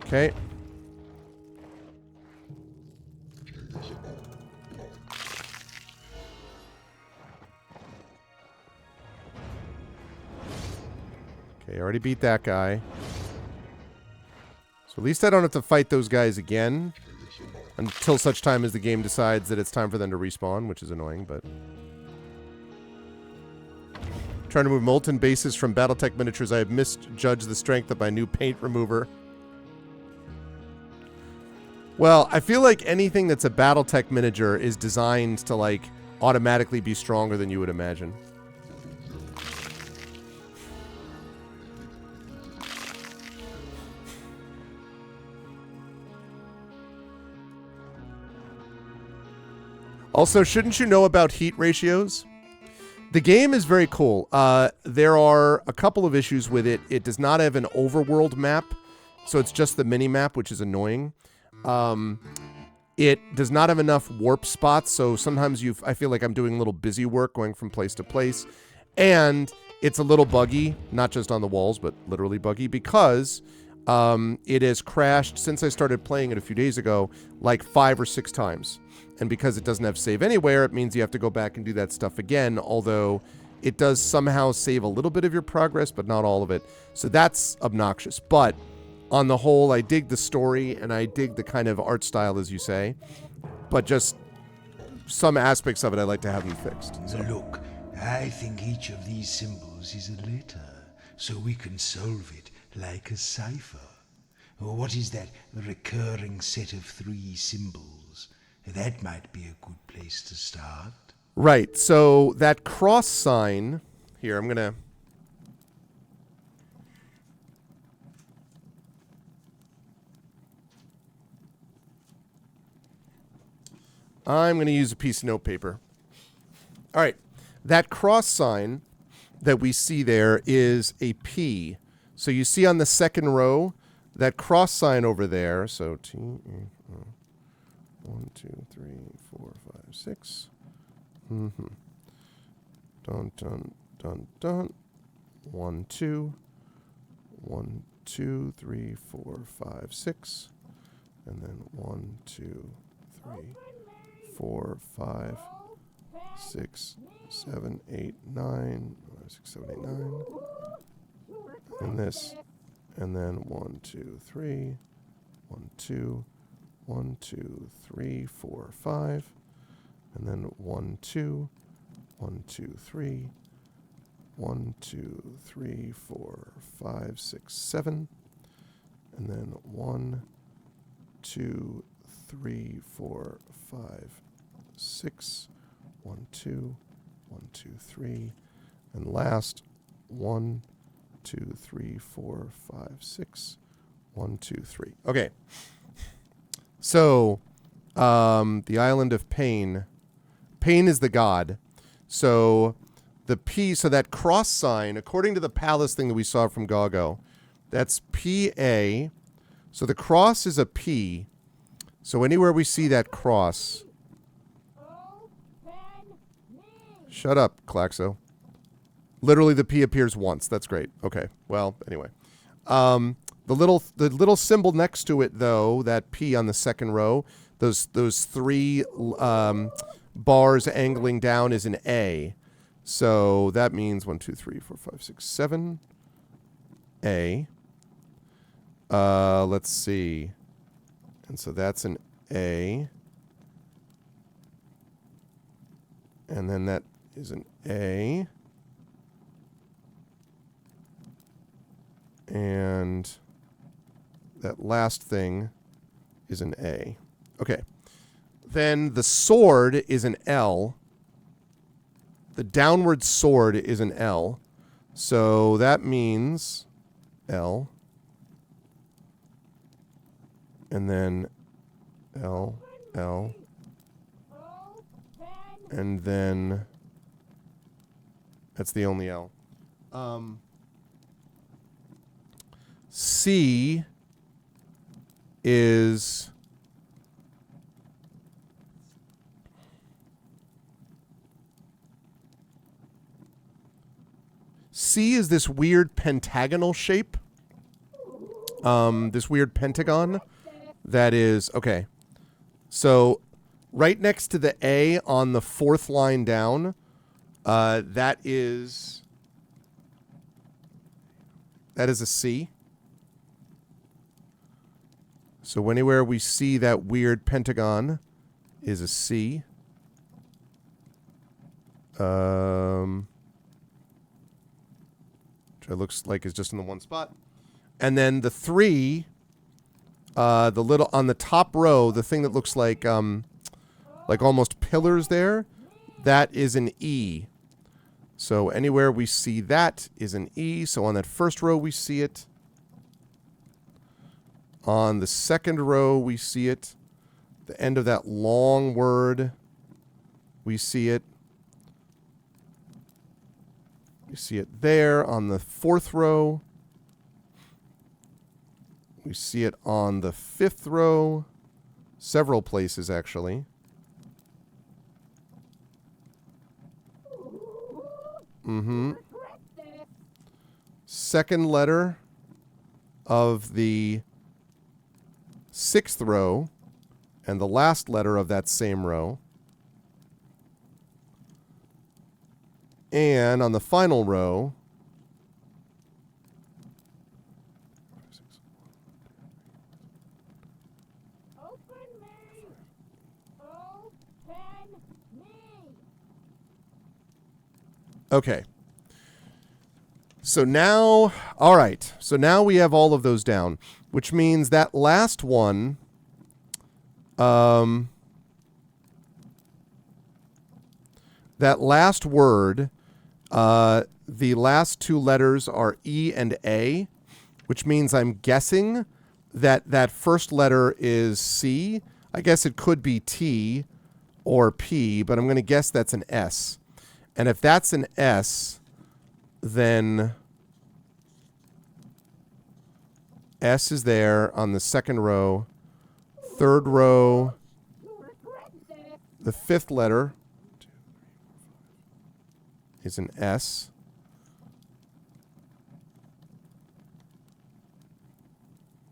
Okay. Okay, I already beat that guy. So at least I don't have to fight those guys again until such time as the game decides that it's time for them to respawn, which is annoying, but... Trying to remove molten bases from Battletech miniatures, I have misjudged the strength of my new paint remover. Well, I feel like anything that's a Battletech miniature is designed to, like, automatically be stronger than you would imagine. Also, shouldn't you know about heat ratios? The game is very cool. There are a couple of issues with it. It does not have an overworld map, so it's just the mini-map, which is annoying. It does not have enough warp spots, so sometimes I feel like I'm doing a little busy work going from place to place. And it's a little buggy, not just on the walls, but literally buggy, because it has crashed since I started playing it a few days ago, like 5 or 6 times. And because it doesn't have save anywhere, it means you have to go back and do that stuff again, although it does somehow save a little bit of your progress, but not all of it. So that's obnoxious. But on the whole, I dig the story, and I dig the kind of art style, as you say. But just some aspects of it I'd like to have them fixed. So. Look, I think each of these symbols is a letter, so we can solve it like a cipher. What is that recurring set of 3 symbols? That might be a good place to start. Right, so that cross sign... Here, I'm going to use a piece of notepaper. All right, that cross sign that we see there is a P. So you see on the second row, that cross sign over there, so T... 1, 2, 3, 4, 5, 6. Dun, dun, dun, dun. 1, 2. 1, 2, 3, 4, 5, 6. And then 1, 2, 3, 4, 5, 6, 7, 8, 9. 6, 7, 8, 9. And this. And then 1, 2, 3. 1, 2. 1, 2, 3, 4, 5, and then 1, 2, 1, 2, 3, 1, 2, 3, 4, 5, 6, 7, and then 1, 2, 3, 4, 5, 6, 1, 2, 1, 2, 3, and last 1, 2, 3, 4, 5, 6, 1, 2, 3. Okay. So, the Island of Pain. Pain is the god. So, the P, so that cross sign, according to the palace thing that we saw from Gago, that's PA. So the cross is a P. So anywhere we see that cross. Shut up, Klaxo. Literally the P appears once. That's great. Okay. Well, anyway. The little symbol next to it, though, that P on the second row, those 3 bars angling down is an A. So that means 1, 2, 3, 4, 5, 6, 7. A. Let's see. And so that's an A. And then that is an A. And that last thing is an A. Okay. Then the sword is an L. The downward sword is an L. So that means L. And then L, L. And then that's the only L. C is this weird pentagonal shape. This weird pentagon that is, okay. So right next to the A on the fourth line down, that is a C. So anywhere we see that weird pentagon is a C. Which it looks like is just in the one spot. And then the 3, the little on the top row, the thing that looks like almost pillars there, that is an E. So anywhere we see that is an E. So on that first row we see it. On the second row we see it. The end of that long word, we see it. We see it there on the fourth row. We see it on the fifth row. Several places, actually. Second letter of the sixth row and the last letter of that same row. And on the final row, okay. So now, all right. So now we have all of those down, which means that last one, that last word, the last two letters are E and A, which means I'm guessing that that first letter is C. I guess it could be T or P, but I'm going to guess that's an S. And if that's an S, then S is there on the second row. Third row, the fifth letter is an S.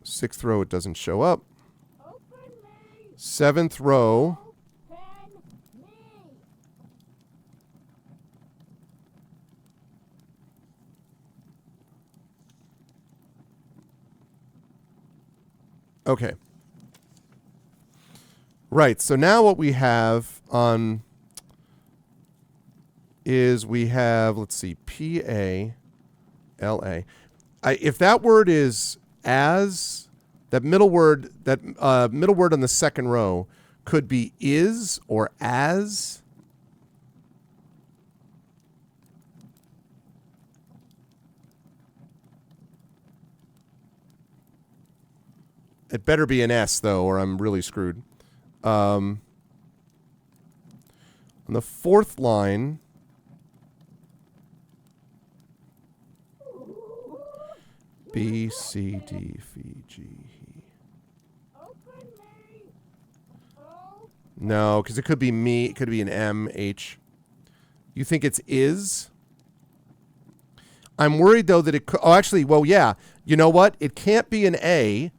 Sixth row, it doesn't show up. Seventh row, okay. Right, so now what we have on is we have, let's see, P-A-L-A. If that word is as, that middle word on the second row could be is or as. It better be an S, though, or I'm really screwed. On the fourth line, B, C, D, F, G, E. No, because it could be me. It could be an M, H. You think it's is? I'm worried, though, that it could... Oh, actually, well, yeah. You know what? It can't be an A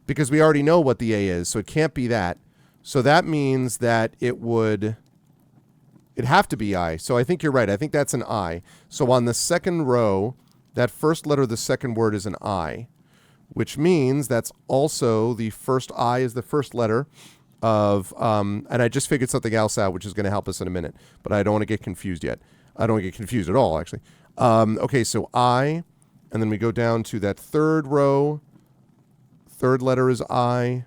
because we already know what the A is, so it can't be that. So that means that it would... It'd have to be I. So I think you're right. I think that's an I. So on the second row, that first letter of the second word is an I, which means that's also the first I is the first letter of... and I just figured something else out, which is going to help us in a minute. But I don't want to get confused yet. I don't want to get confused at all, actually. Okay, so I, and then we go down to that third row. Third letter is I.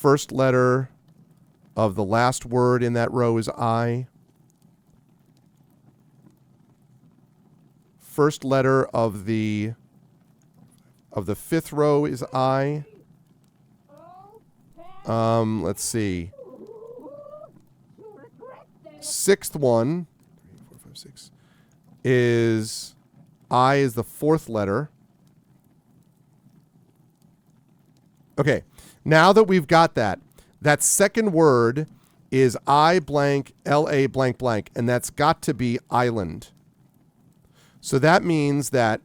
first letter of the last word in that row is I. First letter of the fifth row is I. Let's see. Sixth one, 3, 4, 5, 6, is I is the fourth letter. Okay, now that we've got that, that second word is I blank LA blank blank, and that's got to be island. So that means that,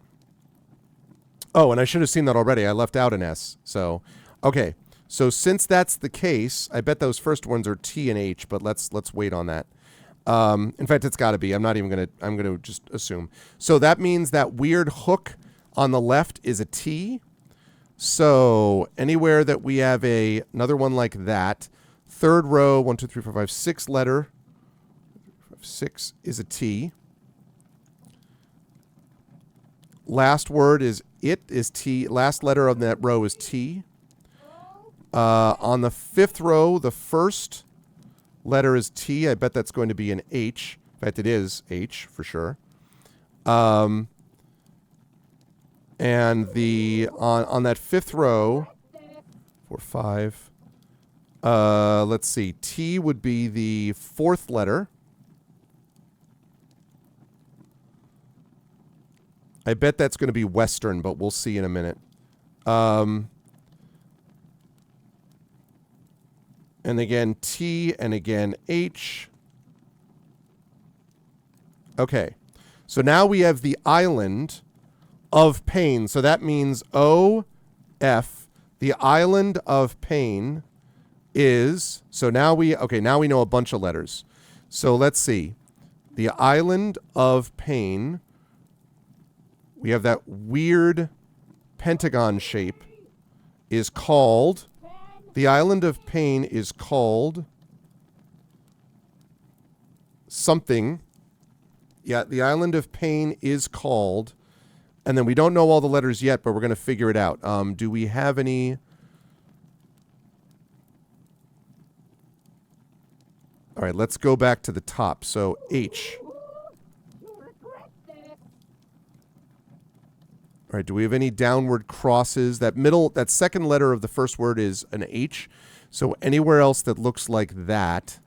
oh, and I should have seen that already. I left out an S. So, okay. So since that's the case, I bet those first ones are T and H, but let's wait on that. In fact, it's got to be. I'm going to just assume. So that means that weird hook on the left is a T. So anywhere that we have another one like that, third row, 1, 2, 3, 4, 5, 6 letter, 6 is a T. Last word is T. Last letter of that row is T. On the fifth row, the first letter is T. I bet that's going to be an H. In fact, it is H for sure. And the on that fifth row, 4, 5. Let's see. T would be the fourth letter. I bet that's going to be Western, but we'll see in a minute. And again, T, and again, H. Okay. So now we have the island of pain. So that means O, F. The island of pain is, so now we know a bunch of letters. So let's see. The island of pain, we have that weird pentagon shape, is called, the island of pain is called something. Yeah, the island of pain is called, and then we don't know all the letters yet, but we're going to figure it out. Do we have any? All right, let's go back to the top. So H. All right, do we have any downward crosses? That second letter of the first word is an H. So anywhere else that looks like that.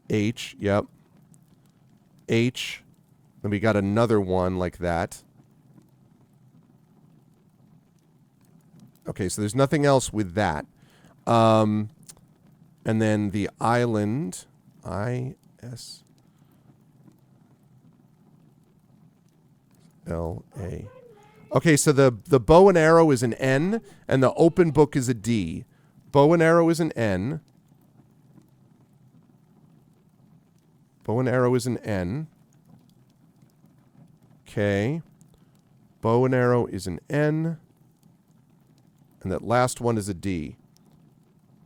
H, yep. H. Then we got another one like that. Okay, so there's nothing else with that. And then the island, I-S. L-A. Okay, so the bow and arrow is an N, and the open book is a D. Bow and arrow is an N. Bow and arrow is an N. Okay. Bow and arrow is an N. And that last one is a D.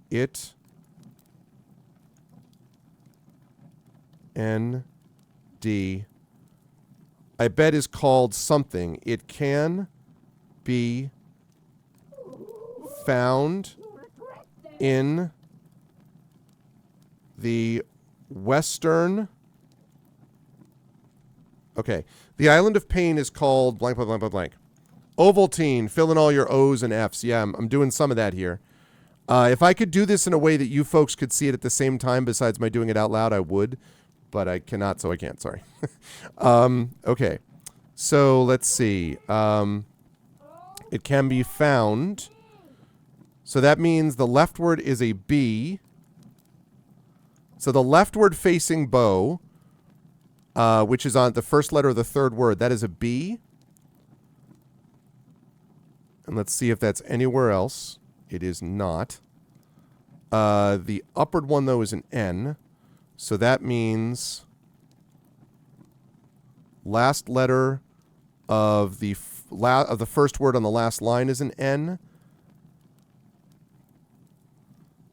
It. N. D. I bet is called something. It can be found in the western. Okay. The island of pain is called blank, blank, blank, blank, blank. Ovaltine. Fill in all your O's and F's. Yeah, I'm doing some of that here. If I could do this in a way that you folks could see it at the same time besides my doing it out loud, I would. But I cannot, so I can't. Sorry. Okay. So let's see. It can be found. So that means the leftward is a B. So the leftward facing bow, which is on the first letter of the third word, that is a B. And let's see if that's anywhere else. It is not. The upward one, though, is an N. So that means last letter of the first word on the last line is an N.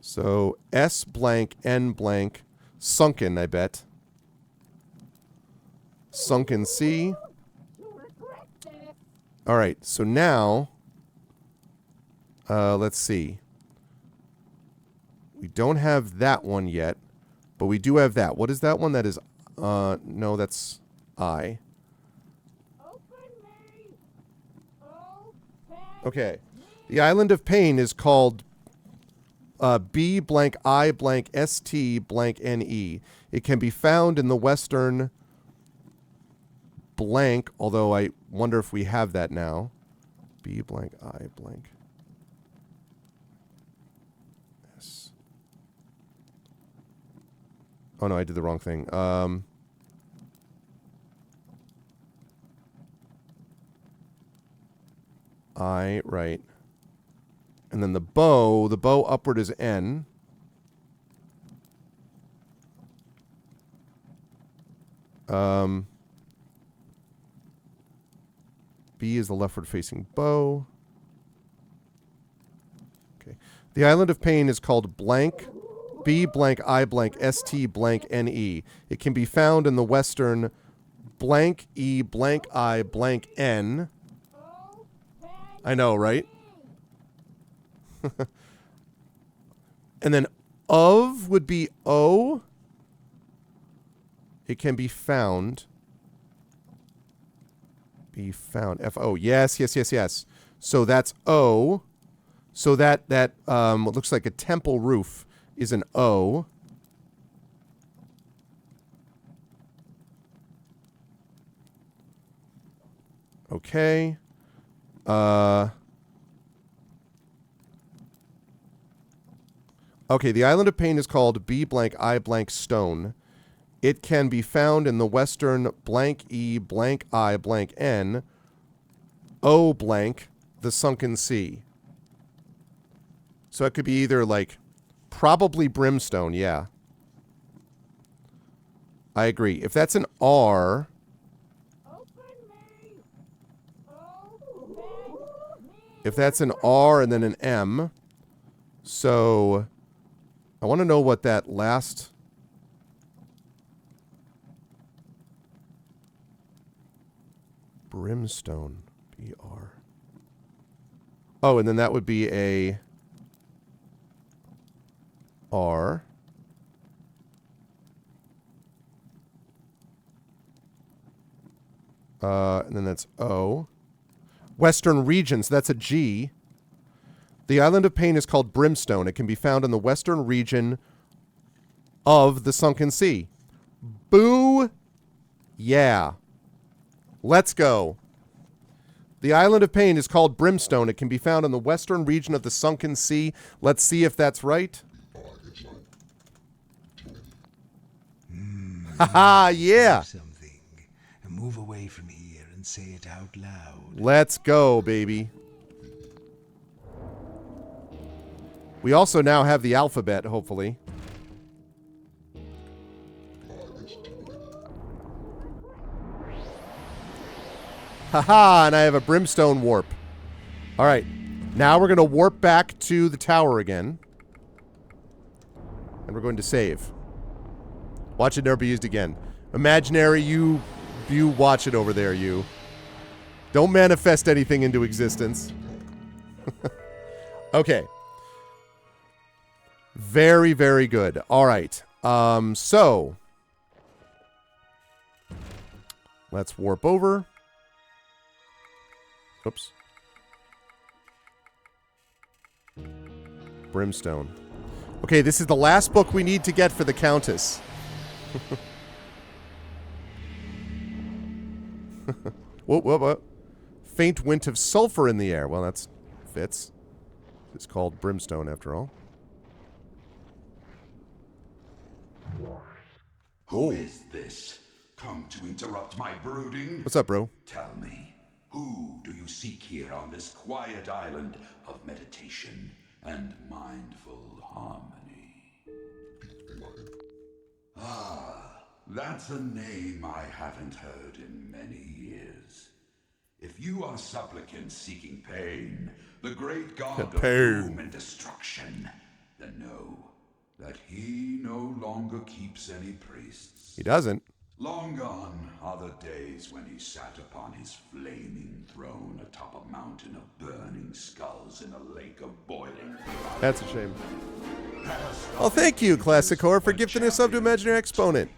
So S blank, N blank, sunken, I bet. Sunken C. All right, so now Let's see. We don't have that one yet, but we do have that. What is that one? That is, no, that's I. Okay. The Island of Pain is called B blank I blank ST blank NE. It can be found in the western blank, although I wonder if we have that now. B blank I blank S. Oh no, I did the wrong thing. I, right. And then the bow upward is N. B is the leftward facing bow. Okay. The Island of Pain is called blank B blank I blank ST blank NE. It can be found in the western blank E blank I blank N. I know, right? And then of would be O. It can be found. Be found. F-O. Yes. So that's O. So that what looks like a temple roof is an O. Okay. Okay, the Island of Pain is called B blank I blank Stone. It can be found in the western blank E blank I blank N, O blank, the Sunken Sea. So it could be either like, probably Brimstone, yeah. I agree. If that's an R... If that's an R and then an M, so I want to know what that last... Brimstone, B-R. Oh, and then that would be a R. And then that's O. Western regions, that's a G. The Island of Pain is called Brimstone. It can be found in the western region of the Sunken Sea. Boo! Yeah. Let's go. The Island of Pain is called Brimstone. It can be found in the western region of the Sunken Sea. Let's see if that's right. Haha, yeah. Something. Move away from here and say it out loud. Let's go, baby. We also now have the alphabet, hopefully. Haha, and I have a brimstone warp. All right. Now we're going to warp back to the tower again. And we're going to save. Watch it never be used again. Imaginary, you watch it over there, you. Don't manifest anything into existence. Okay. Very, very good. All right. So let's warp over. Oops. Brimstone. Okay, this is the last book we need to get for the Countess. What? Faint wint of sulfur in the air. Well, that's fits. It's called Brimstone, after all. Who is this? Come to interrupt my brooding? What's up, bro? Tell me, who do you seek here on this quiet island of meditation and mindful harmony? Ah, that's a name I haven't heard in many years. If you are supplicant seeking pain, the great god of doom and destruction, then know that he no longer keeps any priests. He doesn't. Long gone are the days when he sat upon his flaming throne atop a mountain of burning skulls in a lake of boiling blood. That's a shame. Oh, thank you, Classicor, for gifting us up to Imaginary Exponent.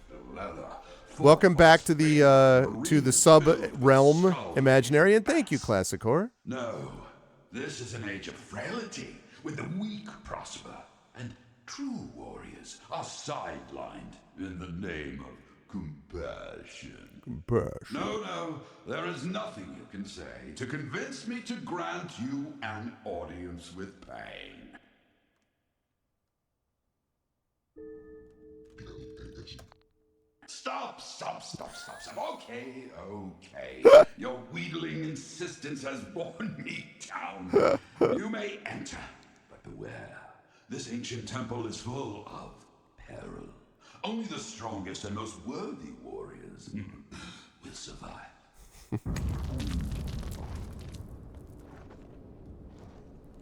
Welcome back to the sub realm Imaginary, and thank you, Classicor. No, this is an age of frailty, when the weak prosper, and true warriors are sidelined in the name of compassion. No, there is nothing you can say to convince me to grant you an audience with pain. Stop. Okay. Your wheedling insistence has borne me down. You may enter, but beware. This ancient temple is full of peril. Only the strongest and most worthy warriors will survive.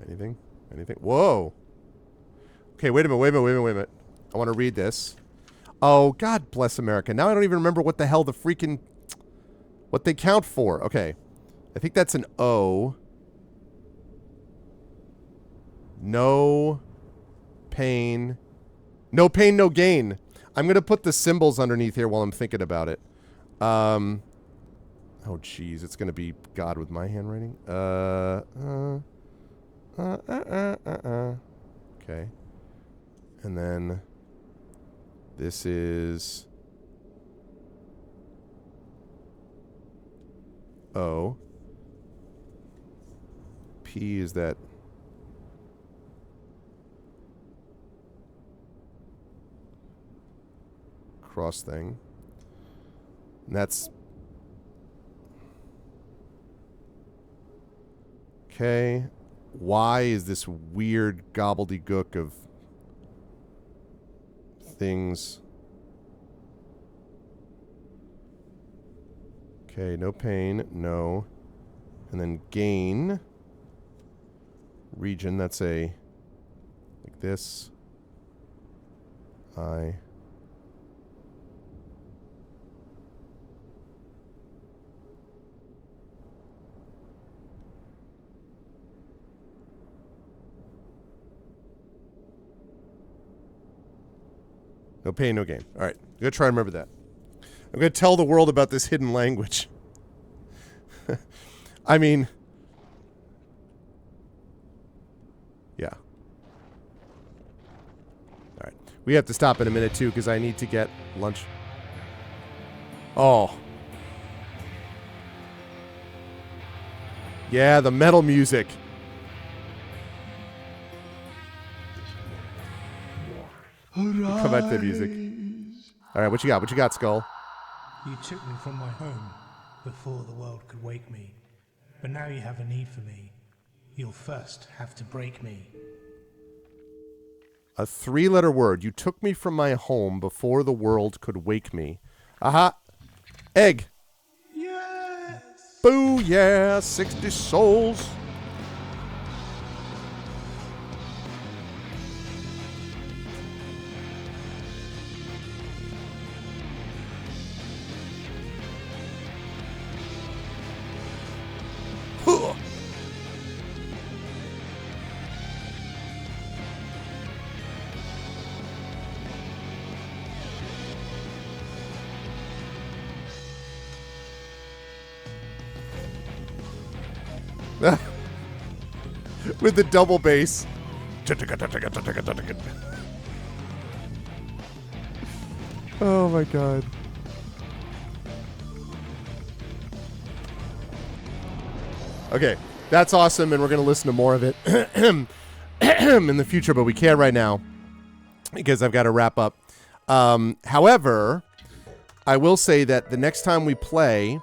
Anything? Whoa. Okay, wait a minute. I want to read this. Oh, God bless America. Now I don't even remember what the hell what they count for. Okay. I think that's an O. No pain. No pain, no gain. I'm going to put the symbols underneath here while I'm thinking about it. Oh, jeez. It's going to be God with my handwriting. Okay. And then this is O. P is that cross thing. And that's okay. Y is this weird gobbledygook of things. Okay, no pain, no. And then gain. Region, that's a like this. I. No pain, no gain. All right. I'm going to try and remember that. I'm going to tell the world about this hidden language. I mean, yeah. All right. We have to stop in a minute, too, because I need to get lunch. Oh. Yeah, the metal music. Come back to the music. All right, what you got, Skull? You took me from my home before the world could wake me. But now you have a need for me. You'll first have to break me. A 3-letter word. You took me from my home before the world could wake me. Aha. Egg. Yes. Boo, yeah. 60 souls. With the double bass. Oh my god. Okay, that's awesome, and we're going to listen to more of it in the future, but we can't right now because I've got to wrap up. However, I will say that the next time we play,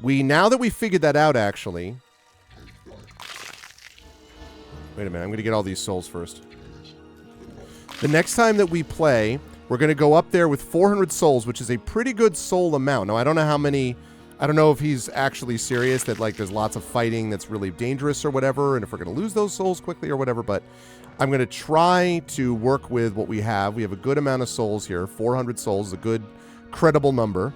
now that we figured that out, actually... Wait a minute, I'm going to get all these souls first. The next time that we play, we're going to go up there with 400 souls, which is a pretty good soul amount. Now, I don't know how many... I don't know if he's actually serious that, like, there's lots of fighting that's really dangerous or whatever, and if we're going to lose those souls quickly or whatever, but I'm going to try to work with what we have. We have a good amount of souls here. 400 souls is a good, credible number.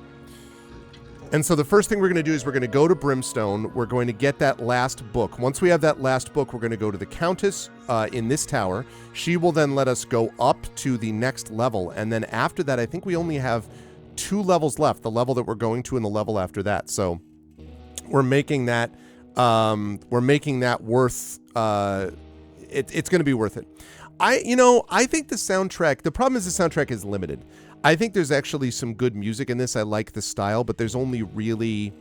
And so the first thing we're going to do is we're going to go to Brimstone. We're going to get that last book. Once we have that last book, we're going to go to the Countess in this tower. She will then let us go up to the next level. And then after that, I think we only have 2 levels left, the level that we're going to and the level after that. So we're making that worth it's going to be worth it. I think the soundtrack, the problem is the soundtrack is limited. I think there's actually some good music in this. I like the style, but there's only really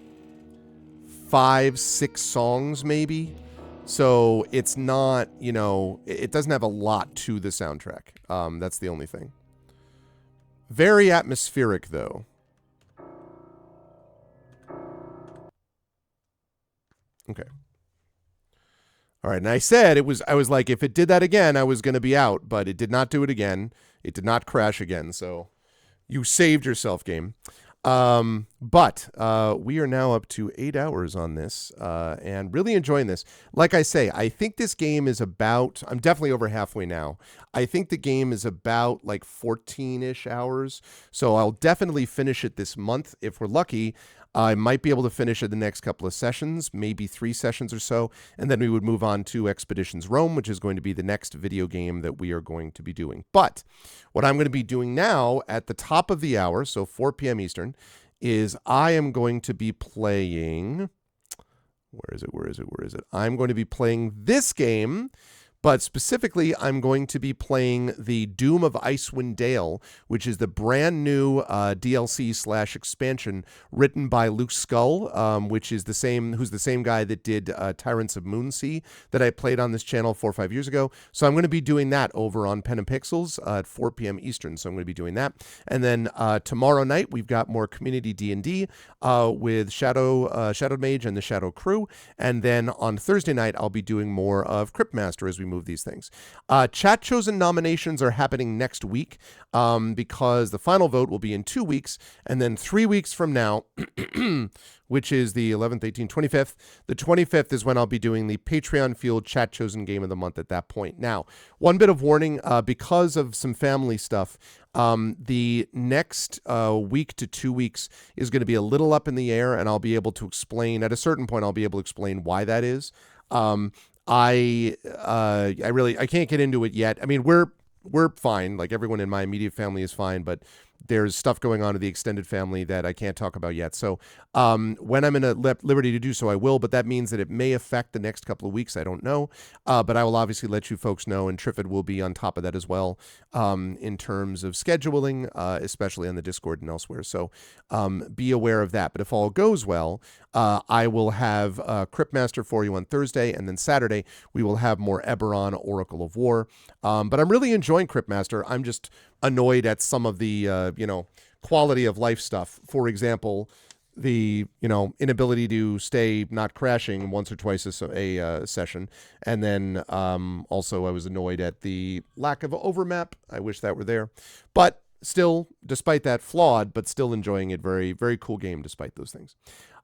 5-6 songs maybe. So it's not, it doesn't have a lot to the soundtrack. That's the only thing. Very atmospheric though. Okay. All right, and I said I was like, if it did that again, I was going to be out, but it did not do it again. It did not crash again, so you saved yourself, game. But we are now up to 8 hours on this, and really enjoying this. Like I say, I think this game is about, I'm definitely over halfway now. I think the game is about like 14-ish hours, so I'll definitely finish it this month if we're lucky. I might be able to finish it the next couple of sessions, maybe 3 sessions or so, and then we would move on to Expeditions Rome, which is going to be the next video game that we are going to be doing. But what I'm going to be doing now at the top of the hour, so 4 p.m. Eastern, is I am going to be playing... Where is it? I'm going to be playing this game, but specifically, I'm going to be playing the Doom of Icewind Dale, which is the brand new DLC/expansion written by Luke Skull, who's the same guy that did Tyrants of Moonsea that I played on this channel 4 or 5 years ago. So I'm going to be doing that over on Pen and Pixels at 4 p.m. Eastern. So I'm going to be doing that. And then tomorrow night, we've got more community D&D with Shadow Mage and the Shadow Crew. And then on Thursday night, I'll be doing more of Cryptmaster as we move these things. Chat chosen nominations are happening next week because the final vote will be in 2 weeks, and then 3 weeks from now, which is the 11th, 18th, 25th. The 25th is when I'll be doing the Patreon fueled chat chosen game of the month at that point. Now, one bit of warning, because of some family stuff, the next week to 2 weeks is going to be a little up in the air, and I'll be able to explain, at a certain point, I'll be able to explain why that is. I can't get into it yet. I mean, we're fine. Like everyone in my immediate family is fine, but there's stuff going on in the extended family that I can't talk about yet. So when I'm in a liberty to do so, I will, but that means that it may affect the next couple of weeks. I don't know. But I will obviously let you folks know, and Triffid will be on top of that as well in terms of scheduling, especially on the Discord and elsewhere. So be aware of that. But if all goes well, I will have Cryptmaster for you on Thursday, and then Saturday we will have more Eberron, Oracle of War. But I'm really enjoying Cryptmaster. I'm just annoyed at some of the quality of life stuff. For example, the inability to stay not crashing once or twice a session, and then also I was annoyed at the lack of overmap. I wish that were there, but still, despite that, flawed, but still enjoying it. Very, very cool game despite those things.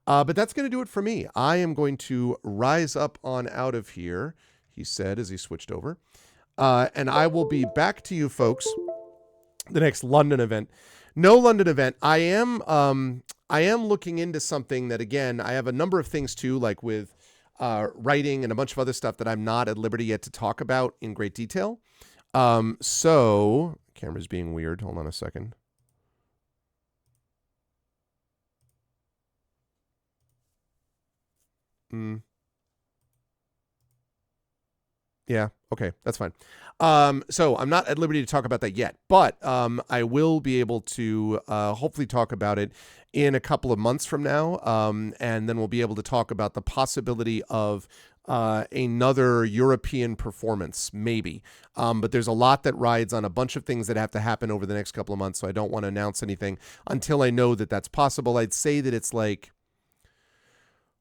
But that's going to do it for me. I am going to rise up on out of here, he said as he switched over, and I will be back to you folks the next London event. No London event. I am looking into something that, again, I have a number of things too, like with writing and a bunch of other stuff that I'm not at liberty yet to talk about in great detail. So camera's being weird. Hold on a second. Yeah. Okay. That's fine. So I'm not at liberty to talk about that yet, but I will be able to hopefully talk about it in a couple of months from now. And then we'll be able to talk about the possibility of another European performance, maybe. But there's a lot that rides on a bunch of things that have to happen over the next couple of months. So I don't want to announce anything until I know that that's possible. I'd say that it's like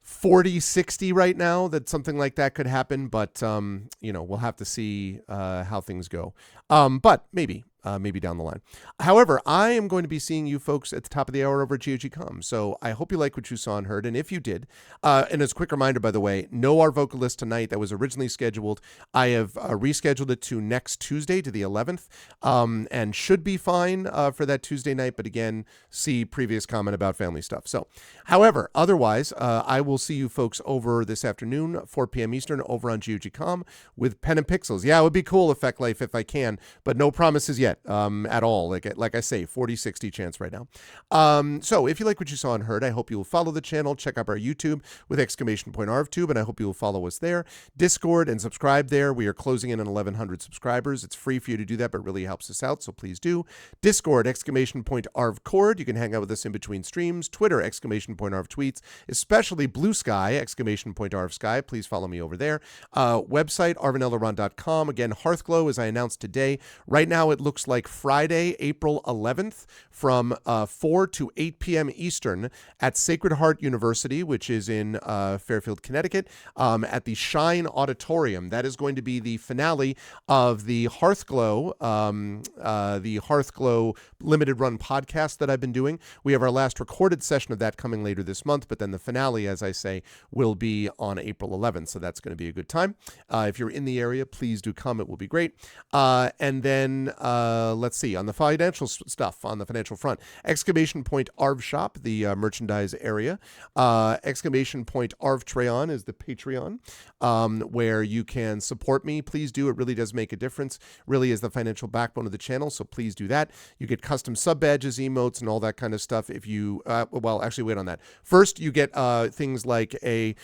40-60 right now that something like that could happen, but we'll have to see how things go. But maybe maybe down the line. However, I am going to be seeing you folks at the top of the hour over at GOG.com. So I hope you like what you saw and heard. And if you did, and as a quick reminder, by the way, no Our Vocalist tonight that was originally scheduled. I have rescheduled it to next Tuesday, to the 11th, and should be fine for that Tuesday night. But again, see previous comment about family stuff. So, however, otherwise, I will see you folks over this afternoon, 4 p.m. Eastern, over on GOG.com with Pen and Pixels. Yeah, it would be cool, Effect Life, if I can, but no promises yet at all. Like I say, 40-60 chance right now. So if you like what you saw and heard, I hope you will follow the channel. Check out our YouTube with !ArvTube, and I hope you will follow us there. Discord and subscribe there. We are closing in on 1,100 subscribers. It's free for you to do that, but really helps us out, so please do. Discord, !ArvCord. You can hang out with us in between streams. Twitter, !ArvTweets, especially Blue Sky, !ArvSky. Please follow me over there. Website, arvanelleron.com. Again, Hearthglow, as I announced today. Right now, it looks like Friday, April 11th, from 4 to 8 p.m. Eastern at Sacred Heart University, which is in Fairfield, Connecticut, at the Shine Auditorium. That is going to be the finale of the Hearthglow limited run podcast that I've been doing. We have our last recorded session of that coming later this month, but then the finale, as I say, will be on April 11th. So that's going to be a good time. If you're in the area, please do come. It will be great. And then let's see, on the financial stuff, on the financial front, Exclamation Point Arv Shop, the merchandise area. Exclamation Point Arv Treon is the Patreon, where you can support me. Please do. It really does make a difference. Really is the financial backbone of the channel, so please do that. You get custom sub badges, emotes, and all that kind of stuff. If you, well, actually, wait on that. First, you get things like a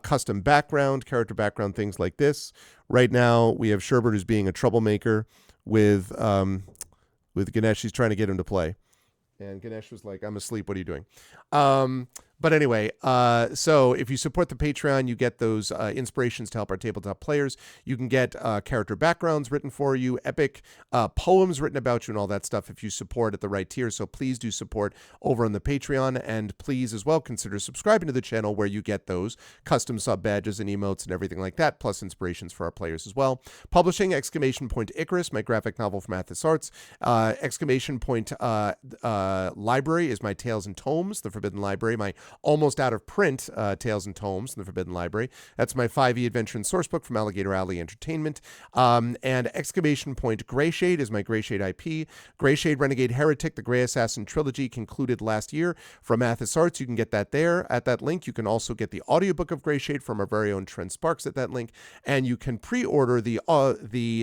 custom background, character background, things like this. Right now, we have Sherbert who's being a troublemaker with Ganesh. He's trying to get him to play. And Ganesh was like, I'm asleep. What are you doing? But anyway, so if you support the Patreon, you get those inspirations to help our tabletop players. You can get character backgrounds written for you, epic poems written about you, and all that stuff if you support at the right tier. So please do support over on the Patreon, and please as well consider subscribing to the channel where you get those custom sub badges and emotes and everything like that, plus inspirations for our players as well. Publishing, Exclamation Point Icarus, my graphic novel from Athos Arts. Exclamation Point Library is my Tales and Tomes, the Forbidden Library, my almost out of print Tales and Tomes from the Forbidden Library. That's my 5e adventure and sourcebook from Alligator Alley Entertainment. And Exclamation Point Greyshade is my Greyshade IP. Greyshade Renegade Heretic, the Grey Assassin trilogy concluded last year from Athos Arts. You can get that there at that link. You can also get the audiobook of Greyshade from our very own Trent Sparks at that link. And you can pre-order the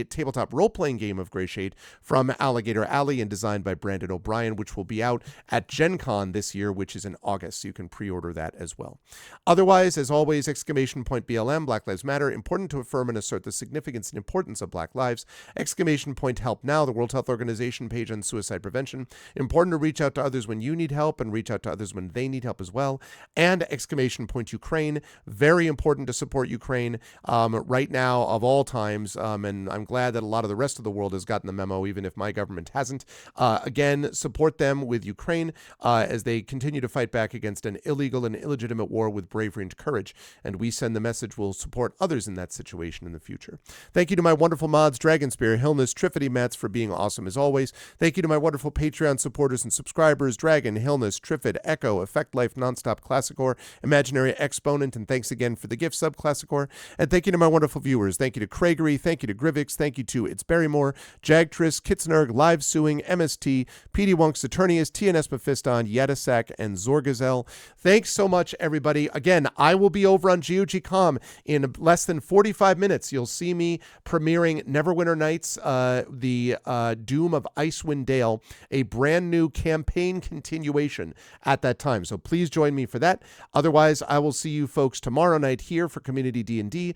tabletop role-playing game of Greyshade from Alligator Alley and designed by Brandon O'Brien, which will be out at Gen Con this year, which is in August. So you can pre-order that as well. Otherwise, as always, Exclamation Point BLM, Black Lives Matter, important to affirm and assert the significance and importance of Black lives. Exclamation Point Help Now, the World Health Organization page on suicide prevention. Important to reach out to others when you need help and reach out to others when they need help as well. And Exclamation Point Ukraine, very important to support Ukraine right now of all times. And I'm glad that a lot of the rest of the world has gotten the memo, even if my government hasn't. Again, support them with Ukraine as they continue to fight back against an illegal and illegitimate war with bravery and courage, and we send the message we'll support others in that situation in the future. Thank you to my wonderful mods, Dragonspear, Hillness, Triffity, Mats for being awesome as always. Thank you to my wonderful Patreon supporters and subscribers, Dragon, Hillness, Triffid, Echo, Effect Life, Nonstop, Classicor, Imaginary Exponent, and thanks again for the gift sub, Classicor. And thank you to my wonderful viewers. Thank you to Craigery, thank you to Grivix, thank you to It's Barrymore, Jagtris, Kitsnerg, Live Suing, MST, PD Wonks, Eternius, TNS Mephiston, Yadasak, and Zorgazel. Thanks so much, everybody. Again, I will be over on GOG.com in less than 45 minutes. You'll see me premiering Neverwinter Nights, the Doom of Icewind Dale, a brand new campaign continuation at that time. So please join me for that. Otherwise, I will see you folks tomorrow night here for Community D&D,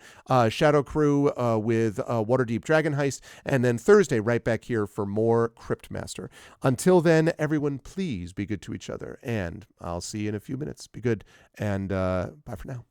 Shadow Crew with Waterdeep Dragon Heist, and then Thursday right back here for more Cryptmaster. Until then, everyone, please be good to each other, and I'll see you in a few minutes. Be good, and bye for now.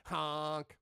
Honk.